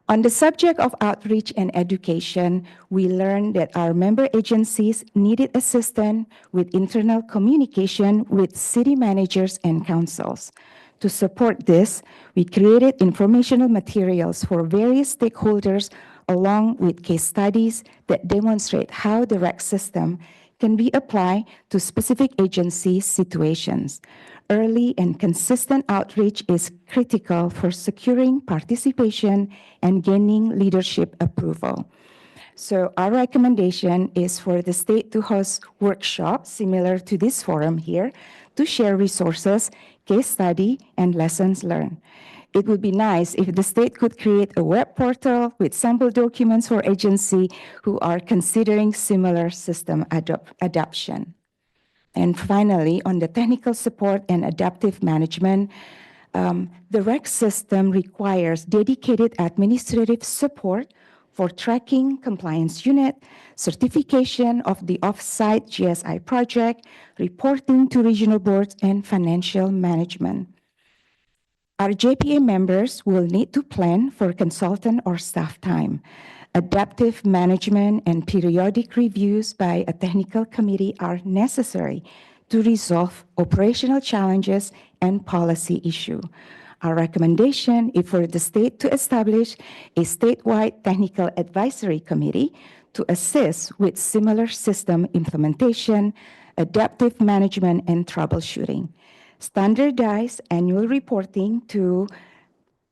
On the subject of outreach and education, we learned that our member agencies needed assistance with internal communication with city managers and councils. To support this, we created informational materials for various stakeholders along with case studies that demonstrate how the REC system can be applied to specific agency situations. Early and consistent outreach is critical for securing participation and gaining leadership approval. So our recommendation is for the state to host workshops similar to this forum here to share resources, case study, and lessons learned. It would be nice if the state could create a web portal with sample documents for agencies who are considering similar system adoption. And finally, on the technical support and adaptive management, the REC system requires dedicated administrative support for tracking compliance unit, certification of the off-site GSI project, reporting to regional boards, and financial management. Our JPA members will need to plan for consultant or staff time. Adaptive management and periodic reviews by a technical committee are necessary to resolve operational challenges and policy issues. Our recommendation is for the state to establish a statewide technical advisory committee to assist with similar system implementation, adaptive management, and troubleshooting. Standardized annual reporting to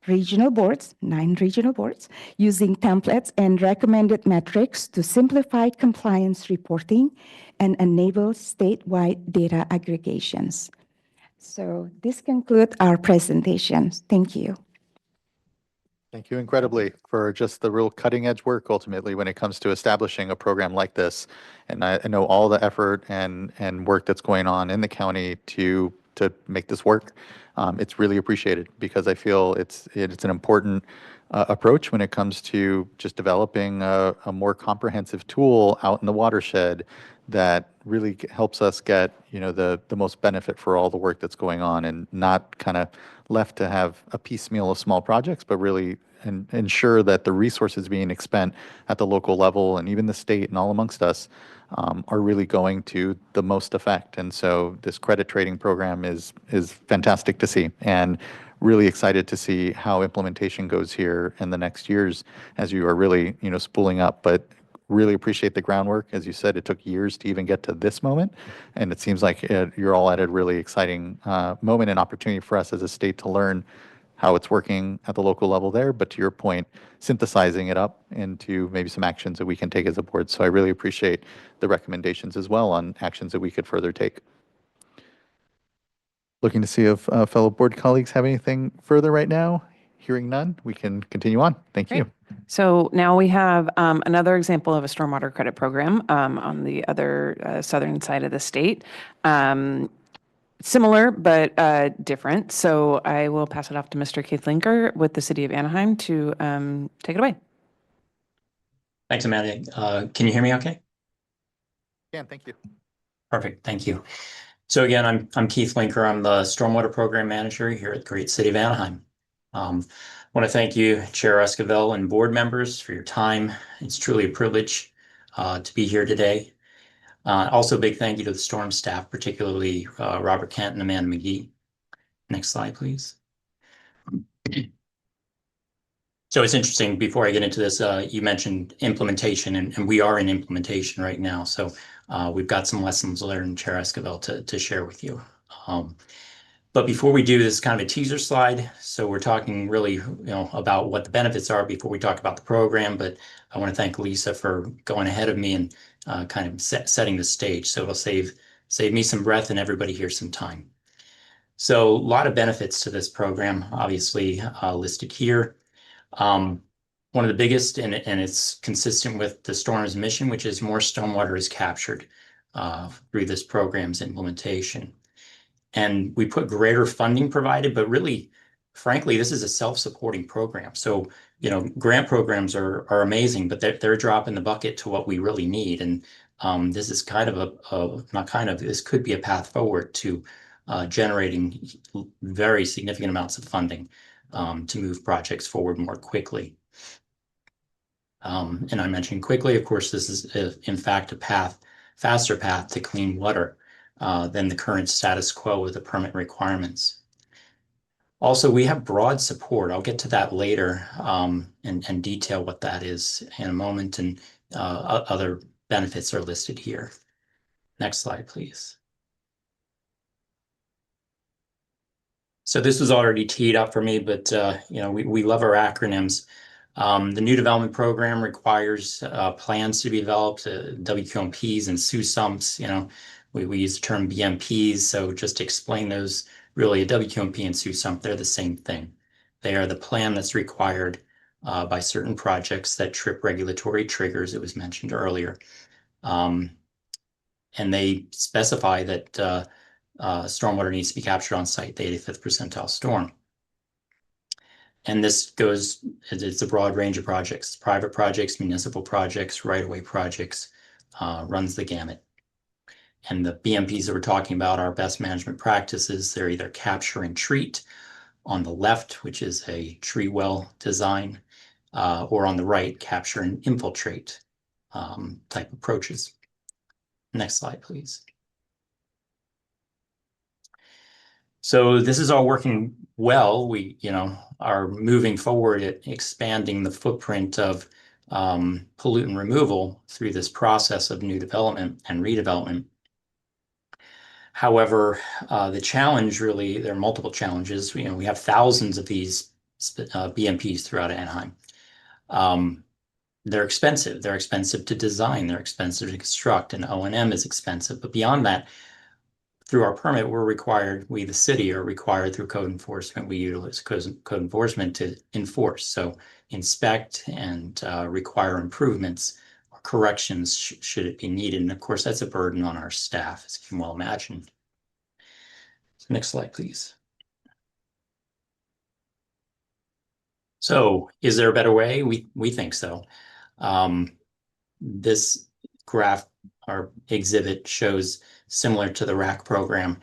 regional boards, 9 regional boards, using templates and recommended metrics to simplify compliance reporting and enable statewide data aggregations. So this concludes our presentations. Thank you. Thank you incredibly for just the real cutting edge work ultimately when it comes to establishing a program like this. And I know all the effort and work that's going on in the county to make this work. It's really appreciated because I feel it's an important approach when it comes to just developing a more comprehensive tool out in the watershed that really helps us get the most benefit for all the work that's going on, and not kind of left to have a piecemeal of small projects, but really ensure that the resources being expended at the local level and even the state and all amongst us are really going to the most effect. And so this credit trading program is fantastic to see, and really excited to see how implementation goes here in the next years as you are really spooling up. But really appreciate the groundwork. As you said, it took years to even get to this moment, and it seems like you're all at a really exciting moment and opportunity for us as a state to learn how it's working at the local level there, but to your point, synthesizing it up into maybe some actions that we can take as a board. So I really appreciate the recommendations as well on actions that we could further take. Looking to see if fellow board colleagues have anything further right now. Hearing none, we can continue on. Thank you. So now we have another example of a stormwater credit program on the other southern side of the state. Similar, but different. So I will pass it off to Mr. Keith Linker with the City of Anaheim to take it away. Thanks, Amanda. Can you hear me okay? Yeah, thank you. Perfect, thank you. So again, I'm Keith Linker. I'm the Stormwater Program Manager here at the great City of Anaheim. I want to thank you, Chair Esquivel, and board members for your time. It's truly a privilege to be here today. Also, a big thank you to the storm staff, particularly Robert Kent and Amanda McGee. Next slide, please. So it's interesting, before I get into this, you mentioned implementation, and we are in implementation right now. So we've got some lessons learned, Chair Esquivel, to share with you. But before we do, this is kind of a teaser slide. So we're talking really about what the benefits are before we talk about the program. But I want to thank Lisa for going ahead of me and kind of setting the stage. So it'll save me some breath and everybody here some time. So a lot of benefits to this program, obviously listed here. One of the biggest, and it's consistent with the storm's mission, which is more stormwater is captured through this program's implementation. And we put greater funding provided, but really, frankly, this is a self-supporting program. So, grant programs are amazing, but they're a drop in the bucket to what we really need. And this is kind of this could be a path forward to generating very significant amounts of funding to move projects forward more quickly. And I mentioned quickly, of course, this is in fact a faster path to clean water than the current status quo with the permit requirements. Also, we have broad support. I'll get to that later and detail what that is in a moment, and other benefits are listed here. Next slide, please. So this was already teed up for me, but we love our acronyms. The new development program requires plans to be developed, WQMPs and SUSUMPs. We use the term BMPs, so just to explain those, really a WQMP and SUSUMP, they're the same thing. They are the plan that's required by certain projects that trip regulatory triggers, it was mentioned earlier. And they specify that stormwater needs to be captured on site, the 85th percentile storm. And this goes, it's a broad range of projects, private projects, municipal projects, right-of-way projects, runs the gamut. And the BMPs that we're talking about are best management practices. They're either capture and treat on the left, which is a tree well design, or on the right, capture and infiltrate type approaches. Next slide, please. So this is all working well. We, are moving forward at expanding the footprint of pollutant removal through this process of new development and redevelopment. However, the challenge really, there are multiple challenges. We have thousands of these BMPs throughout Anaheim. They're expensive. They're expensive to design. They're expensive to construct, and O&M is expensive. But beyond that, through our permit, we, the city, are required through code enforcement. We utilize code enforcement to enforce. So inspect and require improvements or corrections should it be needed. And of course, that's a burden on our staff, as you can well imagine. So next slide, please. So is there a better way? We think so. This graph or exhibit shows, similar to the RAC program,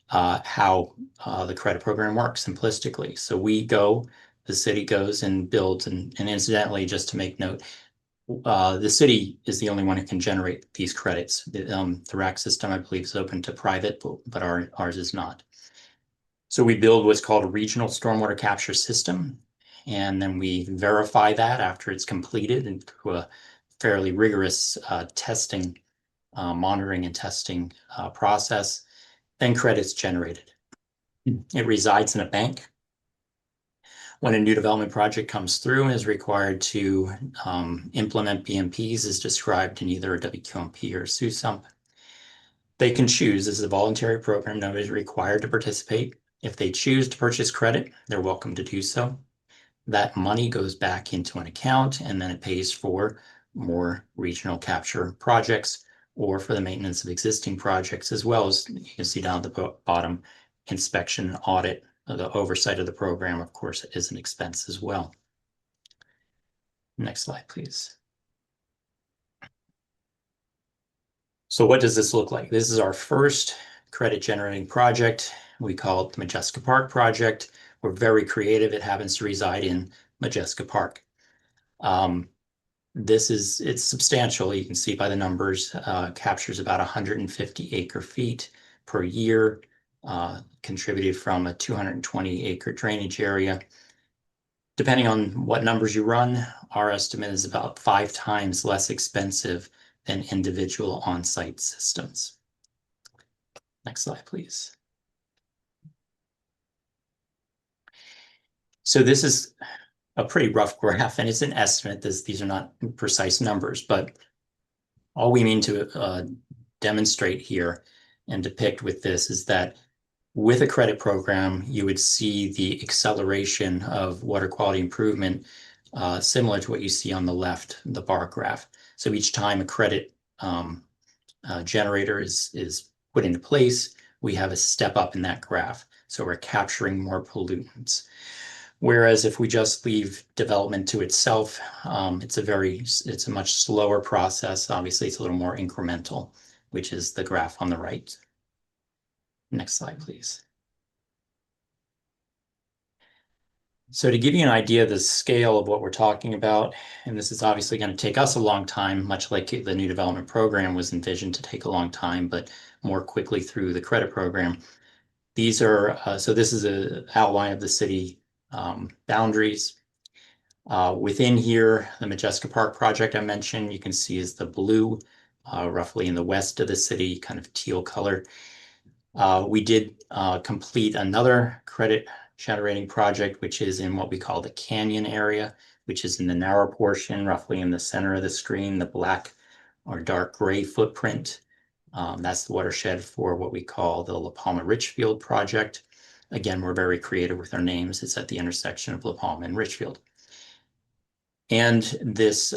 how the credit program works simplistically. So the city goes and builds, and incidentally, just to make note, the city is the only one who can generate these credits. The RAC system, I believe, is open to private, but ours is not. So we build what's called a regional stormwater capture system, and then we verify that after it's completed into a fairly rigorous monitoring and testing process. Then credits generated. It resides in a bank. When a new development project comes through and is required to implement BMPs as described in either a WQMP or SUSUMP, they can choose. This is a voluntary program. Nobody's required to participate. If they choose to purchase credit, they're welcome to do so. That money goes back into an account, and then it pays for more regional capture projects or for the maintenance of existing projects, as well as, you can see down at the bottom, inspection, audit, the oversight of the program, of course, is an expense as well. Next slide, please. So what does this look like? This is our first credit generating project. We call it the Majeska Park project. We're very creative. It happens to reside in Majeska Park. It's substantial. You can see by the numbers, captures about 150 acre feet per year, contributed from a 220 acre drainage area. Depending on what numbers you run, our estimate is about 5 times less expensive than individual on-site systems. Next slide, please. So this is a pretty rough graph, and it's an estimate. These are not precise numbers, but all we mean to demonstrate here and depict with this is that with a credit program, you would see the acceleration of water quality improvement similar to what you see on the left, the bar graph. So each time a credit generator is put into place, we have a step up in that graph. So we're capturing more pollutants. Whereas if we just leave development to itself, it's a much slower process. Obviously, it's a little more incremental, which is the graph on the right. Next slide, please. So to give you an idea of the scale of what we're talking about, and this is obviously going to take us a long time, much like the new development program was envisioned to take a long time, but more quickly through the credit program. These are, so this is an outline of the city boundaries. Within here, the Majeska Park project I mentioned, you can see is the blue, roughly in the west of the city, kind of teal color. We did complete another credit generating project, which is in what we call the canyon area, which is in the narrow portion, roughly in the center of the screen, the black or dark gray footprint. That's the watershed for what we call the La Palma Richfield project. again, we're very creative with our names. It's at the intersection of La Palma and Richfield. And this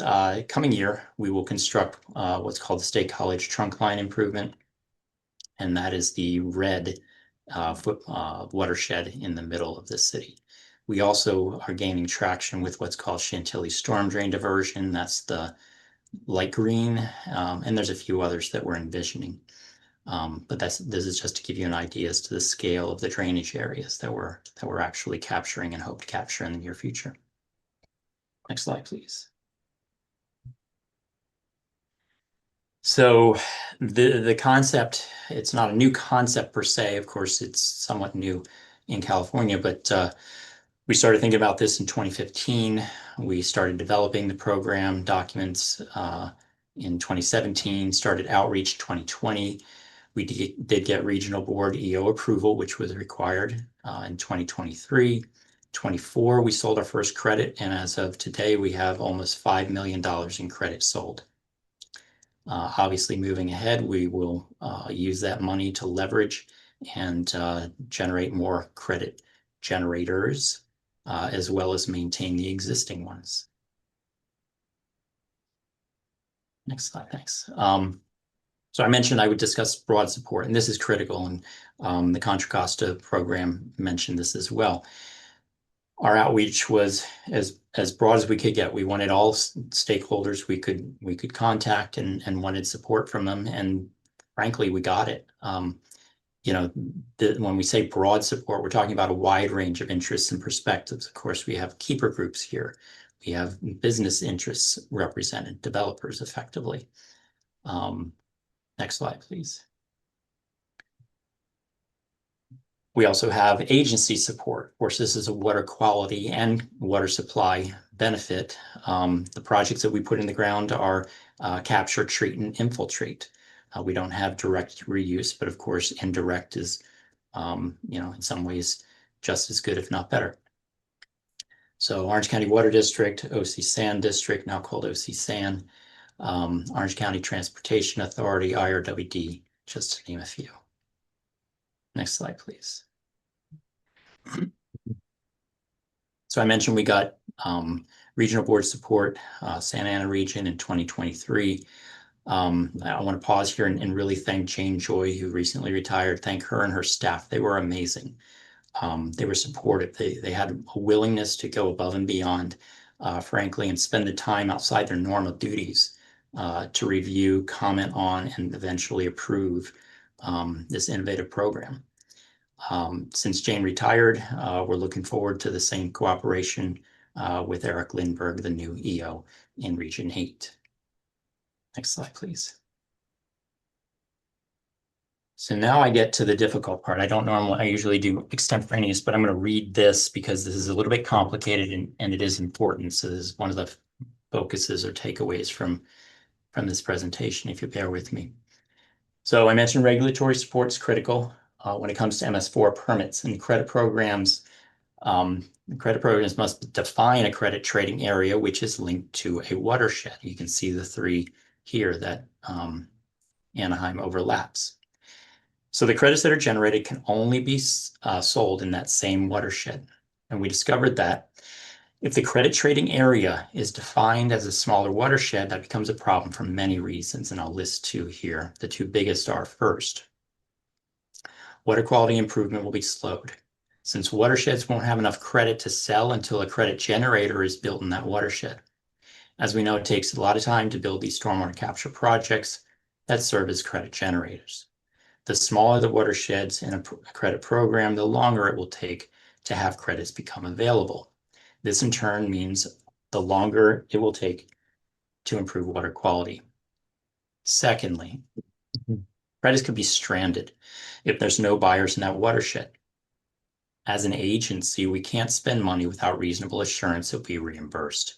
coming year, we will construct what's called the State College Trunk Line Improvement. And that is the red watershed in the middle of the city. We also are gaining traction with what's called Chantilly Storm Drain Diversion. That's the light green, and there's a few others that we're envisioning. But this is just to give you an idea as to the scale of the drainage areas that we're actually capturing and hope to capture in the near future. Next slide, please. So the concept, it's not a new concept per se. Of course, it's somewhat new in California, but we started thinking about this in 2015. We started developing the program documents in 2017, started outreach 2020. We did get regional board EO approval, which was required in 2023. 24, we sold our first credit, and as of today, we have almost $5 million in credit sold. Obviously, moving ahead, we will use that money to leverage and generate more credit generators, as well as maintain the existing ones. Next slide, thanks. So I mentioned I would discuss broad support, and this is critical, and the Contra Costa program mentioned this as well. Our outreach was as broad as we could get. We wanted all stakeholders we could contact and wanted support from them, and frankly, we got it. You know, when we say broad support, we're talking about a wide range of interests and perspectives. Of course, we have keeper groups here. We have business interests represented, developers effectively. Next slide, please. We also have agency support. Of course, this is a water quality and water supply benefit. The projects that we put in the ground are capture, treat, and infiltrate. We don't have direct reuse, but of course, indirect is, you know, in some ways just as good, if not better. So Orange County Water District, OC San District, now called OC San, Orange County Transportation Authority, IRWD, just to name a few. Next slide, please. So I mentioned we got regional board support, Santa Ana region in 2023. I want to pause here and really thank Jane Joy, who recently retired. Thank her and her staff. They were amazing. They were supportive. They had a willingness to go above and beyond, frankly, and spend the time outside their normal duties to review, comment on, and eventually approve this innovative program. Since Jane retired, we're looking forward to the same cooperation with Eric Lindbergh, the new EO in Region 8. Next slide, please. So now I get to the difficult part. I usually do extemporaneous, but I'm going to read this because this is a little bit complicated and it is important. So this is one of the focuses or takeaways from this presentation, if you bear with me. So I mentioned regulatory support is critical when it comes to MS4 permits and credit programs. The credit programs must define a credit trading area, which is linked to a watershed. You can see the three here that Anaheim overlaps. So the credits that are generated can only be sold in that same watershed. And we discovered that if the credit trading area is defined as a smaller watershed, that becomes a problem for many reasons. And I'll list two here. The two biggest are, first, water quality improvement will be slowed, since watersheds won't have enough credit to sell until a credit generator is built in that watershed. As we know, it takes a lot of time to build these stormwater capture projects that serve as credit generators. The smaller the watersheds in a credit program, the longer it will take to have credits become available. This in turn means the longer it will take to improve water quality. Secondly, credits could be stranded if there's no buyers in that watershed. As an agency, we can't spend money without reasonable assurance it'll be reimbursed.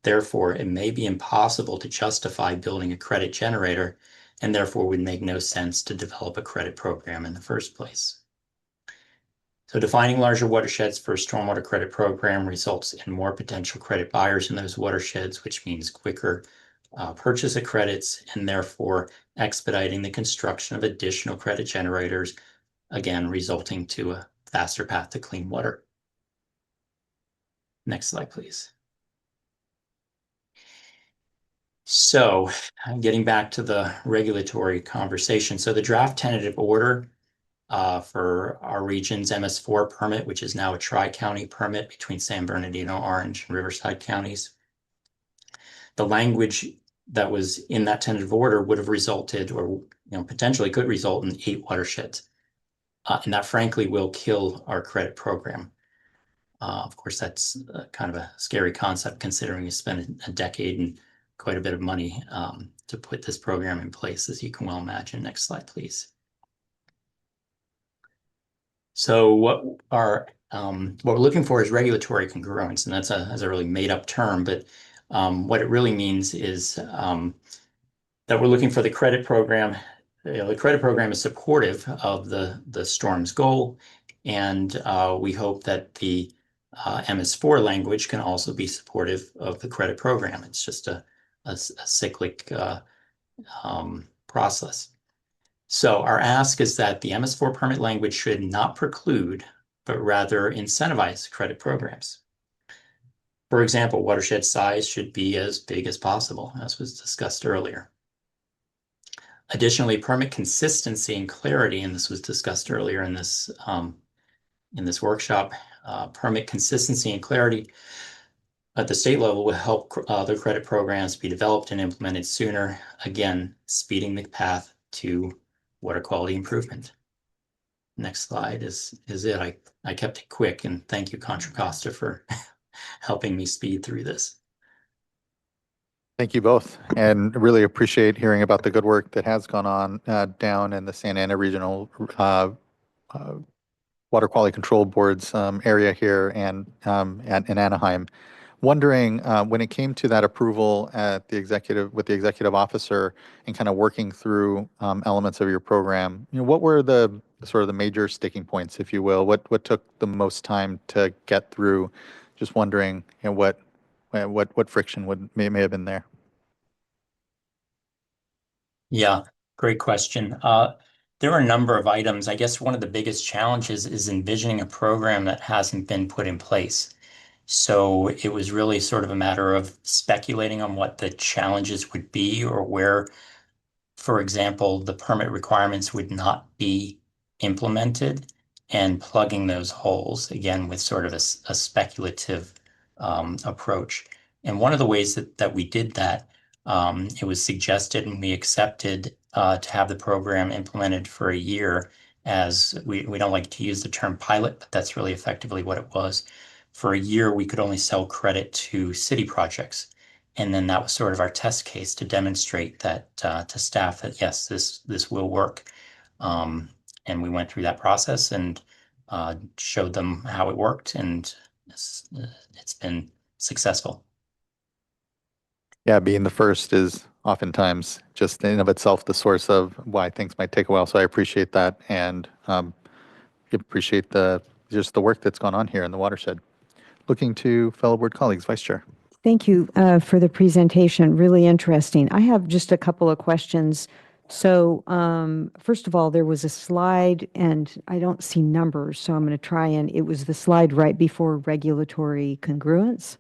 Therefore, it may be impossible to justify building a credit generator, and therefore would make no sense to develop a credit program in the first place. So defining larger watersheds for a stormwater credit program results in more potential credit buyers in those watersheds, which means quicker purchase of credits, and therefore expediting the construction of additional credit generators, again, resulting to a faster path to clean water. Next slide, please. So getting back to the regulatory conversation. So the draft tentative order for our region's MS4 permit, which is now a tri-county permit between San Bernardino, Orange, and Riverside counties. The language that was in that tentative order would have resulted, or potentially could result in 8 watersheds. And that frankly will kill our credit program. Of course, that's kind of a scary concept considering you spent a decade and quite a bit of money to put this program in place, as you can well imagine. Next slide, please. So what we're looking for is regulatory congruence, and that's a really made up term, but what it really means is that we're looking for the credit program. The credit program is supportive of the storm's goal, and we hope that the MS4 language can also be supportive of the credit program. It's just a cyclic process. So our ask is that the MS4 permit language should not preclude, but rather incentivize credit programs. For example, watershed size should be as big as possible, as was discussed earlier. Additionally, permit consistency and clarity, and this was discussed earlier in this workshop, permit consistency and clarity at the state level will help the credit programs be developed and implemented sooner, again, speeding the path to water quality improvement. Next slide is it. I kept it quick, and thank you, Contra Costa, for helping me speed through this. Thank you both, and really appreciate hearing about the good work that has gone on down in the Santa Ana Regional Water Quality Control Board's area here and in Anaheim. Wondering when it came to that approval at the executive officer and kind of working through elements of your program, what were the sort of the major sticking points, if you will? What took the most time to get through? Just wondering what friction may have been there. Yeah, great question. There are a number of items. I guess one of the biggest challenges is envisioning a program that hasn't been put in place. So it was really sort of a matter of speculating on what the challenges would be, or where, for example, the permit requirements would not be implemented, and plugging those holes, again, with sort of a speculative approach. And one of the ways that we did that, it was suggested and we accepted to have the program implemented for a year, as we don't like to use the term pilot, but that's really effectively what it was. For a year, we could only sell credit to city projects. And then that was sort of our test case to demonstrate that to staff that, yes, this will work. And we went through that process and showed them how it worked, and it's been successful. Yeah, being the first is oftentimes just in of itself the source of why things might take a while. So I appreciate that, and appreciate just the work that's gone on here in the watershed. Looking to fellow board colleagues, Vice Chair. Thank you for the presentation. Really interesting. I have just a couple of questions. So first of all, there was a slide, and I don't see numbers, so I'm going to try, and it was the slide right before regulatory congruence,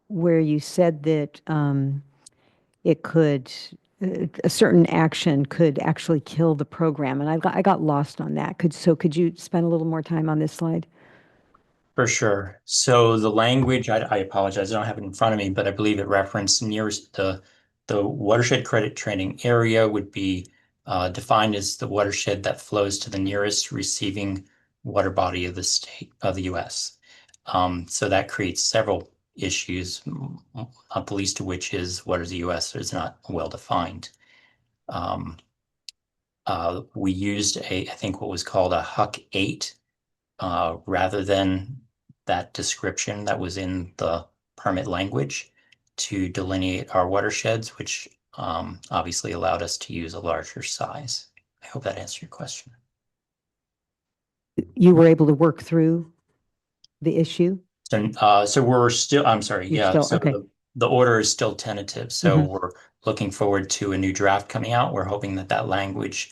where you said that it could, a certain action could actually kill the program, and I got lost on that. Could you spend a little more time on this slide? For sure. So the language, I apologize, I don't have it in front of me, but I believe it referenced nearest the watershed credit training area would be defined as the watershed that flows to the nearest receiving water body of the state of the U.S. So that creates several issues, not the least of which is what is the U.S. is not well defined. We used I think what was called a HUC 8 rather than that description that was in the permit language to delineate our watersheds, which obviously allowed us to use a larger size. I hope that answered your question. You were able to work through the issue? So we're still, I'm sorry, yeah. So okay. the order is still tentative. So we're looking forward to a new draft coming out. We're hoping that language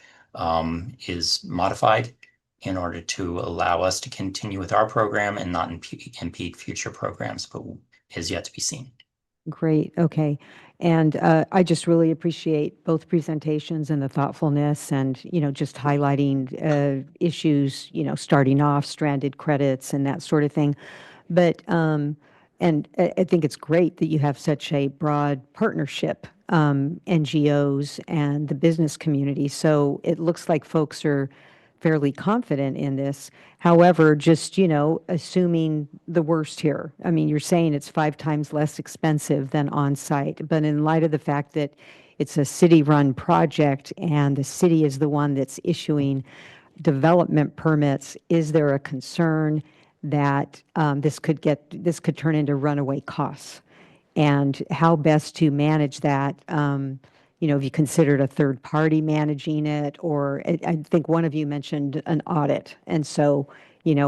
is modified in order to allow us to continue with our program and not impede future programs, but is yet to be seen. Great. Okay. And I just really appreciate both presentations and the thoughtfulness and, just highlighting issues, starting off stranded credits and that sort of thing. But, and I think it's great that you have such a broad partnership, NGOs and the business community. So it looks like folks are fairly confident in this. However, just, assuming the worst here, I mean, you're saying it's 5 times less expensive than on-site, but in light of the fact that it's a city-run project and the city is the one that's issuing development permits, is there a concern that this could turn into runaway costs? And how best to manage that? Have you considered a third party managing it? Or I think one of you mentioned an audit. And so,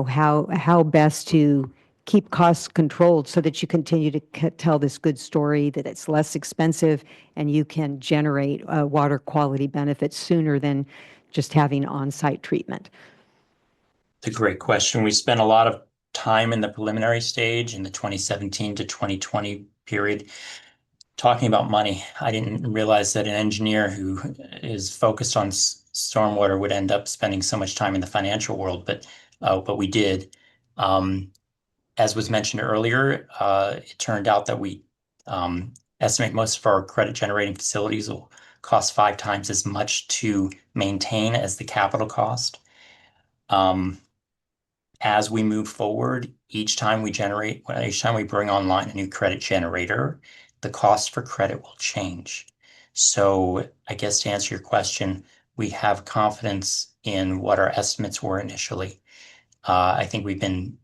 how best to keep costs controlled so that you continue to tell this good story, that it's less expensive and you can generate water quality benefits sooner than just having on-site treatment? It's a great question. We spent a lot of time in the preliminary stage in the 2017 to 2020 period talking about money. I didn't realize that an engineer who is focused on stormwater would end up spending so much time in the financial world, but we did. As was mentioned earlier, it turned out that we estimate most of our credit generating facilities will cost 5 times as much to maintain as the capital cost. As we move forward, each time we bring online a new credit generator, the cost for credit will change. So I guess to answer your question, we have confidence in what our estimates were initially. I think we've been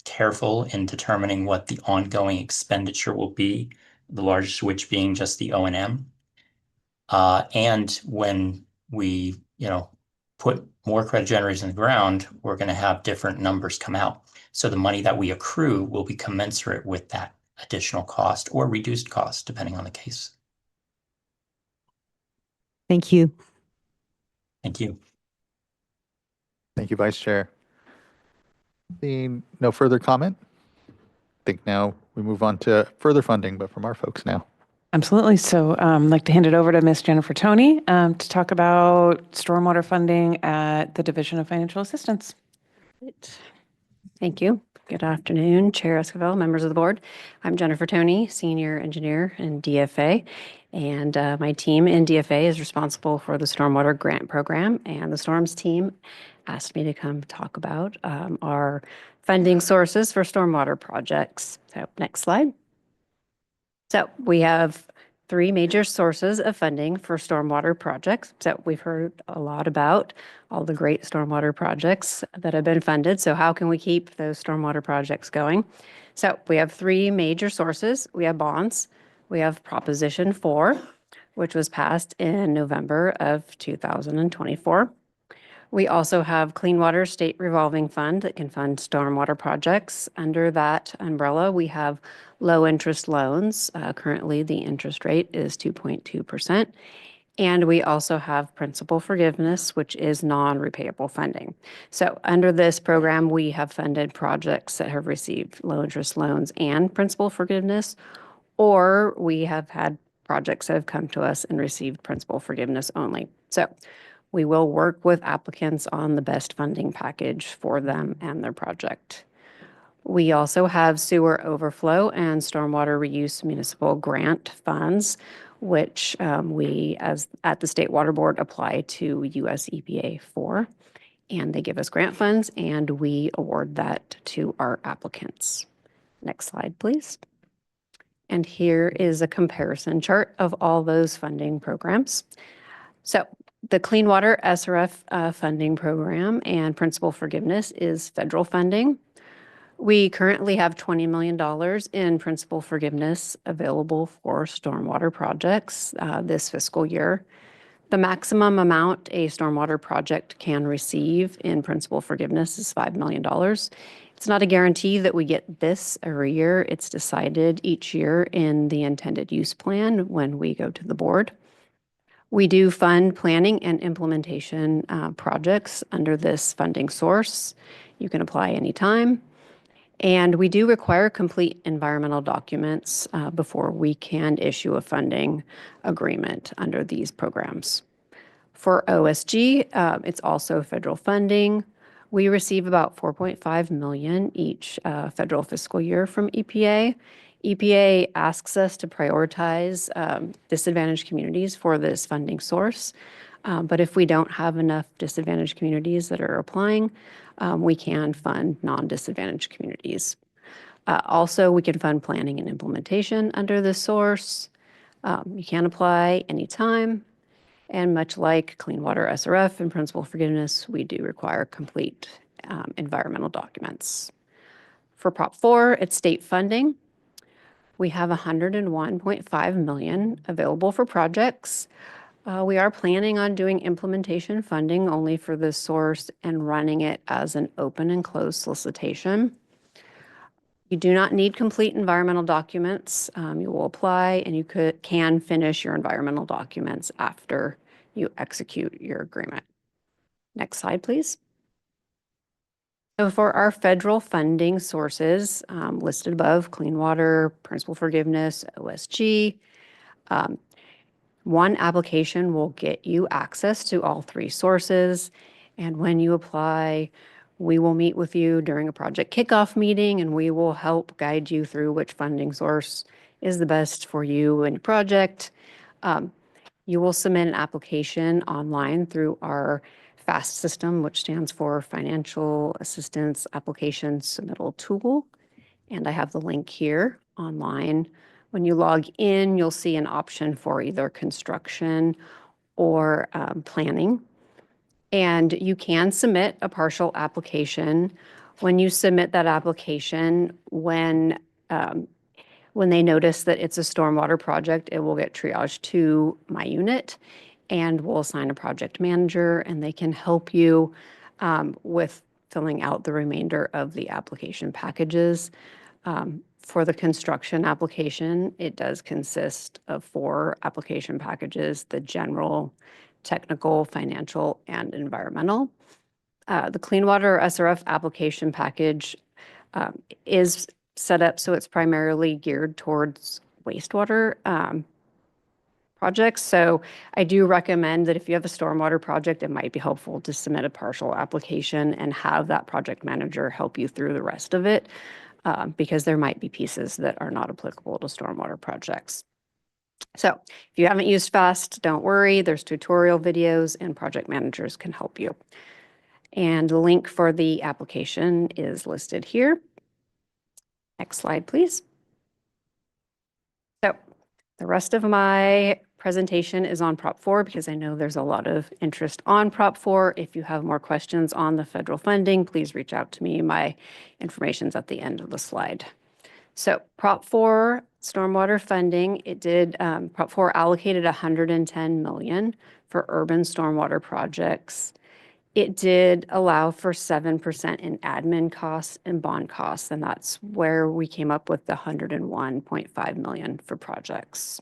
careful in determining what the ongoing expenditure will be, the largest of which being just the O&M. And when we, put more credit generators in the ground, we're going to have different numbers come out. So the money that we accrue will be commensurate with that additional cost or reduced cost, depending on the case. Thank you. Thank you. Thank you, Vice Chair. Seeing no further comment, I think now we move on to further funding, but from our folks now. Absolutely. So I'd like to hand it over to Ms. Jennifer Toney to talk about stormwater funding at the Division of Financial Assistance. Thank you. Good afternoon, Chair Esquivel, members of the board. I'm Jennifer Toney, Senior Engineer in DFA, and my team in DFA is responsible for the Stormwater Grant Program, and the Storms team asked me to come talk about our funding sources for stormwater projects. So next slide. So we have 3 major sources of funding for stormwater projects. So we've heard a lot about all the great stormwater projects that have been funded. So how can we keep those stormwater projects going? So we have 3 major sources. We have bonds. We have Proposition 4, which was passed in November of 2024. We also have Clean Water State Revolving Fund that can fund stormwater projects. Under that umbrella, we have low interest loans. Currently, the interest rate is 2.2%. And we also have principal forgiveness, which is non-repayable funding. So under this program, we have funded projects that have received low interest loans and principal forgiveness, or we have had projects that have come to us and received principal forgiveness only. So we will work with applicants on the best funding package for them and their project. We also have sewer overflow and stormwater reuse municipal grant funds, which we, as at the State Water Board, apply to US EPA for. And they give us grant funds, and we award that to our applicants. Next slide, please. And here is a comparison chart of all those funding programs. So the Clean Water SRF funding program and principal forgiveness is federal funding. We currently have $20 million in principal forgiveness available for stormwater projects this fiscal year. The maximum amount a stormwater project can receive in principal forgiveness is $5 million. It's not a guarantee that we get this every year. It's decided each year in the intended use plan when we go to the board. We do fund planning and implementation projects under this funding source. You can apply anytime. And we do require complete environmental documents before we can issue a funding agreement under these programs. For OSG, it's also federal funding. We receive about $4.5 million each federal fiscal year from EPA. EPA asks us to prioritize disadvantaged communities for this funding source. But if we don't have enough disadvantaged communities that are applying, we can fund non-disadvantaged communities. Also, we can fund planning and implementation under this source. You can apply anytime. And much like Clean Water SRF and Principal Forgiveness, we do require complete environmental documents. For Prop 4, it's state funding. We have $101.5 million available for projects. We are planning on doing implementation funding only for this source and running it as an open and closed solicitation. You do not need complete environmental documents. You will apply and you can finish your environmental documents after you execute your agreement. Next slide, please. So for our federal funding sources listed above, Clean Water, Principal Forgiveness, OSG, one application will get you access to all three sources. And when you apply, we will meet with you during a project kickoff meeting, and we will help guide you through which funding source is the best for you and your project. You will submit an application online through our FAST system, which stands for Financial Assistance Application Submittal Tool. And I have the link here online. When you log in, you'll see an option for either construction or planning. And you can submit a partial application. When you submit that application, when they notice that it's a stormwater project, it will get triaged to my unit, and we'll assign a project manager, and they can help you with filling out the remainder of the application packages. For the construction application, it does consist of 4 application packages: the general, technical, financial, and environmental. The Clean Water SRF application package is set up so it's primarily geared towards wastewater projects. So I do recommend that if you have a stormwater project, it might be helpful to submit a partial application and have that project manager help you through the rest of it, because there might be pieces that are not applicable to stormwater projects. So if you haven't used FAST, don't worry. There's tutorial videos and project managers can help you. And the link for the application is listed here. Next slide, please. So the rest of my presentation is on Prop 4 because I know there's a lot of interest on Prop 4. If you have more questions on the federal funding, please reach out to me. My information's at the end of the slide. So Prop 4 stormwater funding, Prop 4 allocated $110 million for urban stormwater projects. It did allow for 7% in admin costs and bond costs, and that's where we came up with the $101.5 million for projects.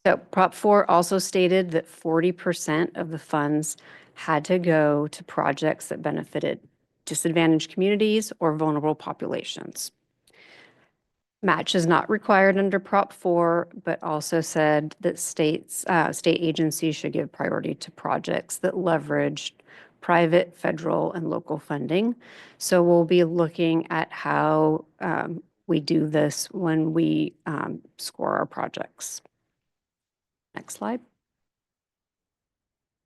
So Prop 4 also stated that 40% of the funds had to go to projects that benefited disadvantaged communities or vulnerable populations. Match is not required under Prop 4, but also said that state agencies should give priority to projects that leveraged private, federal, and local funding. So we'll be looking at how we do this when we score our projects. Next slide.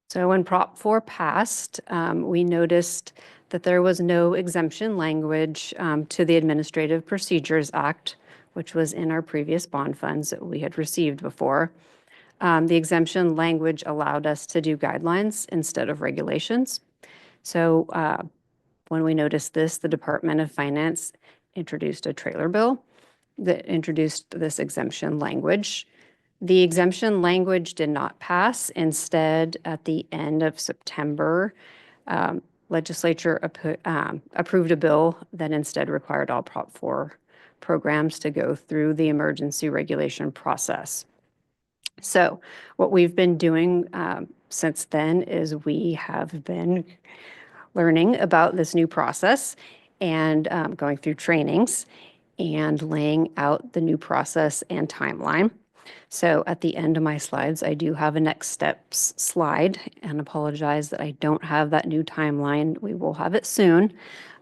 So when Prop 4 passed, we noticed that there was no exemption language to the Administrative Procedures Act, which was in our previous bond funds that we had received before. The exemption language allowed us to do guidelines instead of regulations. So when we noticed this, the Department of Finance introduced a trailer bill that introduced this exemption language. The exemption language did not pass. Instead, at the end of September, legislature approved a bill that instead required all Prop 4 programs to go through the emergency regulation process. So what we've been doing since then is we have been learning about this new process and going through trainings and laying out the new process and timeline. So at the end of my slides, I do have a next steps slide, and apologize that I don't have that new timeline. We will have it soon.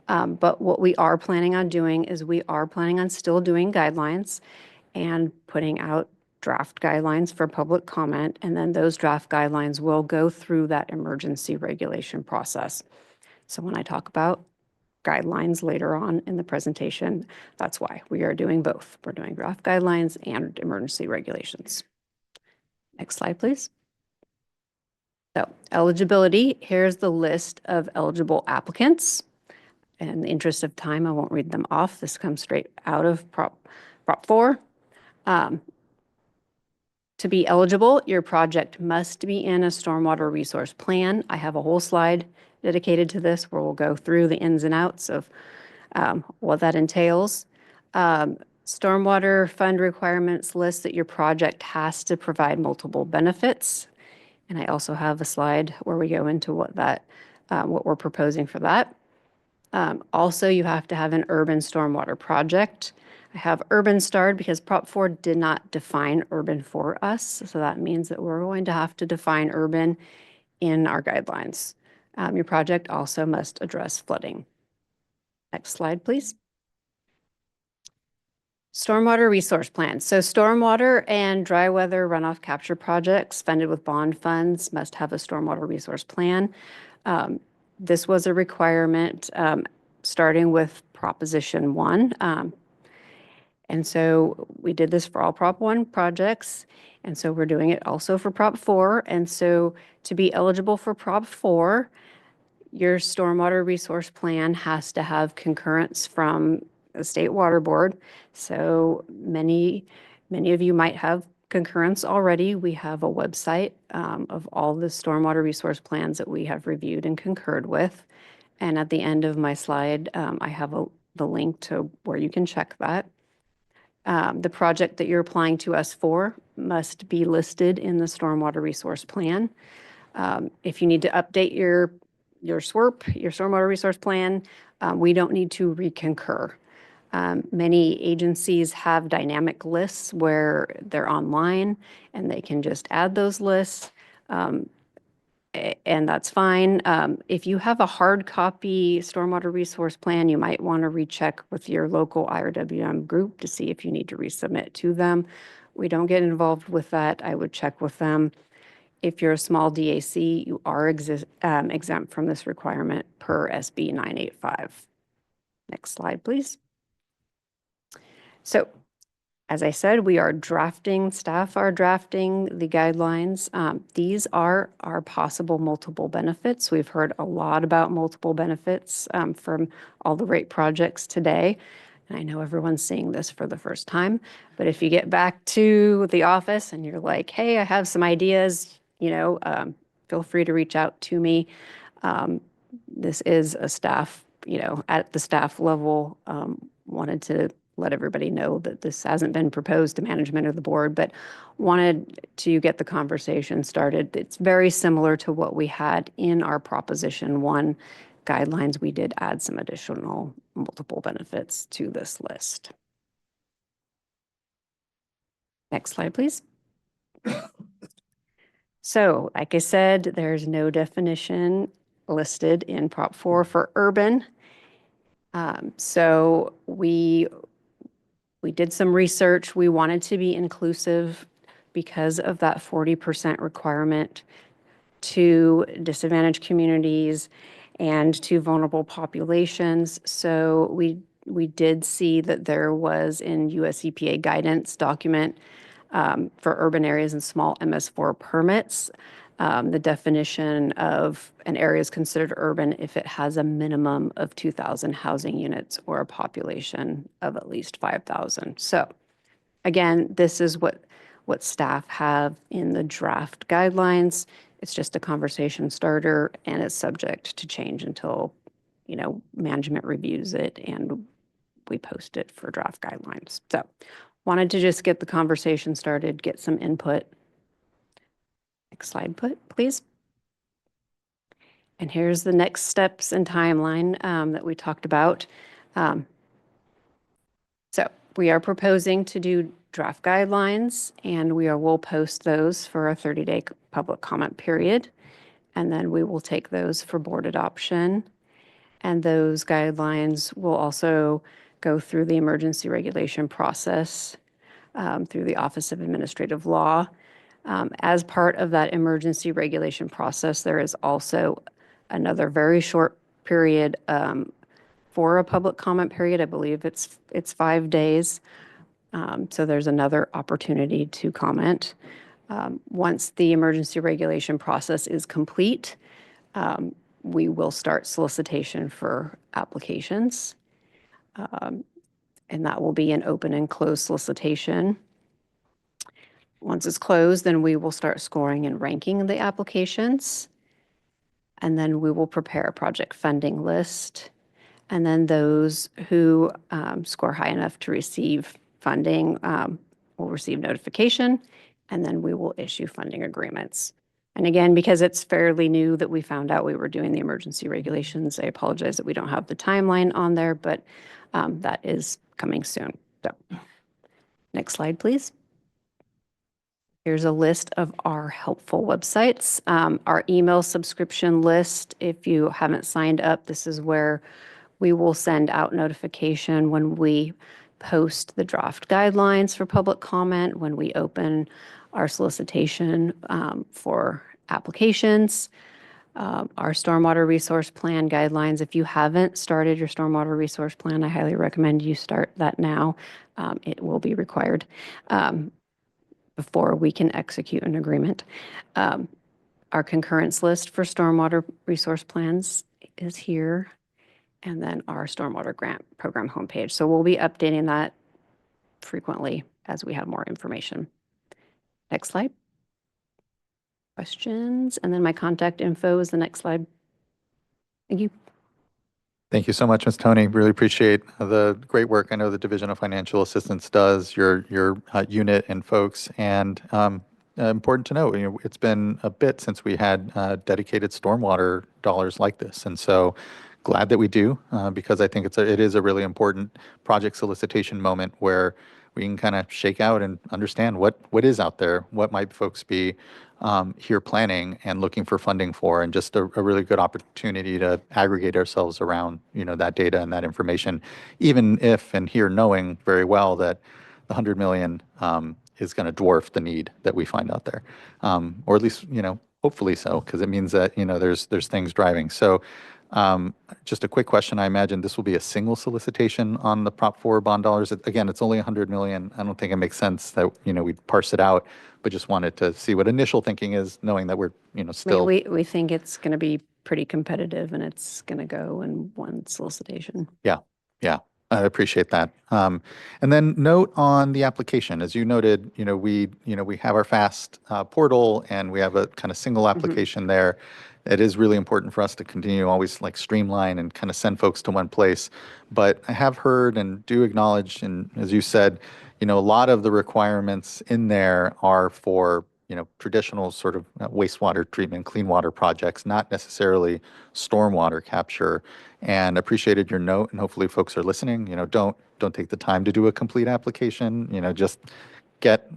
But what we are planning on doing is we are planning on still doing guidelines and putting out draft guidelines for public comment. And then those draft guidelines will go through that emergency regulation process. So when I talk about guidelines later on in the presentation, that's why we are doing both. We're doing draft guidelines and emergency regulations. Next slide, please. So eligibility, here's the list of eligible applicants. In the interest of time, I won't read them off. This comes straight out of Prop 4. To be eligible, your project must be in a stormwater resource plan. I have a whole slide dedicated to this where we'll go through the ins and outs of what that entails. Stormwater fund requirements list that your project has to provide multiple benefits. And I also have a slide where we go into what we're proposing for that. Also, you have to have an urban stormwater project. I have urban starred because Prop 4 did not define urban for us. So that means that we're going to have to define urban in our guidelines. Your project also must address flooding. Next slide, please. Stormwater resource plan. So stormwater and dry weather runoff capture projects funded with bond funds must have a stormwater resource plan. This was a requirement starting with Proposition 1. And so we did this for all Prop 1 projects. And so we're doing it also for Prop 4. And so to be eligible for Prop 4, your stormwater resource plan has to have concurrence from the State Water Board. So many of you might have concurrence already. We have a website of all the stormwater resource plans that we have reviewed and concurred with. And at the end of my slide, I have the link to where you can check that. The project that you're applying to us for must be listed in the stormwater resource plan. If you need to update your SWRP, your stormwater resource plan, we don't need to reconcur. Many agencies have dynamic lists where they're online and they can just add those lists, and that's fine. If you have a hard copy stormwater resource plan, you might want to recheck with your local IRWM group to see if you need to resubmit to them. We don't get involved with that. I would check with them. If you're a small DAC, you are exempt from this requirement per SB 985. Next slide, please. So, as I said, staff are drafting the guidelines. These are our possible multiple benefits. We've heard a lot about multiple benefits from all the rate projects today. And I know everyone's seeing this for the first time, but if you get back to the office and you're like, hey, I have some ideas, feel free to reach out to me. This is a staff, at the staff level, wanted to let everybody know that this hasn't been proposed to management or the board, but wanted to get the conversation started. It's very similar to what we had in our Proposition 1 guidelines. We did add some additional multiple benefits to this list. Next slide, please. So, like I said, there's no definition listed in Prop 4 for urban. So we did some research. We wanted to be inclusive because of that 40% requirement to disadvantaged communities and to vulnerable populations. So we did see that there was in US EPA guidance document for urban areas and small MS4 permits, the definition of an area is considered urban if it has a minimum of 2,000 housing units or a population of at least 5,000. So again, this is what staff have in the draft guidelines. It's just a conversation starter and it's subject to change until, management reviews it and we post it for draft guidelines. So wanted to just get the conversation started, get some input, Next slide, please. And here's the next steps and timeline that we talked about. So we are proposing to do draft guidelines, and will post those for a 30-day public comment period. And then we will take those for board adoption. And those guidelines will also go through the emergency regulation process through the Office of Administrative Law. As part of that emergency regulation process, there is also another very short period for a public comment period. I believe it's 5 days. So there's another opportunity to comment. Once the emergency regulation process is complete, we will start solicitation for applications. And that will be an open and closed solicitation. Once it's closed, then we will start scoring and ranking the applications. And then we will prepare a project funding list. And then those who score high enough to receive funding will receive notification, and then we will issue funding agreements. And again, because it's fairly new that we found out we were doing the emergency regulations, I apologize that we don't have the timeline on there, but that is coming soon. So, next slide, please. Here's a list of our helpful websites. Our email subscription list, if you haven't signed up, this is where we will send out notification when we post the draft guidelines for public comment, when we open our solicitation for applications, our stormwater resource plan guidelines. If you haven't started your stormwater resource plan, I highly recommend you start that now. It will be required before we can execute an agreement. Our concurrence list for stormwater resource plans is here. And then our stormwater grant program homepage. So we'll be updating that frequently as we have more information. Next slide. Questions? And then my contact info is the next slide. Thank you. Thank you so much, Ms. Tony. Really appreciate the great work I know the Division of Financial Assistance does, your unit and folks. And important to know, it's been a bit since we had dedicated stormwater dollars like this. And so glad that we do, because I think it is a really important project solicitation moment where we can kind of shake out and understand what is out there, what might folks be here planning and looking for funding for, and just a really good opportunity to aggregate ourselves around that data and that information, even if and here knowing very well that the 100 million is going to dwarf the need that we find out there, or at least hopefully so, because it means that there's things driving. So. Just a quick question. I imagine this will be a single solicitation on the Prop 4 bond dollars. Again, it's only 100 million. I don't think it makes sense that, we'd parse it out, but just wanted to see what initial thinking is, knowing that we're, still. We think it's going to be pretty competitive and it's going to go in one solicitation. Yeah. I appreciate that. And then note on the application, as you noted, we have our FAST portal and we have a kind of single application there. It is really important for us to continue always streamline and kind of send folks to one place. But I have heard and do acknowledge, and as you said, a lot of the requirements in there are for, traditional sort of wastewater treatment, clean water projects, not necessarily stormwater capture. And appreciated your note, and hopefully folks are listening. Don't take the time to do a complete application. Just get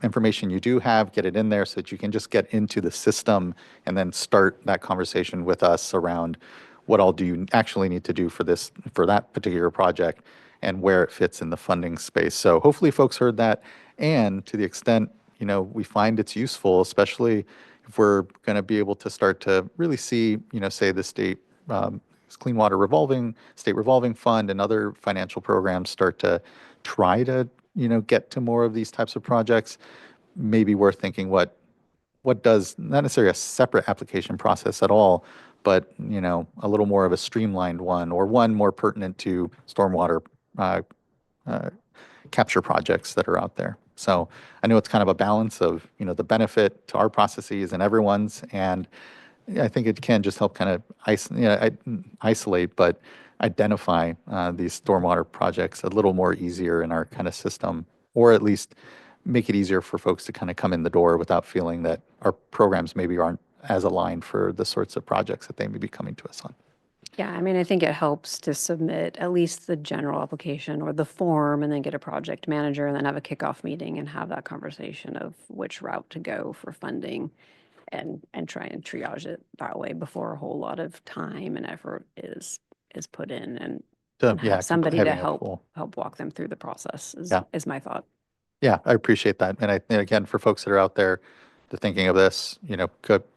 information you do have, get it in there so that you can just get into the system and then start that conversation with us around what all do you actually need to do for that particular project and where it fits in the funding space. So hopefully folks heard that. And to the extent, we find it's useful, especially if we're going to be able to start to really see, say the state Clean Water State Revolving Fund and other financial programs start to try to get to more of these types of projects, maybe worth thinking what does, not necessarily a separate application process at all, but a little more of a streamlined one, or one more pertinent to stormwater capture projects that are out there. So I know it's kind of a balance of the benefit to our processes and everyone's, and I think it can just help kind of isolate, but identify these stormwater projects a little more easier in our kind of system, or at least make it easier for folks to kind of come in the door without feeling that our programs maybe aren't as aligned for the sorts of projects that they may be coming to us on. Yeah, I mean, I think it helps to submit at least the general application or the form and then get a project manager and then have a kickoff meeting and have that conversation of which route to go for funding and try and triage it that way before a whole lot of time and effort is put in and have somebody to help walk them through the process is my thought. Yeah, I appreciate that. And again, for folks that are out there, they're thinking of this,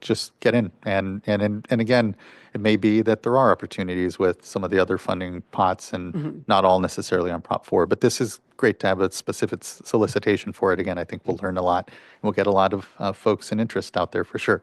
just get in. And again, it may be that there are opportunities with some of the other funding pots and not all necessarily on Prop 4, but this is great to have a specific solicitation for it. Again, I think we'll learn a lot. We'll get a lot of folks and interest out there for sure.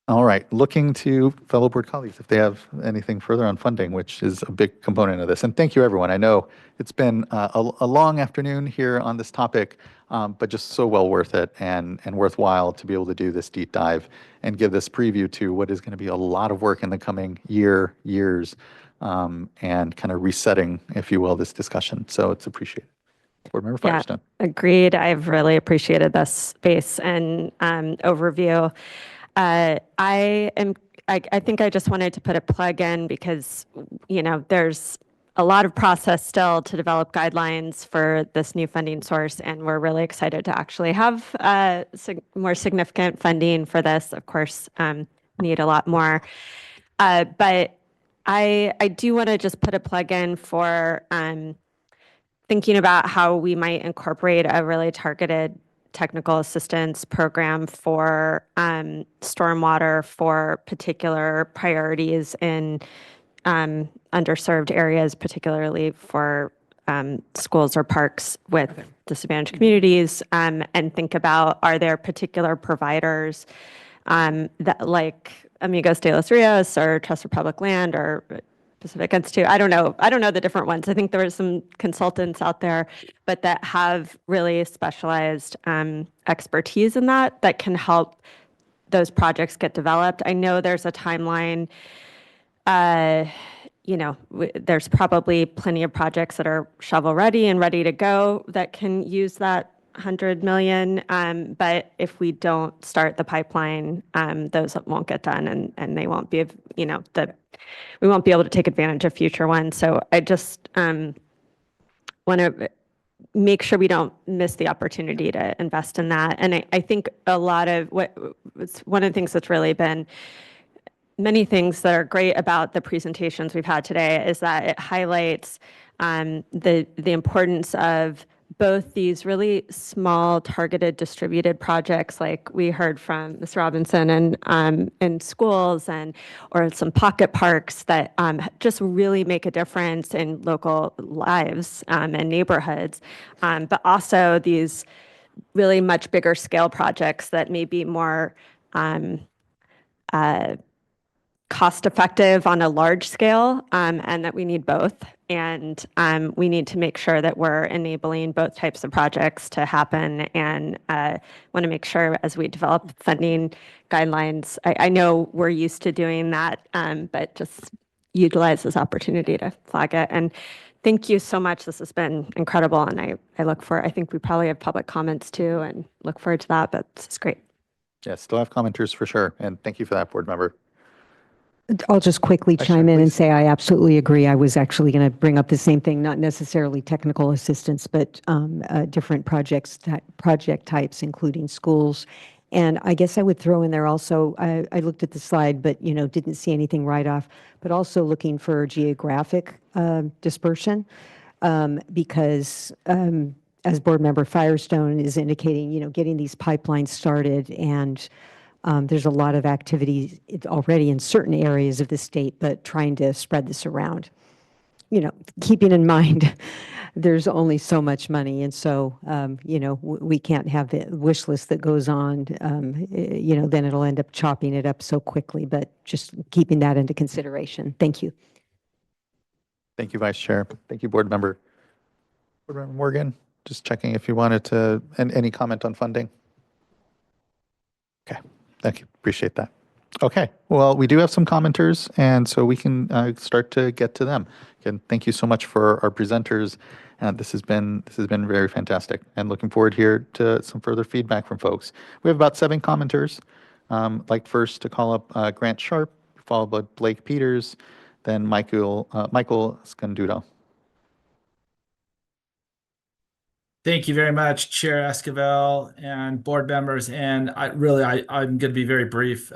All right, looking to fellow board colleagues if they have anything further on funding, which is a big component of this. And thank you, everyone. I know it's been a long afternoon here on this topic, but just so well worth it and worthwhile to be able to do this deep dive and give this preview to what is going to be a lot of work in the coming years, and kind of resetting, if you will, this discussion. So it's appreciated. Board Member Firestone. Yeah, agreed. I've really appreciated this space and overview. I think I just wanted to put a plug in because, there's a lot of process still to develop guidelines for this new funding source, and we're really excited to actually have more significant funding for this. Of course, need a lot more. But I do want to just put a plug in for thinking about how we might incorporate a really targeted technical assistance program for stormwater for particular priorities in underserved areas, particularly for schools or parks with disadvantaged communities, and think about, are there particular providers that like Amigos de los Rios or Trust for Public Land or Pacific Institute. I don't know the different ones. I think there are some consultants out there, but that have really specialized expertise in that can help those projects get developed. I know there's a timeline. There's probably plenty of projects that are shovel ready and ready to go that can use that 100 million. But if we don't start the pipeline, those won't get done and they won't be, we won't be able to take advantage of future ones. So I just want to make sure we don't miss the opportunity to invest in that. And I think a lot of one of the things that's really been many things that are great about the presentations we've had today is that it highlights the importance of both these really small, targeted, distributed projects, like we heard from Ms. Robinson, and in schools or some pocket parks that just really make a difference in local lives and neighborhoods, but also these really much bigger scale projects that may be more cost effective on a large scale, and that we need both. And we need to make sure that we're enabling both types of projects to happen, and want to make sure as we develop funding guidelines, I know we're used to doing that, but just utilize this opportunity to flag it. And thank you so much. This has been incredible. And I think we probably have public comments too, and look forward to that, but this is great. Yeah, still have commenters for sure. And thank you for that, board member. I'll just quickly chime in and say I absolutely agree. I was actually going to bring up the same thing, not necessarily technical assistance, but different project types, including schools. And I guess I would throw in there also, I looked at the slide, but didn't see anything right off, but also looking for geographic dispersion, because as board member Firestone is indicating, getting these pipelines started, and there's a lot of activity already in certain areas of the state, but trying to spread this around, keeping in mind there's only so much money. And so, we can't have the wish list that goes on, then it'll end up chopping it up so quickly, but just keeping that into consideration. Thank you. Thank you, Vice Chair. Thank you, Board Member. Board Member Morgan, just checking if you wanted to, and any comment on funding? Okay. Thank you. Appreciate that. Okay, well, we do have some commenters, and so we can start to get to them. Again, thank you so much for our presenters. This has been very fantastic, and looking forward here to some further feedback from folks. We have about 7 commenters. I'd like first to call up Grant Sharp, followed by Blake Peters, then Michael Scandudo. Thank you very much, Chair Esquivel and board members. And I'm going to be very brief.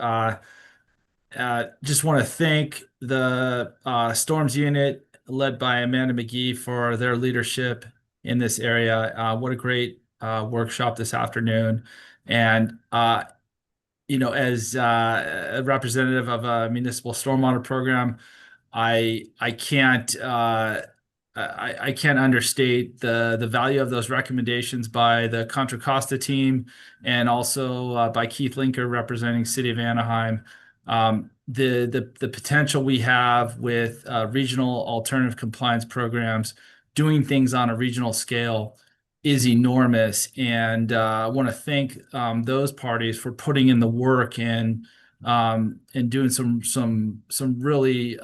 Just want to thank the Storms Unit led by Amanda McGee for their leadership in this area. What a great workshop this afternoon. And, as a representative of a municipal stormwater program, I can't understate the value of those recommendations by the Contra Costa team and also by Keith Linker representing City of Anaheim. The potential we have with regional alternative compliance programs, doing things on a regional scale is enormous, and I want to thank those parties for putting in the work and doing some really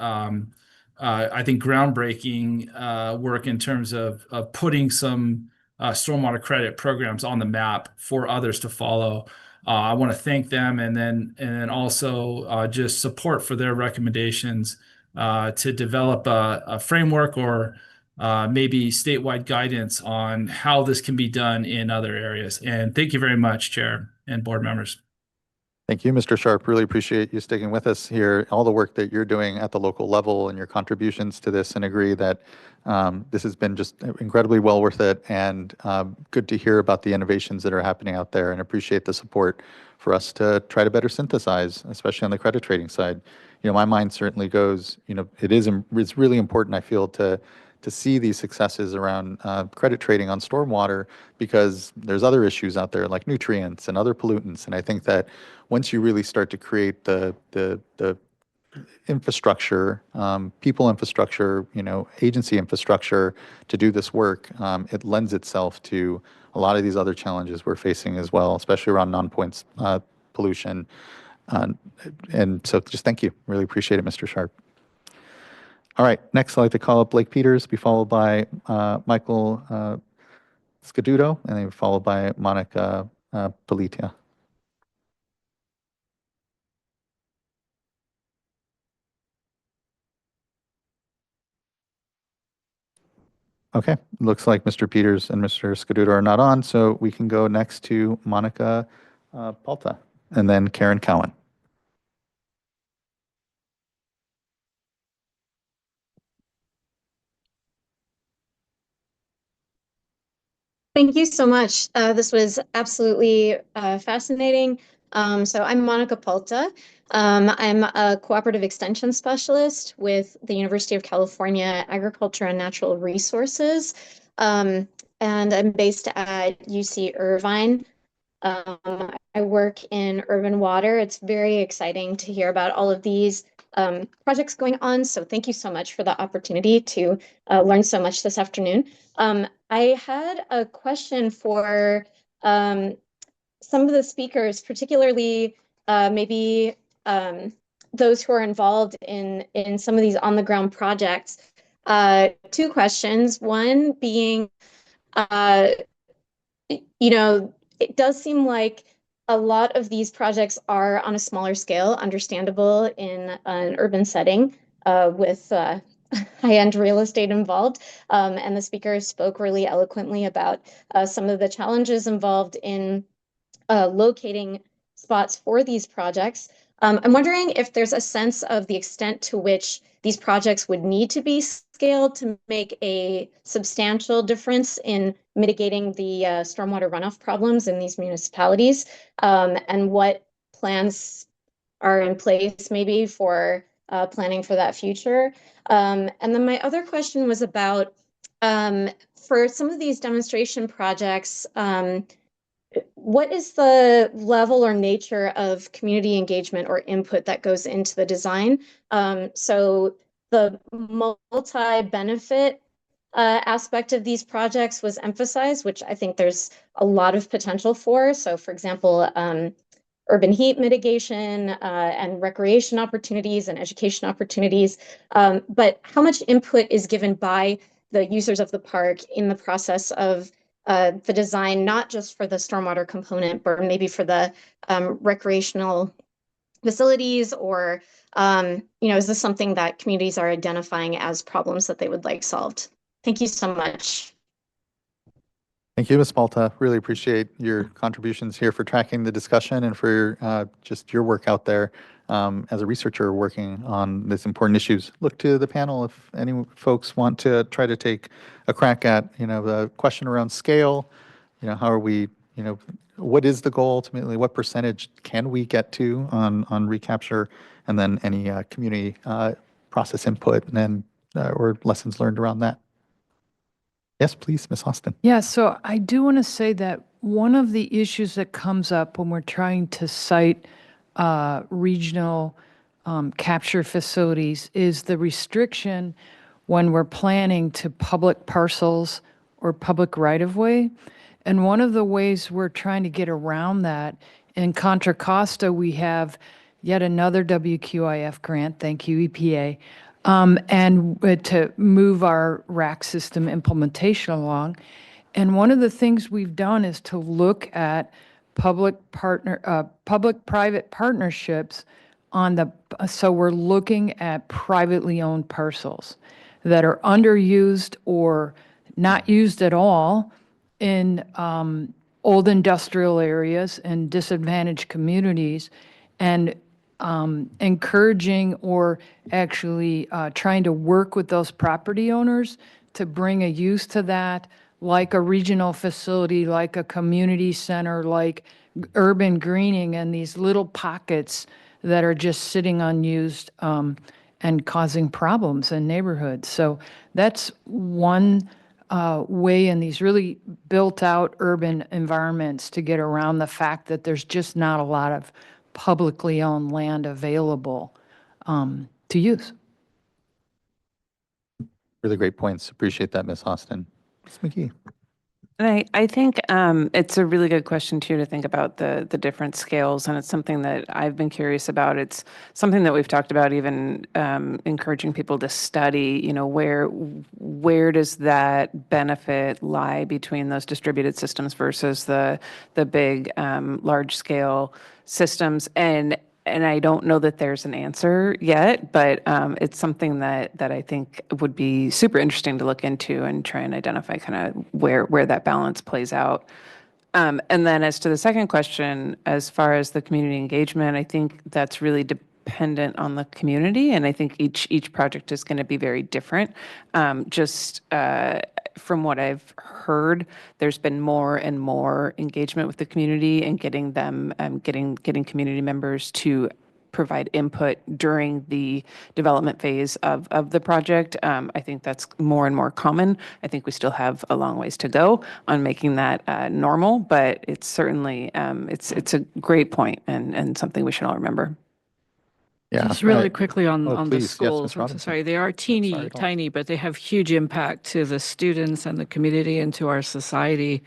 I think groundbreaking work in terms of putting some stormwater credit programs on the map for others to follow. I want to thank them, and then also just support for their recommendations to develop a framework or maybe statewide guidance on how this can be done in other areas. And thank you very much, Chair and board members. Thank you, Mr. Sharp. Really appreciate you sticking with us here, all the work that you're doing at the local level and your contributions to this, and agree that this has been just incredibly well worth it, and good to hear about the innovations that are happening out there, and appreciate the support for us to try to better synthesize, especially on the credit trading side. My mind certainly goes, it's really important, I feel, to see these successes around credit trading on stormwater, because there's other issues out there like nutrients and other pollutants. And I think that once you really start to create the infrastructure, people infrastructure, agency infrastructure to do this work, it lends itself to a lot of these other challenges we're facing as well, especially around non-points pollution. And so just thank you. Really appreciate it, Mr. Sharp. All right, next I'd like to call up Blake Peters, be followed by Michael Scadudo, and then followed by Monica Politia. Okay, looks like Mr. Peters and Mr. Scadudo are not on, so we can go next to Monica Palta, and then Karen Cowan. Thank you so much. This was absolutely fascinating. So I'm Monica Palta. I'm a cooperative extension specialist with the University of California Agriculture and Natural Resources. And I'm based at UC Irvine. I work in urban water. It's very exciting to hear about all of these projects going on. So thank you so much for the opportunity to learn so much this afternoon. I had a question for some of the speakers, particularly maybe those who are involved in some of these on-the-ground projects. 2 questions. One being, it does seem like a lot of these projects are on a smaller scale, understandable in an urban setting with high-end real estate involved. And the speaker spoke really eloquently about some of the challenges involved in locating spots for these projects. I'm wondering if there's a sense of the extent to which these projects would need to be scaled to make a substantial difference in mitigating the stormwater runoff problems in these municipalities, and what plans are in place maybe for planning for that future. And then my other question was about, for some of these demonstration projects, what is the level or nature of community engagement or input that goes into the design? So the multi-benefit aspect of these projects was emphasized, which I think there's a lot of potential for. So for example, urban heat mitigation and recreation opportunities and education opportunities. But how much input is given by the users of the park in the process of the design, not just for the stormwater component, but maybe for the recreational facilities, or is this something that communities are identifying as problems that they would like solved? Thank you so much. Thank you, Ms. Malta. Really appreciate your contributions here for tracking the discussion and for just your work out there as a researcher working on these important issues. Look to the panel if any folks want to try to take a crack at, the question around scale. How are we, what is the goal ultimately? What percentage can we get to on recapture? And then any community process input and or lessons learned around that. Yes, please, Ms. Austin. Yeah, so I do want to say that one of the issues that comes up when we're trying to cite regional capture facilities is the restriction when we're planning to public parcels or public right-of-way. And one of the ways we're trying to get around that, in Contra Costa, we have yet another WQIF grant, thank you, EPA, and to move our RAC system implementation along. And one of the things we've done is to look at public-private partnerships so we're looking at privately owned parcels that are underused or not used at all in old industrial areas and disadvantaged communities, and encouraging or actually trying to work with those property owners to bring a use to that, like a regional facility, like a community center, like urban greening, and these little pockets that are just sitting unused and causing problems in neighborhoods. So that's one way in these really built out urban environments to get around the fact that there's just not a lot of publicly owned land available to use. Really great points. Appreciate that, Ms. Austin. Ms. McGee. And I think it's a really good question too to think about the different scales, and it's something that I've been curious about. It's something that we've talked about, even encouraging people to study. Where does that benefit lie between those distributed systems versus the big large scale systems? And I don't know that there's an answer yet, but it's something that I think would be super interesting to look into and try and identify kind of where that balance plays out. And then as to the second question, as far as the community engagement, I think that's really dependent on the community, and I think each project is going to be very different. From what I've heard, there's been more and more engagement with the community and getting them, getting community members to provide input during the development phase of the project. I think that's more and more common. I think we still have a long ways to go on making that normal, but it's certainly, it's a great point and something we should all remember. Yeah. Just really quickly on the please. schools. Yes, Ms. I'm so Robinson. sorry. They are tiny, but they have huge impact to the students and the community and to our society.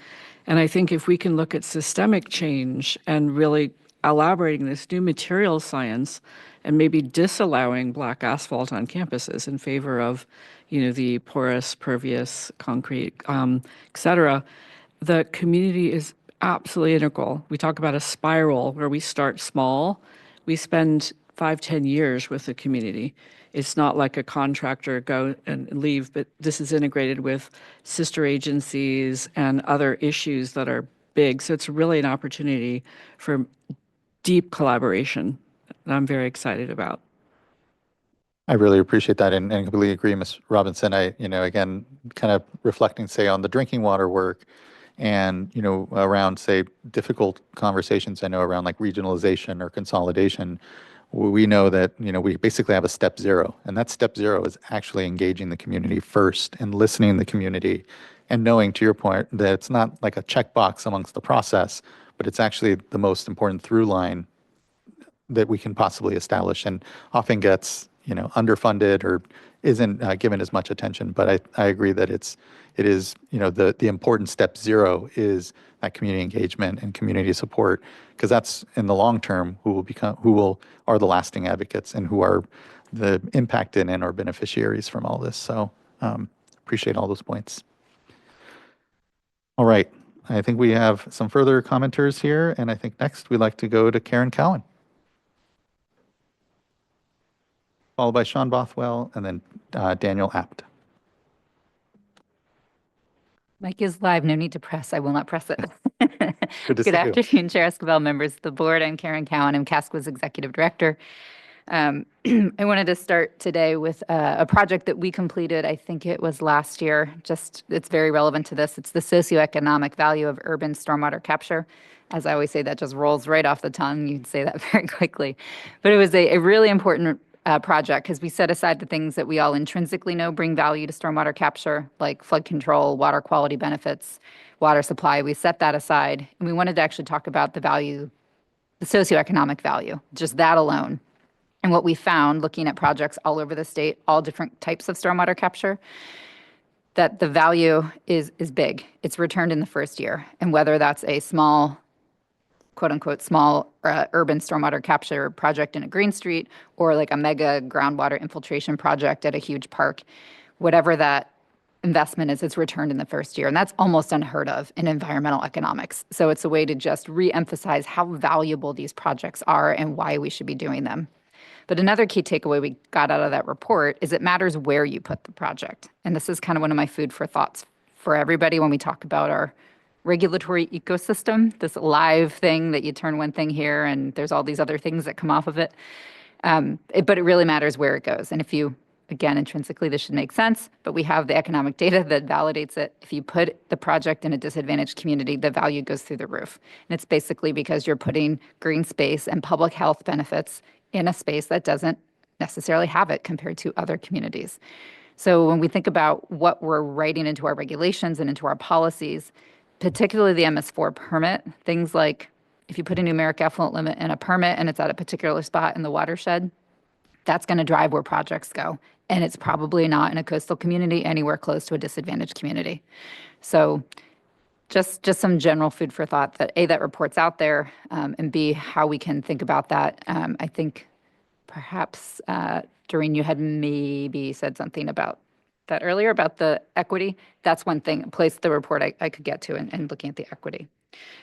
And I think if we can look at systemic change and really elaborating this new material science and maybe disallowing black asphalt on campuses in favor of, the porous, pervious concrete, et cetera, the community is absolutely integral. We talk about a spiral where we start small. We spend 5-10 years with the community. It's not like a contractor go and leave, but this is integrated with sister agencies and other issues that are big. So it's really an opportunity for deep collaboration that I'm very excited about. I really appreciate that and completely agree, Ms. Robinson. Again, kind of reflecting, say, on the drinking water work and, around, say, difficult conversations, I know around like regionalization or consolidation. We know that, we basically have a step zero, and that step zero is actually engaging the community first and listening to the community and knowing, to your point, that it's not like a checkbox amongst the process, but it's actually the most important through line that we can possibly establish, and often gets, underfunded or isn't given as much attention. But I agree that it is, the important step zero is that community engagement and community support, because that's in the long term who are the lasting advocates and who are the impacted and or beneficiaries from all this. So appreciate all those points. All right. I think we have some further commenters here, and I think next we'd like to go to Karen Cowan, followed by Sean Bothwell, and then Daniel Apt. Mic is live. No need to press. I will not press it. Good afternoon, Chair Esquivel, members of the board. I'm Karen Cowan. I'm CASCWA's Executive Director. I wanted to start today with a project that we completed, I think it was last year. It's very relevant to this. It's the socioeconomic value of urban stormwater capture. As I always say, that just rolls right off the tongue. You'd say that very quickly. But it was a really important project because we set aside the things that we all intrinsically know bring value to stormwater capture, like flood control, water quality benefits, water supply. We set that aside, and we wanted to actually talk about the value, the socioeconomic value, just that alone. And what we found, looking at projects all over the state, all different types of stormwater capture, that the value is big. It's returned in the first year. And whether that's a small, quote unquote, small urban stormwater capture project in a green street, or like a mega groundwater infiltration project at a huge park, whatever that investment is, it's returned in the first year. And that's almost unheard of in environmental economics. So it's a way to just re-emphasize how valuable these projects are and why we should be doing them. But another key takeaway we got out of that report is it matters where you put the project. And this is kind of one of my food for thoughts for everybody when we talk about our regulatory ecosystem, this live thing that you turn one thing here and there's all these other things that come off of it. But it really matters where it goes. And if you, again, intrinsically, this should make sense, but we have the economic data that validates it. If you put the project in a disadvantaged community, the value goes through the roof. And it's basically because you're putting green space and public health benefits in a space that doesn't necessarily have it compared to other communities. So when we think about what we're writing into our regulations and into our policies, particularly the MS4 permit, things like if you put a numeric effluent limit in a permit and it's at a particular spot in the watershed, that's going to drive where projects go. And it's probably not in a coastal community anywhere close to a disadvantaged community. So just some general food for thought that A, that report's out there, and B, how we can think about that. I think perhaps Doreen, you had maybe said something about that earlier about the equity. That's one thing, place the report I could get to and looking at the equity.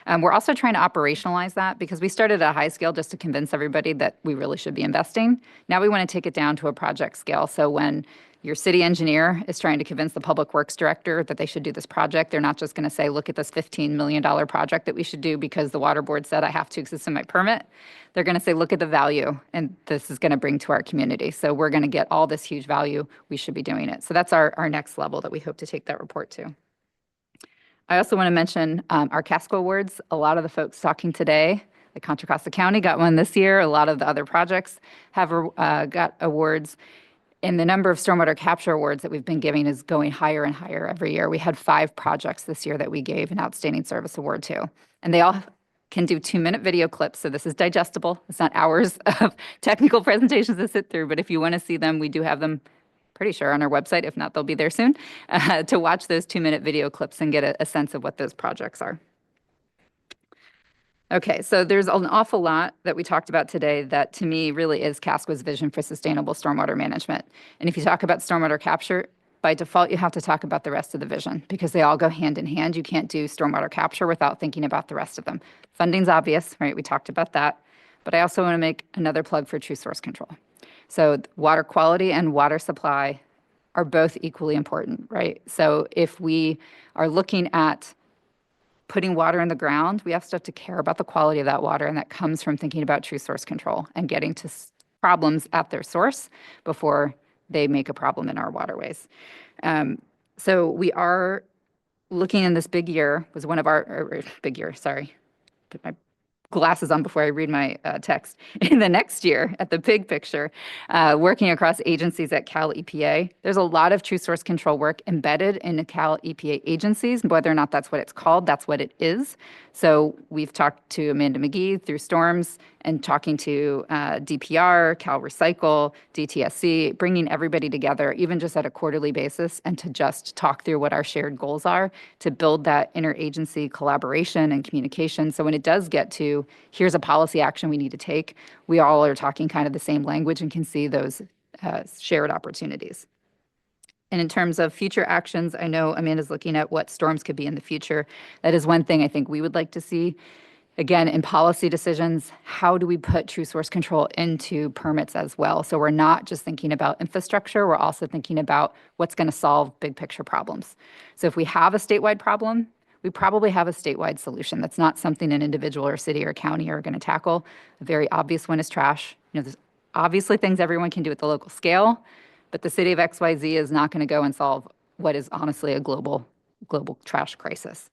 We're also trying to operationalize that because we started at a high scale just to convince everybody that we really should be investing. Now we want to take it down to a project scale. So when your city engineer is trying to convince the public works director that they should do this project, they're not just going to say, look at this $15 million project that we should do because the water board said I have to exist in my permit. They're going to say, look at the value and this is going to bring to our community. So we're going to get all this huge value. We should be doing it. So that's our next level that we hope to take that report to. I also want to mention our CASCO awards. A lot of the folks talking today, like Contra Costa County got one this year. A lot of the other projects have got awards. And the number of stormwater capture awards that we've been giving is going higher and higher every year. We had 5 projects this year that we gave an outstanding service award to. And they all can do 2-minute video clips. So this is digestible. It's not hours of technical presentations to sit through. But if you want to see them, we do have them pretty sure on our website. If not, they'll be there soon to watch those 2-minute video clips and get a sense of what those projects are. Okay, so there's an awful lot that we talked about today that to me really is CASCWA's vision for sustainable stormwater management. And if you talk about stormwater capture, by default, you have to talk about the rest of the vision because they all go hand in hand. You can't do stormwater capture without thinking about the rest of them. Funding's obvious, right? We talked about that. But I also want to make another plug for true source control. So water quality and water supply are both equally important, right? So if we are looking at putting water in the ground, we have to care about the quality of that water, and that comes from thinking about true source control and getting to problems at their source before they make a problem in our waterways. So we are looking in this big year, was one of our, big year, sorry, put my glasses on before I read my text. In the next year, at the big picture, working across agencies at Cal EPA, there's a lot of true source control work embedded in the Cal EPA agencies. Whether or not that's what it's called, that's what it is. So we've talked to Amanda McGee through Storms and talking to DPR, Cal Recycle, DTSC, bringing everybody together, even just at a quarterly basis, and to just talk through what our shared goals are to build that interagency collaboration and communication. So when it does get to, here's a policy action we need to take, we all are talking kind of the same language and can see those shared opportunities. And in terms of future actions, I know Amanda's looking at what storms could be in the future. That is one thing I think we would like to see. Again, in policy decisions, how do we put true source control into permits as well? So we're not just thinking about infrastructure, we're also thinking about what's going to solve big picture problems. So if we have a statewide problem, we probably have a statewide solution. That's not something an individual or city or county are going to tackle. A very obvious one is trash. There's obviously things everyone can do at the local scale, but the city of XYZ is not going to go and solve what is honestly a global trash crisis.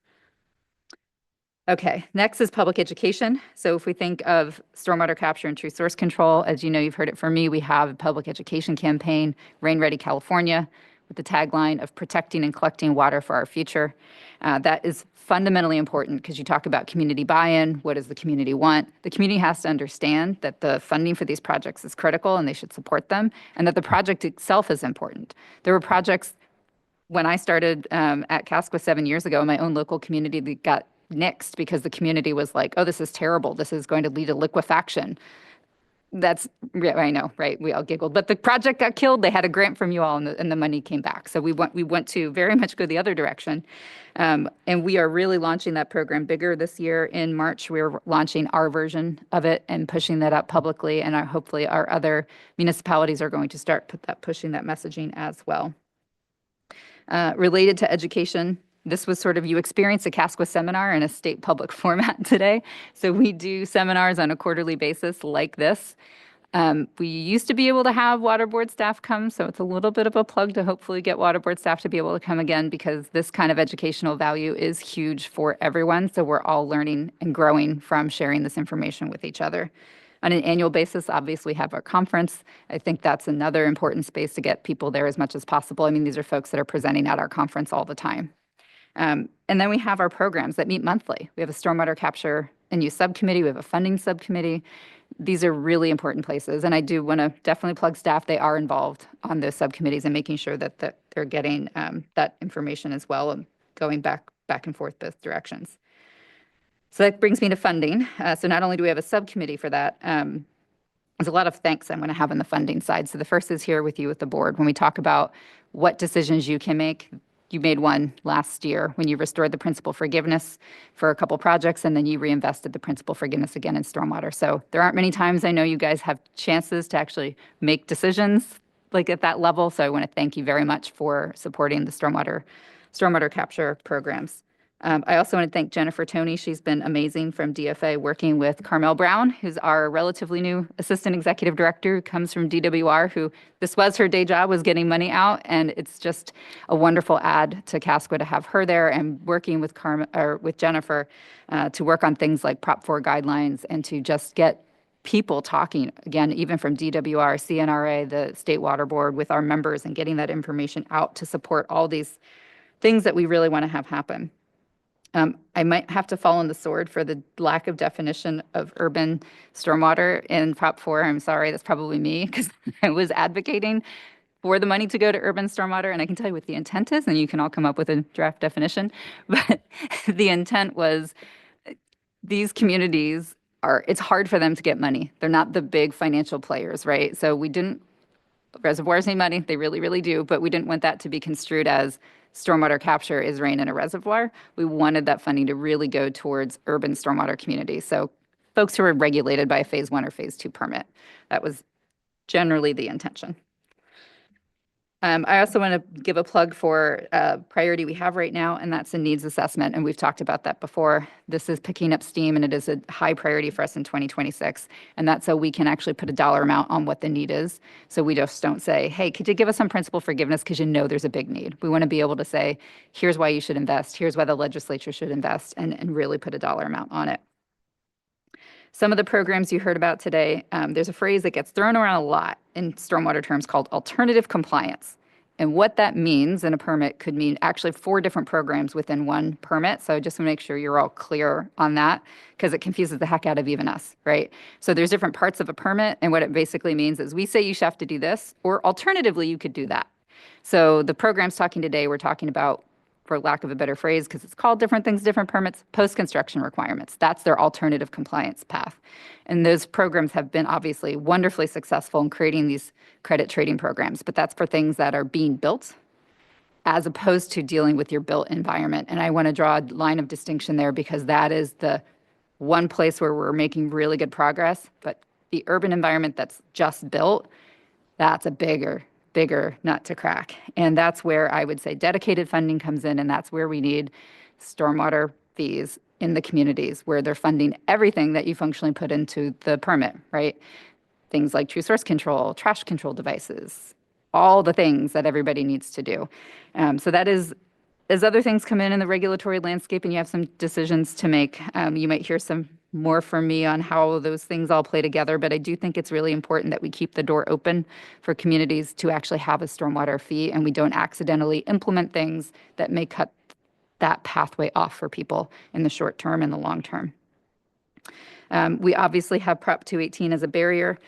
Okay, next is public education. So if we think of stormwater capture and true source control, as you know, you've heard it from me, we have a public education campaign, Rain Ready California, with the tagline of protecting and collecting water for our future. That is fundamentally important because you talk about community buy-in. What does the community want? The community has to understand that the funding for these projects is critical and they should support them, and that the project itself is important. There were projects when I started at Casqua 7 years ago in my own local community that got nixed because the community was like, oh, this is terrible. This is going to lead to liquefaction. That's, I know, right? We all giggled, but the project got killed. They had a grant from you all and the money came back. So we went to very much go the other direction. And we are really launching that program bigger this year. In March, we're launching our version of it and pushing that out publicly. And hopefully our other municipalities are going to start pushing that messaging as well. Related to education, this was sort of, you experience a Casqua seminar in a state public format today. So we do seminars on a quarterly basis like this. We used to be able to have water board staff come, so it's a little bit of a plug to hopefully get water board staff to be able to come again, because this kind of educational value is huge for everyone. So we're all learning and growing from sharing this information with each other. On an annual basis, obviously, we have our conference. I think that's another important space to get people there as much as possible. I mean, these are folks that are presenting at our conference all the time. And then we have our programs that meet monthly. We have a stormwater capture and use subcommittee. We have a funding subcommittee. These are really important places. And I do want to definitely plug staff. They are involved on those subcommittees and making sure that they're getting that information as well, and going back and forth both directions. So that brings me to funding. So not only do we have a subcommittee for that, there's a lot of thanks I'm going to have on the funding side. So the first is here with you with the board. When we talk about what decisions you can make, you made one last year when you restored the principal forgiveness for a couple projects, and then you reinvested the principal forgiveness again in stormwater. So there aren't many times I know you guys have chances to actually make decisions like at that level. So I want to thank you very much for supporting the stormwater capture programs. I also want to thank Jennifer Toney. She's been amazing from DFA, working with Carmel Brown, who's our relatively new assistant executive director, who comes from DWR, who this was her day job, was getting money out. And it's just a wonderful add to Casqua to have her there, and working with Jennifer to work on things like Prop 4 guidelines and to just get people talking, again, even from DWR, CNRA, the State Water Board, with our members, and getting that information out to support all these things that we really want to have happen. I might have to fall on the sword for the lack of definition of urban stormwater in Prop 4. I'm sorry, that's probably me, because I was advocating for the money to go to urban stormwater, and I can tell you what the intent is, and you can all come up with a draft definition. But the intent was, these communities it's hard for them to get money. They're not the big financial players, right? So reservoirs need money, they really, really do, but we didn't want that to be construed as stormwater capture is rain in a reservoir. We wanted that funding to really go towards urban stormwater communities. So folks who are regulated by a phase 1 or phase 2 permit. That was generally the intention. I also want to give a plug for a priority we have right now, and that's a needs assessment. And we've talked about that before. This is picking up steam, and it is a high priority for us in 2026. And that's so we can actually put a dollar amount on what the need is. So we just don't say, hey, could you give us some principal forgiveness because you know there's a big need. We want to be able to say, here's why you should invest. Here's why the legislature should invest, and really put a dollar amount on it. Some of the programs you heard about today, there's a phrase that gets thrown around a lot in stormwater terms called alternative compliance. And what that means in a permit could mean actually 4 different programs within one permit. So just to make sure you're all clear on that, because it confuses the heck out of even us, right? So there's different parts of a permit, and what it basically means is we say you should have to do this, or alternatively, you could do that. So the programs talking today, we're talking about, for lack of a better phrase, because it's called different things, different permits, post-construction requirements. That's their alternative compliance path. And those programs have been obviously wonderfully successful in creating these credit trading programs, but that's for things that are being built as opposed to dealing with your built environment. And I want to draw a line of distinction there because that is the one place where we're making really good progress. But the urban environment that's just built, that's a bigger nut to crack. And that's where I would say dedicated funding comes in, and that's where we need stormwater fees in the communities where they're funding everything that you functionally put into the permit, right? Things like true source control, trash control devices, all the things that everybody needs to do. So that is, as other things come in the regulatory landscape and you have some decisions to make, you might hear some more from me on how those things all play together, but I do think it's really important that we keep the door open for communities to actually have a stormwater fee and we don't accidentally implement things that may cut that pathway off for people in the short term and the long term. We obviously have Prop 218 as a barrier.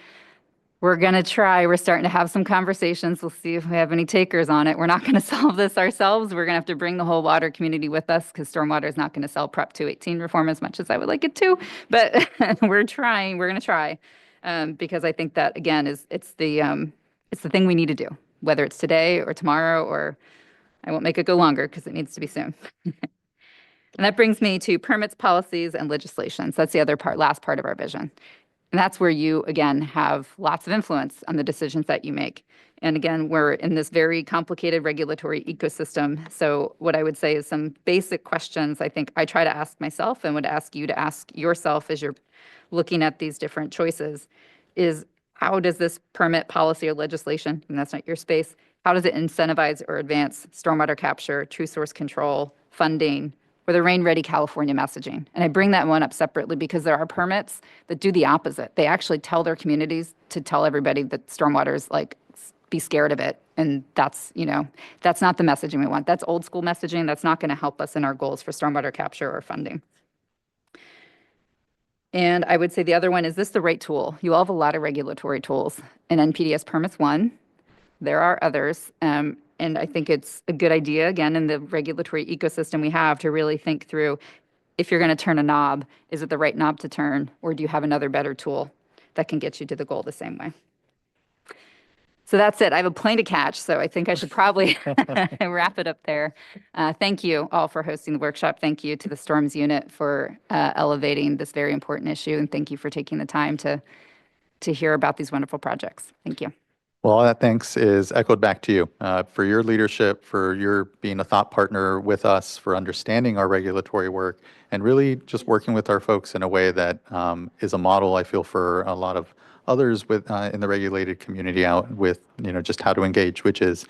We're going to try. We're starting to have some conversations. We'll see if we have any takers on it. We're not going to solve this ourselves. We're going to have to bring the whole water community with us because stormwater is not going to sell Prop 218 reform as much as I would like it to. But we're trying. We're going to try because I think that, again, it's the thing we need to do, whether it's today or tomorrow, or I won't make it go longer because it needs to be soon. And that brings me to permits, policies, and legislation. So that's the other part, last part of our vision. And that's where you, again, have lots of influence on the decisions that you make. And again, we're in this very complicated regulatory ecosystem. So what I would say is some basic questions I think I try to ask myself and would ask you to ask yourself as you're looking at these different choices is how does this permit, policy, or legislation, and that's not your space, how does it incentivize or advance stormwater capture, true source control, funding, or the Rain Ready California messaging? And I bring that one up separately because there are permits that do the opposite. They actually tell their communities to tell everybody that stormwater is like, be scared of it. And that's, that's not the messaging we want. That's old school messaging. That's not going to help us in our goals for stormwater capture or funding. And I would say the other one, is this the right tool? You all have a lot of regulatory tools. And NPDES permits one. There are others. And I think it's a good idea, again, in the regulatory ecosystem we have to really think through, if you're going to turn a knob, is it the right knob to turn, or do you have another better tool that can get you to the goal the same way? So that's it. I have a plane to catch, so I think I should probably wrap it up there. Thank you all for hosting the workshop. Thank you to the Storms Unit for elevating this very important issue, and thank you for taking the time to hear about these wonderful projects. Thank you. Well, all that thanks is echoed back to you for your leadership, for your being a thought partner with us, for understanding our regulatory work, and really just working with our folks in a way that is a model, I feel, for a lot of others with in the regulated community out with, just how to engage, which is,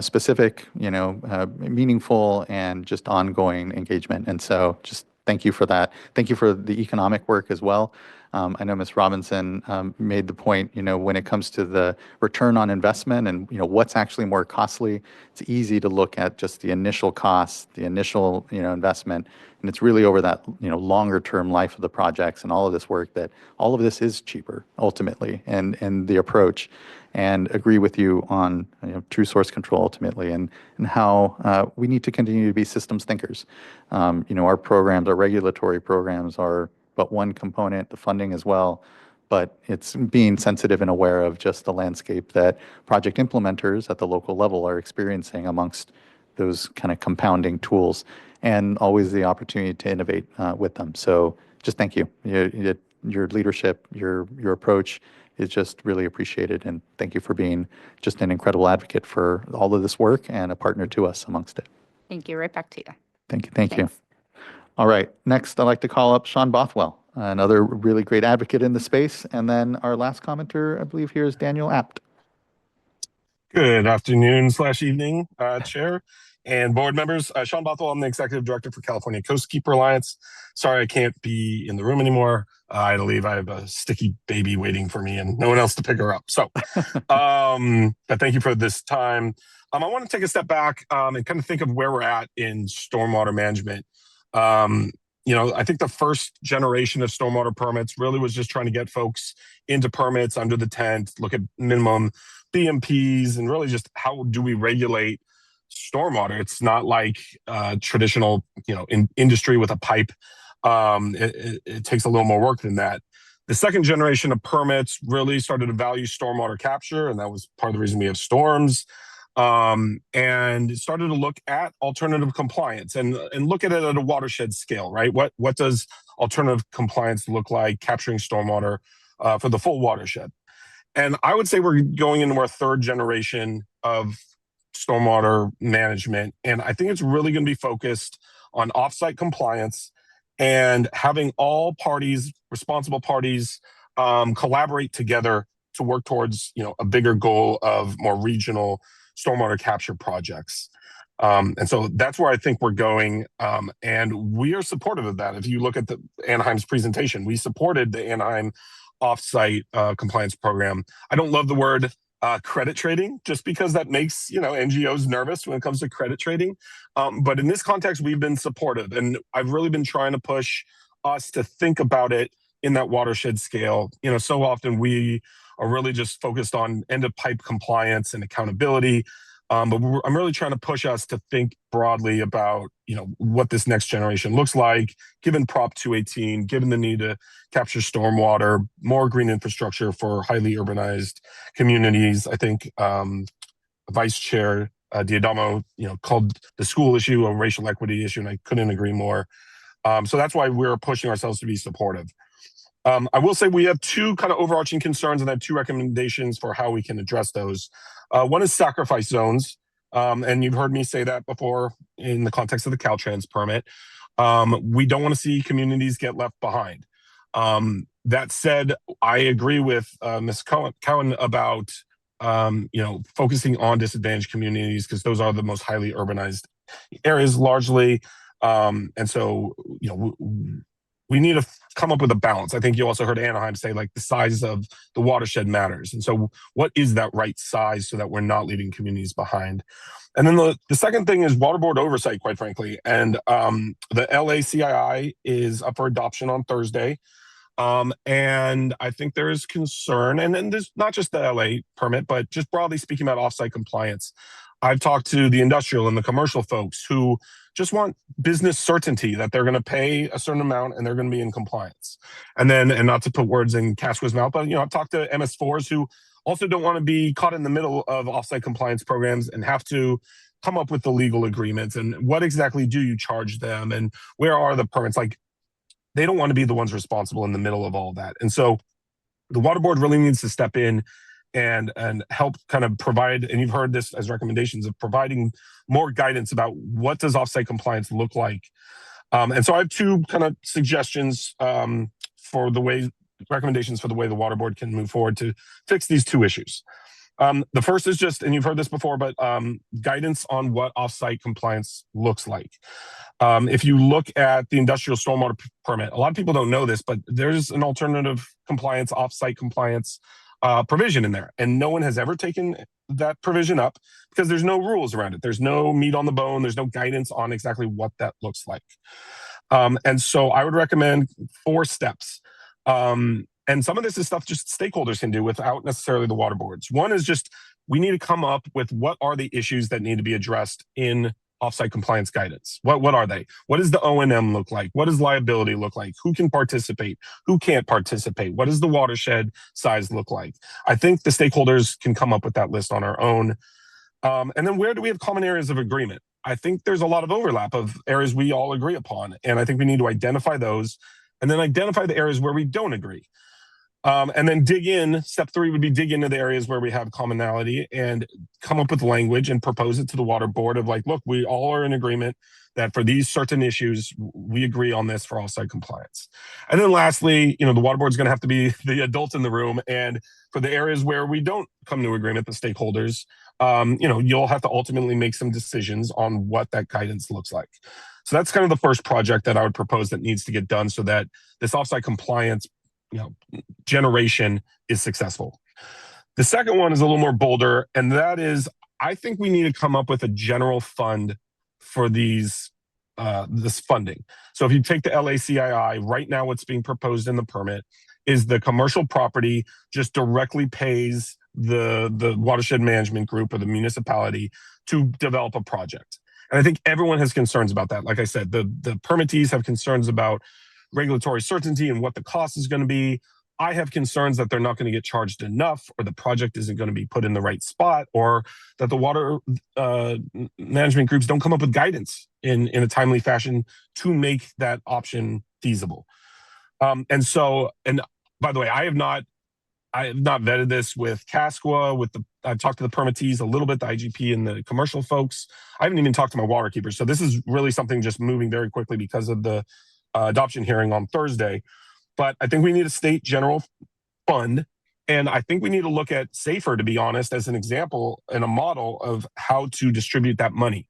specific, meaningful, and just ongoing engagement. And so just thank you for that. Thank you for the economic work as well. I know Ms. Robinson made the point, when it comes to the return on investment and, what's actually more costly, it's easy to look at just the initial cost, the initial, investment, and it's really over that, longer term life of the projects and all of this work that all of this is cheaper ultimately, and the approach, and agree with you on true source control ultimately, and how we need to continue to be systems thinkers. Our programs, our regulatory programs are but one component, the funding as well, but it's being sensitive and aware of just the landscape that project implementers at the local level are experiencing amongst those kind of compounding tools, and always the opportunity to innovate with them. So just thank you. Your leadership, your approach is just really appreciated, and thank you for being just an incredible advocate for all of this work and a partner to us amongst it. Thank you. Right back to you. Thank you. Thank you. All right, next I'd like to call up Sean Bothwell, another really great advocate in the space. And then our last commenter, I believe, here is Daniel Apt. Good afternoon/evening, Chair and board members. Sean Bothwell, I'm the Executive Director for California Coastkeeper Alliance. Sorry I can't be in the room anymore. I had to leave. I have a sticky baby waiting for me and no one else to pick her up. So, but thank you for this time. I want to take a step back and kind of think of where we're at in stormwater management. I think the first generation of stormwater permits really was just trying to get folks into permits under the tent, look at minimum BMPs, and really just how do we regulate stormwater. It's not like traditional, industry with a pipe. It takes a little more work than that. The second generation of permits really started to value stormwater capture, and that was part of the reason we have storms. And started to look at alternative compliance and look at it at a watershed scale, right? What does alternative compliance look like, capturing stormwater for the full watershed? And I would say we're going into our third generation of stormwater management, and I think it's really going to be focused on offsite compliance and having all parties, responsible parties, collaborate together to work towards a bigger goal of more regional stormwater capture projects. And so that's where I think we're going. And we are supportive of that. If you look at the Anaheim's presentation, we supported the Anaheim offsite compliance program. I don't love the word credit trading, just because that makes NGOs nervous when it comes to credit trading. But in this context, we've been supportive, and I've really been trying to push us to think about it in that watershed scale. So often we are really just focused on end of pipe compliance and accountability. But I'm really trying to push us to think broadly about, what this next generation looks like, given Prop 218, given the need to capture stormwater, more green infrastructure for highly urbanized communities. I think Vice Chair Diadamo, called the school issue a racial equity issue, and I couldn't agree more. So that's why we're pushing ourselves to be supportive. I will say we have two kind of overarching concerns, and I have two recommendations for how we can address those. One is sacrifice zones, and you've heard me say that before in the context of the Caltrans permit. We don't want to see communities get left behind. That said, I agree with Ms. Cowan about focusing on disadvantaged communities, because those are the most highly urbanized areas largely. And so, we need to come up with a balance. I think you also heard Anaheim say, like, the size of the watershed matters. And so what is that right size so that we're not leaving communities behind? And then the second thing is water board oversight, quite frankly. And the LA CII is up for adoption on Thursday. And I think there is concern, and there's not just the LA permit, but just broadly speaking about offsite compliance. I've talked to the industrial and the commercial folks who just want business certainty that they're going to pay a certain amount and they're going to be in compliance. And not to put words in Casco's mouth, but I've talked to MS4s who also don't want to be caught in the middle of offsite compliance programs and have to come up with the legal agreements and what exactly do you charge them and where are the permits. Like, they don't want to be the ones responsible in the middle of all that. And so the water board really needs to step in and help kind of provide, and you've heard this as recommendations of providing more guidance about what does offsite compliance look like. And so I have two kind of suggestions recommendations for the way the water board can move forward to fix these two issues. The first is just, and you've heard this before, but guidance on what offsite compliance looks like. If you look at the industrial stormwater permit, a lot of people don't know this, but there's an alternative compliance, offsite compliance provision in there. And no one has ever taken that provision up because there's no rules around it. There's no meat on the bone. There's no guidance on exactly what that looks like. And so I would recommend 4 steps. And some of this is stuff just stakeholders can do without necessarily the water boards. One is just, we need to come up with what are the issues that need to be addressed in offsite compliance guidance. What are they? What does the O&M look like? What does liability look like? Who can participate? Who can't participate? What does the watershed size look like? I think the stakeholders can come up with that list on our own. And then where do we have common areas of agreement? I think there's a lot of overlap of areas we all agree upon. And I think we need to identify those and then identify the areas where we don't agree. And then dig in. Step 3 would be dig into the areas where we have commonality and come up with language and propose it to the water board of like, look, we all are in agreement that for these certain issues, we agree on this for offsite compliance. And then lastly, the water board is going to have to be the adult in the room. And for the areas where we don't come to agreement, the stakeholders, you'll have to ultimately make some decisions on what that guidance looks like. So that's kind of the first project that I would propose that needs to get done so that this offsite compliance generation is successful. The second one is a little more bolder, and that is, I think we need to come up with a general fund for this funding. So if you take the LACII, right now what's being proposed in the permit is the commercial property just directly pays the watershed management group or the municipality to develop a project. And I think everyone has concerns about that. Like I said, the permittees have concerns about regulatory certainty and what the cost is going to be. I have concerns that they're not going to get charged enough, or the project isn't going to be put in the right spot, or that the water management groups don't come up with guidance in a timely fashion to make that option feasible. And by the way, I have not vetted this with CASCWA, I've talked to the permittees a little bit, the IGP and the commercial folks. I haven't even talked to my water keepers. So this is really something just moving very quickly because of the adoption hearing on Thursday. But I think we need a state general fund. And I think we need to look at SAFER, to be honest, as an example and a model of how to distribute that money.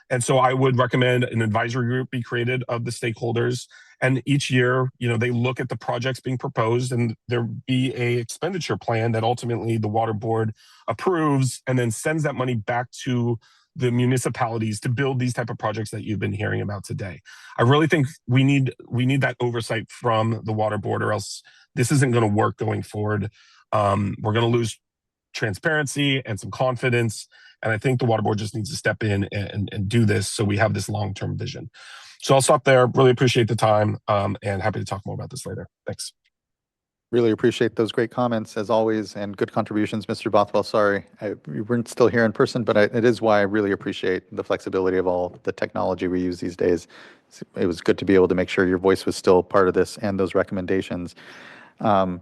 And so I would recommend an advisory group be created of the stakeholders. And each year, they look at the projects being proposed, and there be a expenditure plan that ultimately the water board approves and then sends that money back to the municipalities to build these type of projects that you've been hearing about today. I really think we need that oversight from the water board, or else this isn't going to work going forward. We're going to lose transparency and some confidence. And I think the water board just needs to step in and do this so we have this long-term vision. So I'll stop there. Really appreciate the time, and happy to talk more about this later. Thanks. Really appreciate those great comments, as always, and good contributions, Mr. Bothwell. Sorry, we weren't still here in person, but it is why I really appreciate the flexibility of all the technology we use these days. It was good to be able to make sure your voice was still part of this and those recommendations. I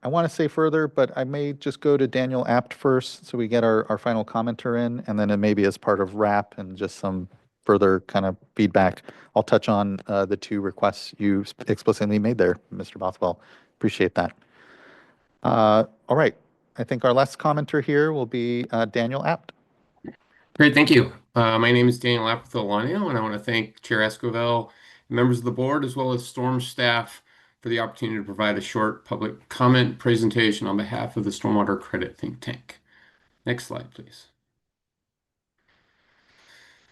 want to say further, but I may just go to Daniel Apt first, so we get our final commenter in, and then it maybe as part of wrap and just some further kind of feedback, I'll touch on the two requests you explicitly made there, Mr. Bothwell. Appreciate that. All right. I think our last commenter here will be Daniel Apt. Great, thank you. My name is Daniel Apt with Alania, and I want to thank Chair Esquivel, members of the board, as well as Storm staff for the opportunity to provide a short public comment presentation on behalf of the Stormwater Credit Think Tank. Next slide, please.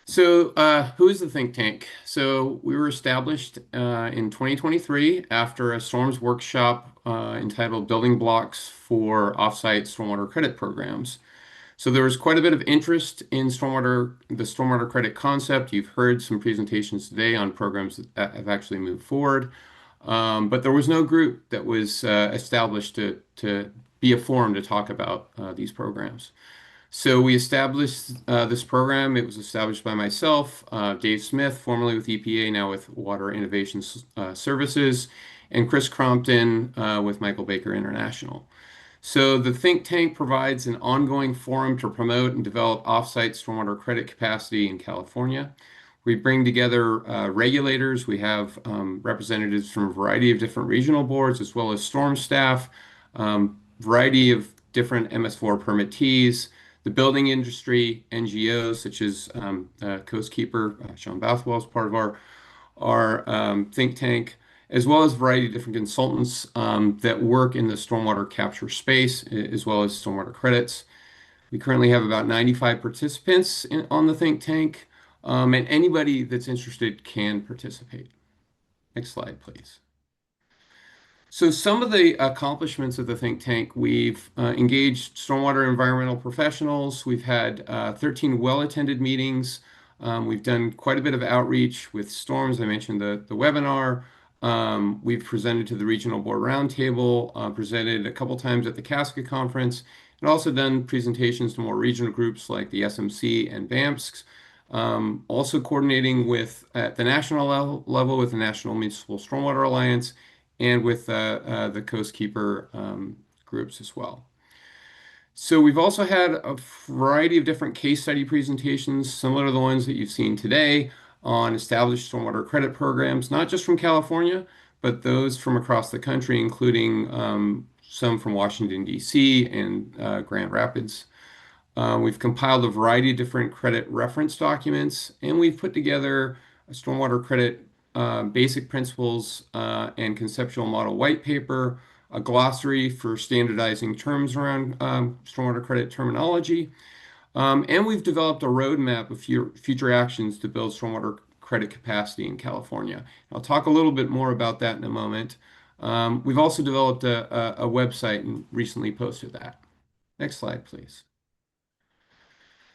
So who is the think tank? So we were established in 2023 after a storms workshop entitled Building Blocks for Offsite Stormwater Credit Programs. So there was quite a bit of interest in the stormwater credit concept. You've heard some presentations today on programs that have actually moved forward. But there was no group that was established to be a forum to talk about these programs. So we established this program. It was established by myself, Dave Smith, formerly with EPA, now with Water Innovation Services, and Chris Crompton with Michael Baker International. So the think tank provides an ongoing forum to promote and develop offsite stormwater credit capacity in California. We bring together regulators. We have representatives from a variety of different regional boards, as well as storm staff, variety of different MS4 permittees, the building industry, NGOs such as Coast Keeper, Sean Bothwell is part of our think tank, as well as a variety of different consultants that work in the stormwater capture space, as well as stormwater credits. We currently have about 95 participants on the think tank, and anybody that's interested can participate. Next slide, please. So some of the accomplishments of the think tank, we've engaged stormwater environmental professionals. We've had 13 well-attended meetings. We've done quite a bit of outreach with storms. I mentioned the webinar. We've presented to the Regional Board Roundtable, presented a couple times at the CASCA conference, and also done presentations to more regional groups like the SMC and BAMPS. Also coordinating at the national level with the National Municipal Stormwater Alliance and with the Coast Keeper groups as well. So we've also had a variety of different case study presentations, similar to the ones that you've seen today, on established stormwater credit programs, not just from California, but those from across the country, including some from Washington, D.C. and Grand Rapids. We've compiled a variety of different credit reference documents, and we've put together a stormwater credit basic principles and conceptual model white paper, a glossary for standardizing terms around stormwater credit terminology. And we've developed a roadmap of future actions to build stormwater credit capacity in California. I'll talk a little bit more about that in a moment. We've also developed a website and recently posted that. Next slide, please.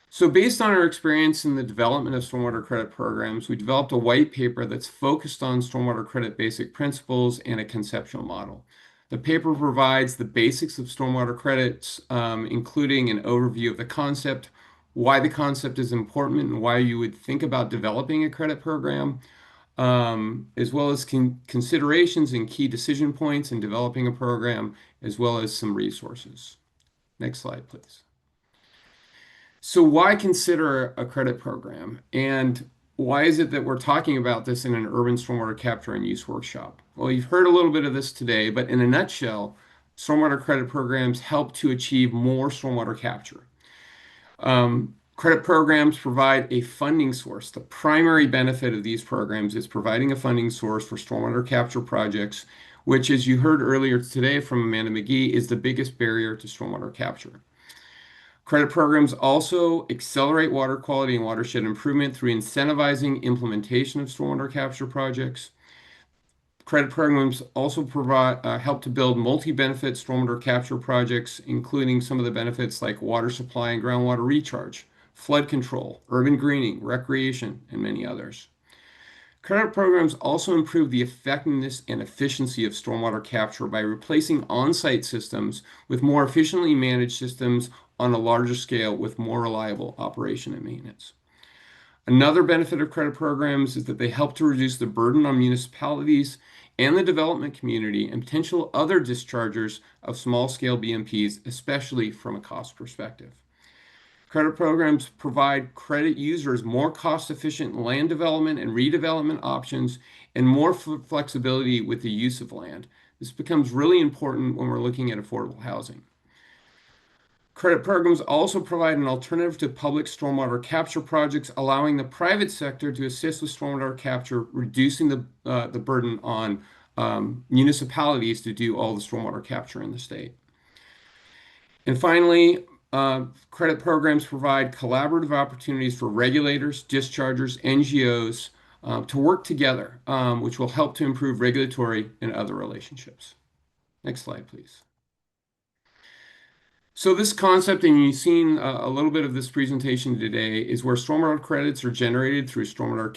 So based on our experience in the development of stormwater credit programs, we developed a white paper that's focused on stormwater credit basic principles and a conceptual model. The paper provides the basics of stormwater credits, including an overview of the concept, why the concept is important and why you would think about developing a credit program, as well as considerations and key decision points in developing a program, as well as some resources. Next slide, please. So why consider a credit program? And why is it that we're talking about this in an urban stormwater capture and use workshop? Well, you've heard a little bit of this today, but in a nutshell, stormwater credit programs help to achieve more stormwater capture. Credit programs provide a funding source. The primary benefit of these programs is providing a funding source for stormwater capture projects, which, as you heard earlier today from Amanda McGee, is the biggest barrier to stormwater capture. Credit programs also accelerate water quality and watershed improvement through incentivizing implementation of stormwater capture projects. Credit programs also help to build multi-benefit stormwater capture projects, including some of the benefits like water supply and groundwater recharge, flood control, urban greening, recreation, and many others. Credit programs also improve the effectiveness and efficiency of stormwater capture by replacing on-site systems with more efficiently managed systems on a larger scale with more reliable operation and maintenance. Another benefit of credit programs is that they help to reduce the burden on municipalities and the development community and potential other dischargers of small-scale BMPs, especially from a cost perspective. Credit programs provide credit users more cost-efficient land development and redevelopment options and more flexibility with the use of land. This becomes really important when we're looking at affordable housing. Credit programs also provide an alternative to public stormwater capture projects, allowing the private sector to assist with stormwater capture, reducing the burden on municipalities to do all the stormwater capture in the state. And finally, credit programs provide collaborative opportunities for regulators, dischargers, NGOs to work together, which will help to improve regulatory and other relationships. Next slide, please. So this concept, and you've seen a little bit of this presentation today, is where stormwater credits are generated through stormwater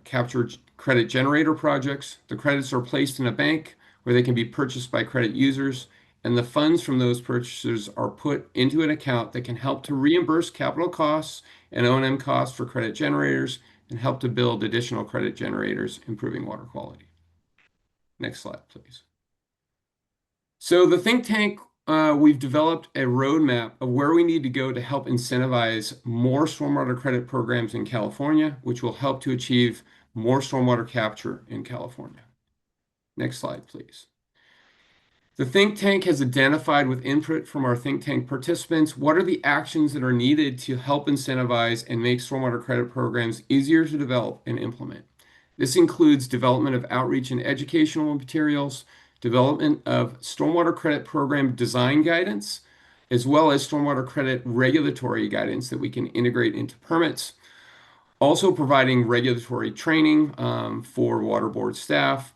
capture credit generator projects. The credits are placed in a bank where they can be purchased by credit users, and the funds from those purchases are put into an account that can help to reimburse capital costs and O&M costs for credit generators and help to build additional credit generators, improving water quality. Next slide, please. So the think tank, we've developed a roadmap of where we need to go to help incentivize more stormwater credit programs in California, which will help to achieve more stormwater capture in California. Next slide, please. The think tank has identified with input from our think tank participants what are the actions that are needed to help incentivize and make stormwater credit programs easier to develop and implement. This includes development of outreach and educational materials, development of stormwater credit program design guidance, as well as stormwater credit regulatory guidance that we can integrate into permits. Also providing regulatory training for water board staff,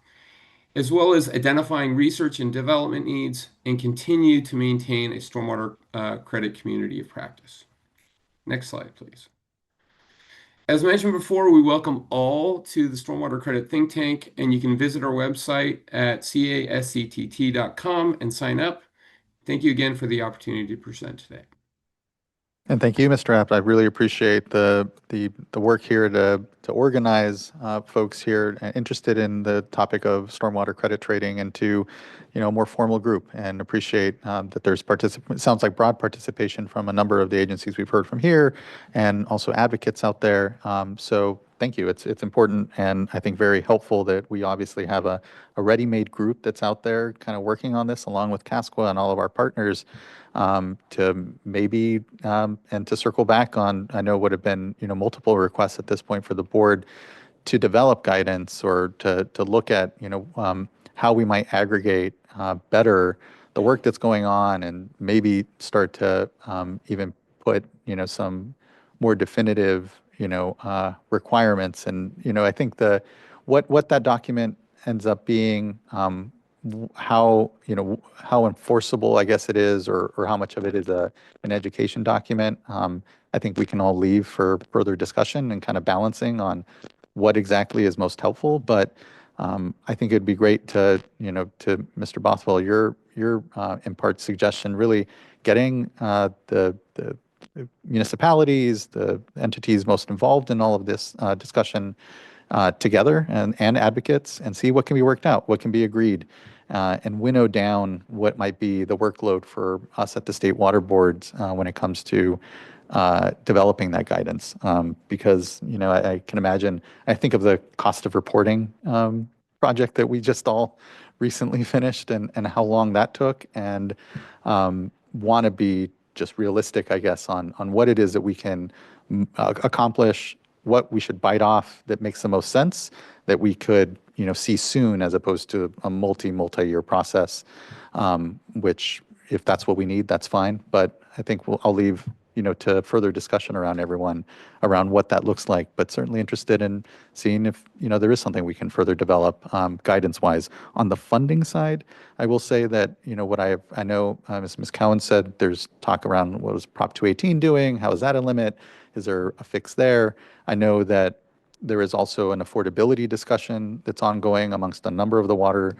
as well as identifying research and development needs and continue to maintain a stormwater credit community of practice. Next slide, please. As mentioned before, we welcome all to the Stormwater Credit Think Tank, and you can visit our website at casctt.com and sign up. Thank you again for the opportunity to present today. And thank you, Mr. Apt. I really appreciate the work here to organize folks here interested in the topic of stormwater credit trading into, a more formal group, and appreciate that there's sounds like broad participation from a number of the agencies we've heard from here, and also advocates out there. So thank you. It's important, and I think very helpful that we obviously have a ready-made group that's out there kind of working on this along with CASQA and all of our partners. To maybe and to circle back on, I know would have been multiple requests at this point for the board to develop guidance or to look at how we might aggregate better the work that's going on and maybe start to even put, some more definitive, requirements. And, I think what that document ends up being, how, how enforceable, I guess it is, or how much of it is an education document. I think we can all leave for further discussion and kind of balancing on what exactly is most helpful. But I think it'd be great to, to Mr. Bothwell, your in part suggestion, really getting the municipalities, the entities most involved in all of this discussion together and advocates and see what can be worked out, what can be agreed, and winnow down what might be the workload for us at the state water boards when it comes to developing that guidance. Because, I can imagine, I think of the cost of reporting project that we just all recently finished and how long that took, and want to be just realistic, I guess, on what it is that we can accomplish, what we should bite off that makes the most sense, that we could, see soon, as opposed to a multi-year process, which if that's what we need, that's fine. But I think I'll leave, to further discussion around everyone around what that looks like, but certainly interested in seeing if, there is something we can further develop guidance-wise. On the funding side, I will say that, what I know, as Ms. Cowan said, there's talk around what was Prop 218 doing? How is that a limit? Is there a fix there? I know that there is also an affordability discussion that's ongoing amongst a number of the water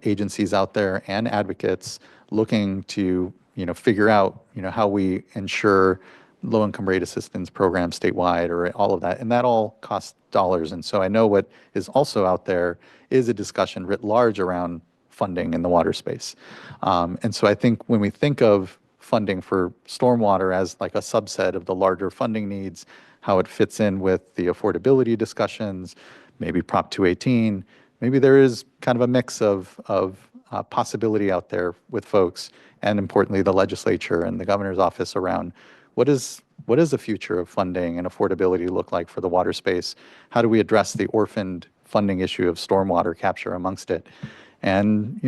agencies out there and advocates looking to, figure out, how we ensure low-income rate assistance programs statewide, or all of that. And that all costs dollars. And so I know what is also out there is a discussion writ large around funding in the water space. And so I think when we think of funding for stormwater as like a subset of the larger funding needs, how it fits in with the affordability discussions, maybe Prop 218, maybe there is kind of a mix of possibility out there with folks, and importantly, the legislature and the governor's office around what is the future of funding and affordability look like for the water space? How do we address the orphaned funding issue of stormwater capture amongst it? And,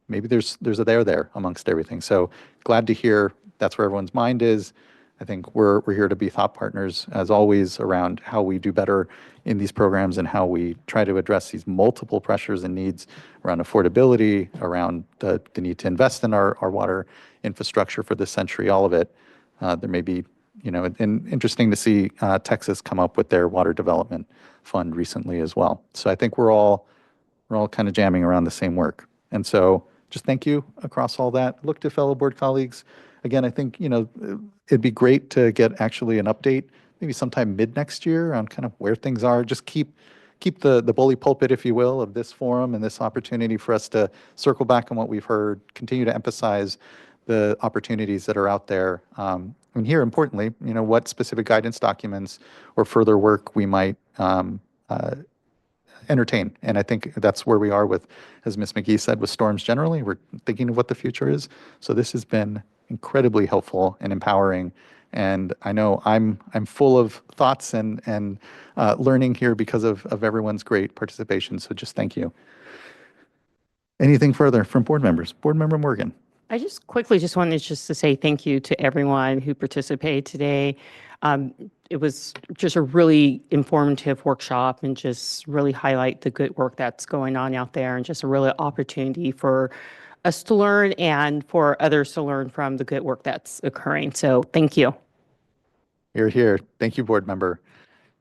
maybe there's a there amongst everything. So glad to hear that's where everyone's mind is. I think we're here to be thought partners, as always, around how we do better in these programs and how we try to address these multiple pressures and needs around affordability, around the need to invest in our water infrastructure for this century, all of it. There may be, and interesting to see Texas come up with their water development fund recently as well. So I think we're all kind of jamming around the same work. And so just thank you across all that. Look to fellow board colleagues. Again, I think, it'd be great to get actually an update, maybe sometime mid next year, on kind of where things are. Just keep the bully pulpit, if you will, of this forum and this opportunity for us to circle back on what we've heard, continue to emphasize the opportunities that are out there. And here, importantly, what specific guidance documents or further work we might entertain. And I think that's where we are with, as Ms. McGee said, with storms generally. We're thinking of what the future is. So this has been incredibly helpful and empowering. And I know I'm full of thoughts and learning here because of everyone's great participation. So just thank you. Anything further from board members? Board Member Morgan. I just quickly wanted to say thank you to everyone who participated today. It was just a really informative workshop, and just really highlight the good work that's going on out there, and just a really opportunity for us to learn and for others to learn from the good work that's occurring. So thank you. You're here. Thank you, board member.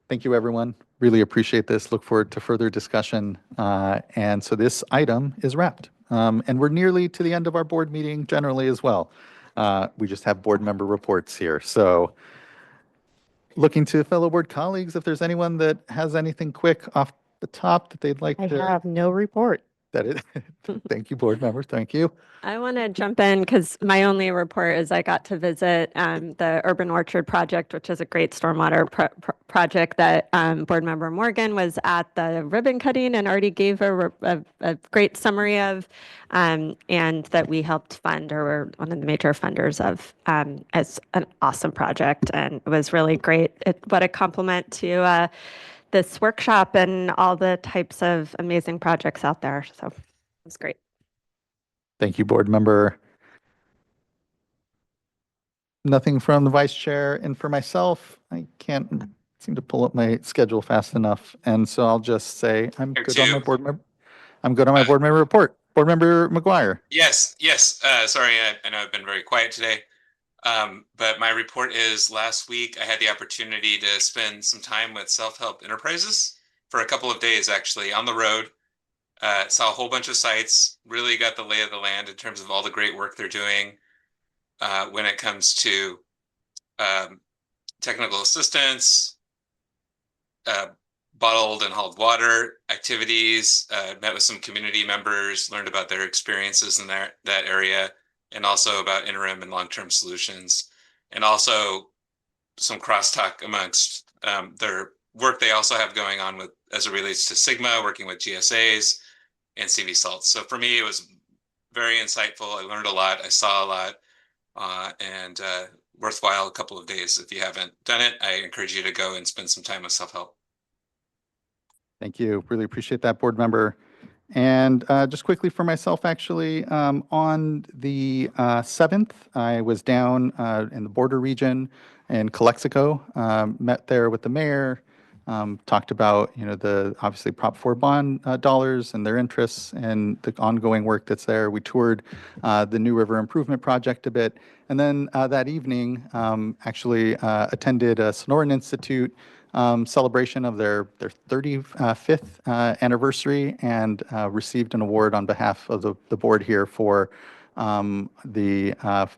Thank you, everyone. Really appreciate this. Look forward to further discussion. And so this item is wrapped. And we're nearly to the end of our board meeting generally as well. We just have board member reports here. So looking to fellow board colleagues, if there's anyone that has anything quick off the top that they'd like to. I have no report. Thank you, board members. Thank you. I want to jump in because my only report is I got to visit the Urban Orchard project, which is a great stormwater project that board member Morgan was at the ribbon cutting and already gave a great summary of, and that we helped fund, or were one of the major funders of. It's an awesome project, and it was really great. What a compliment to this workshop and all the types of amazing projects out there. So it was great. Thank you, board member. Nothing from the vice chair, and for myself, I can't seem to pull up my schedule fast enough, and so I'll just say I'm good on my board member. I'm good on my board member report. Board member McGuire. Yes. Sorry, I know I've been very quiet today. But my report is last week I had the opportunity to spend some time with Self-Help Enterprises for a couple of days, actually, on the road. Saw a whole bunch of sites, really got the lay of the land in terms of all the great work they're doing when it comes to technical assistance, bottled and hauled water activities, met with some community members, learned about their experiences in that area, and also about interim and long-term solutions, and also some crosstalk amongst their work they also have going on with as it relates to Sigma, working with GSAs and CV salts. So for me, it was very insightful. I learned a lot. I saw a lot, and worthwhile a couple of days. If you haven't done it, I encourage you to go and spend some time with Self-Help. Thank you. Really appreciate that, board member. And just quickly for myself, actually, on the 7th, I was down in the border region in Calexico, met there with the mayor, talked about, the obviously Prop 4 bond dollars and their interests and the ongoing work that's there. We toured the New River Improvement Project a bit. And then that evening, actually attended a Sonoran Institute celebration of their 35th anniversary and received an award on behalf of the board here for the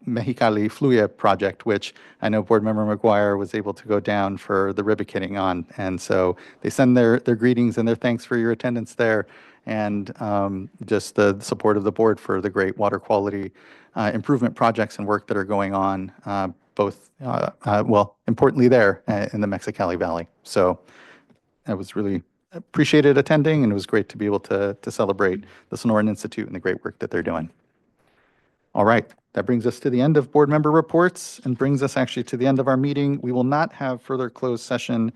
Mexicali Fluya project, which I know board member McGuire was able to go down for the ribbon kitting on. And so they send their greetings and their thanks for your attendance there and just the support of the board for the great water quality improvement projects and work that are going on both, importantly there in the Mexicali Valley. So I was really appreciated attending, and it was great to be able to celebrate the Sonoran Institute and the great work that they're doing. All right, that brings us to the end of board member reports and brings us actually to the end of our meeting. We will not have further closed session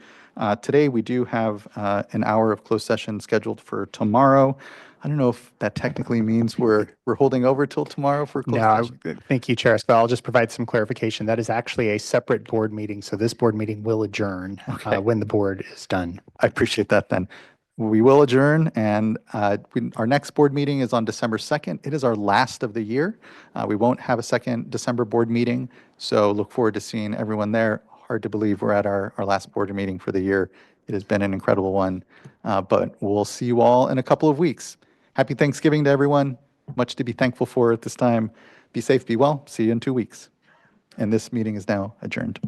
today. We do have an hour of closed session scheduled for tomorrow. I don't know if that technically means we're holding over till tomorrow for closed session. Thank you, Chair Esquivel. I'll just provide some clarification. That is actually a separate board meeting, so this board meeting will adjourn when the board is done. I appreciate that then. We will adjourn, and our next board meeting is on December 2nd. It is our last of the year. We won't have a second December board meeting, so look forward to seeing everyone there. Hard to believe we're at our last board meeting for the year. It has been an incredible one, but we'll see you all in a couple of weeks. Happy Thanksgiving to everyone. Much to be thankful for at this time. Be safe, be well. See you in 2 weeks. And this meeting is now adjourned.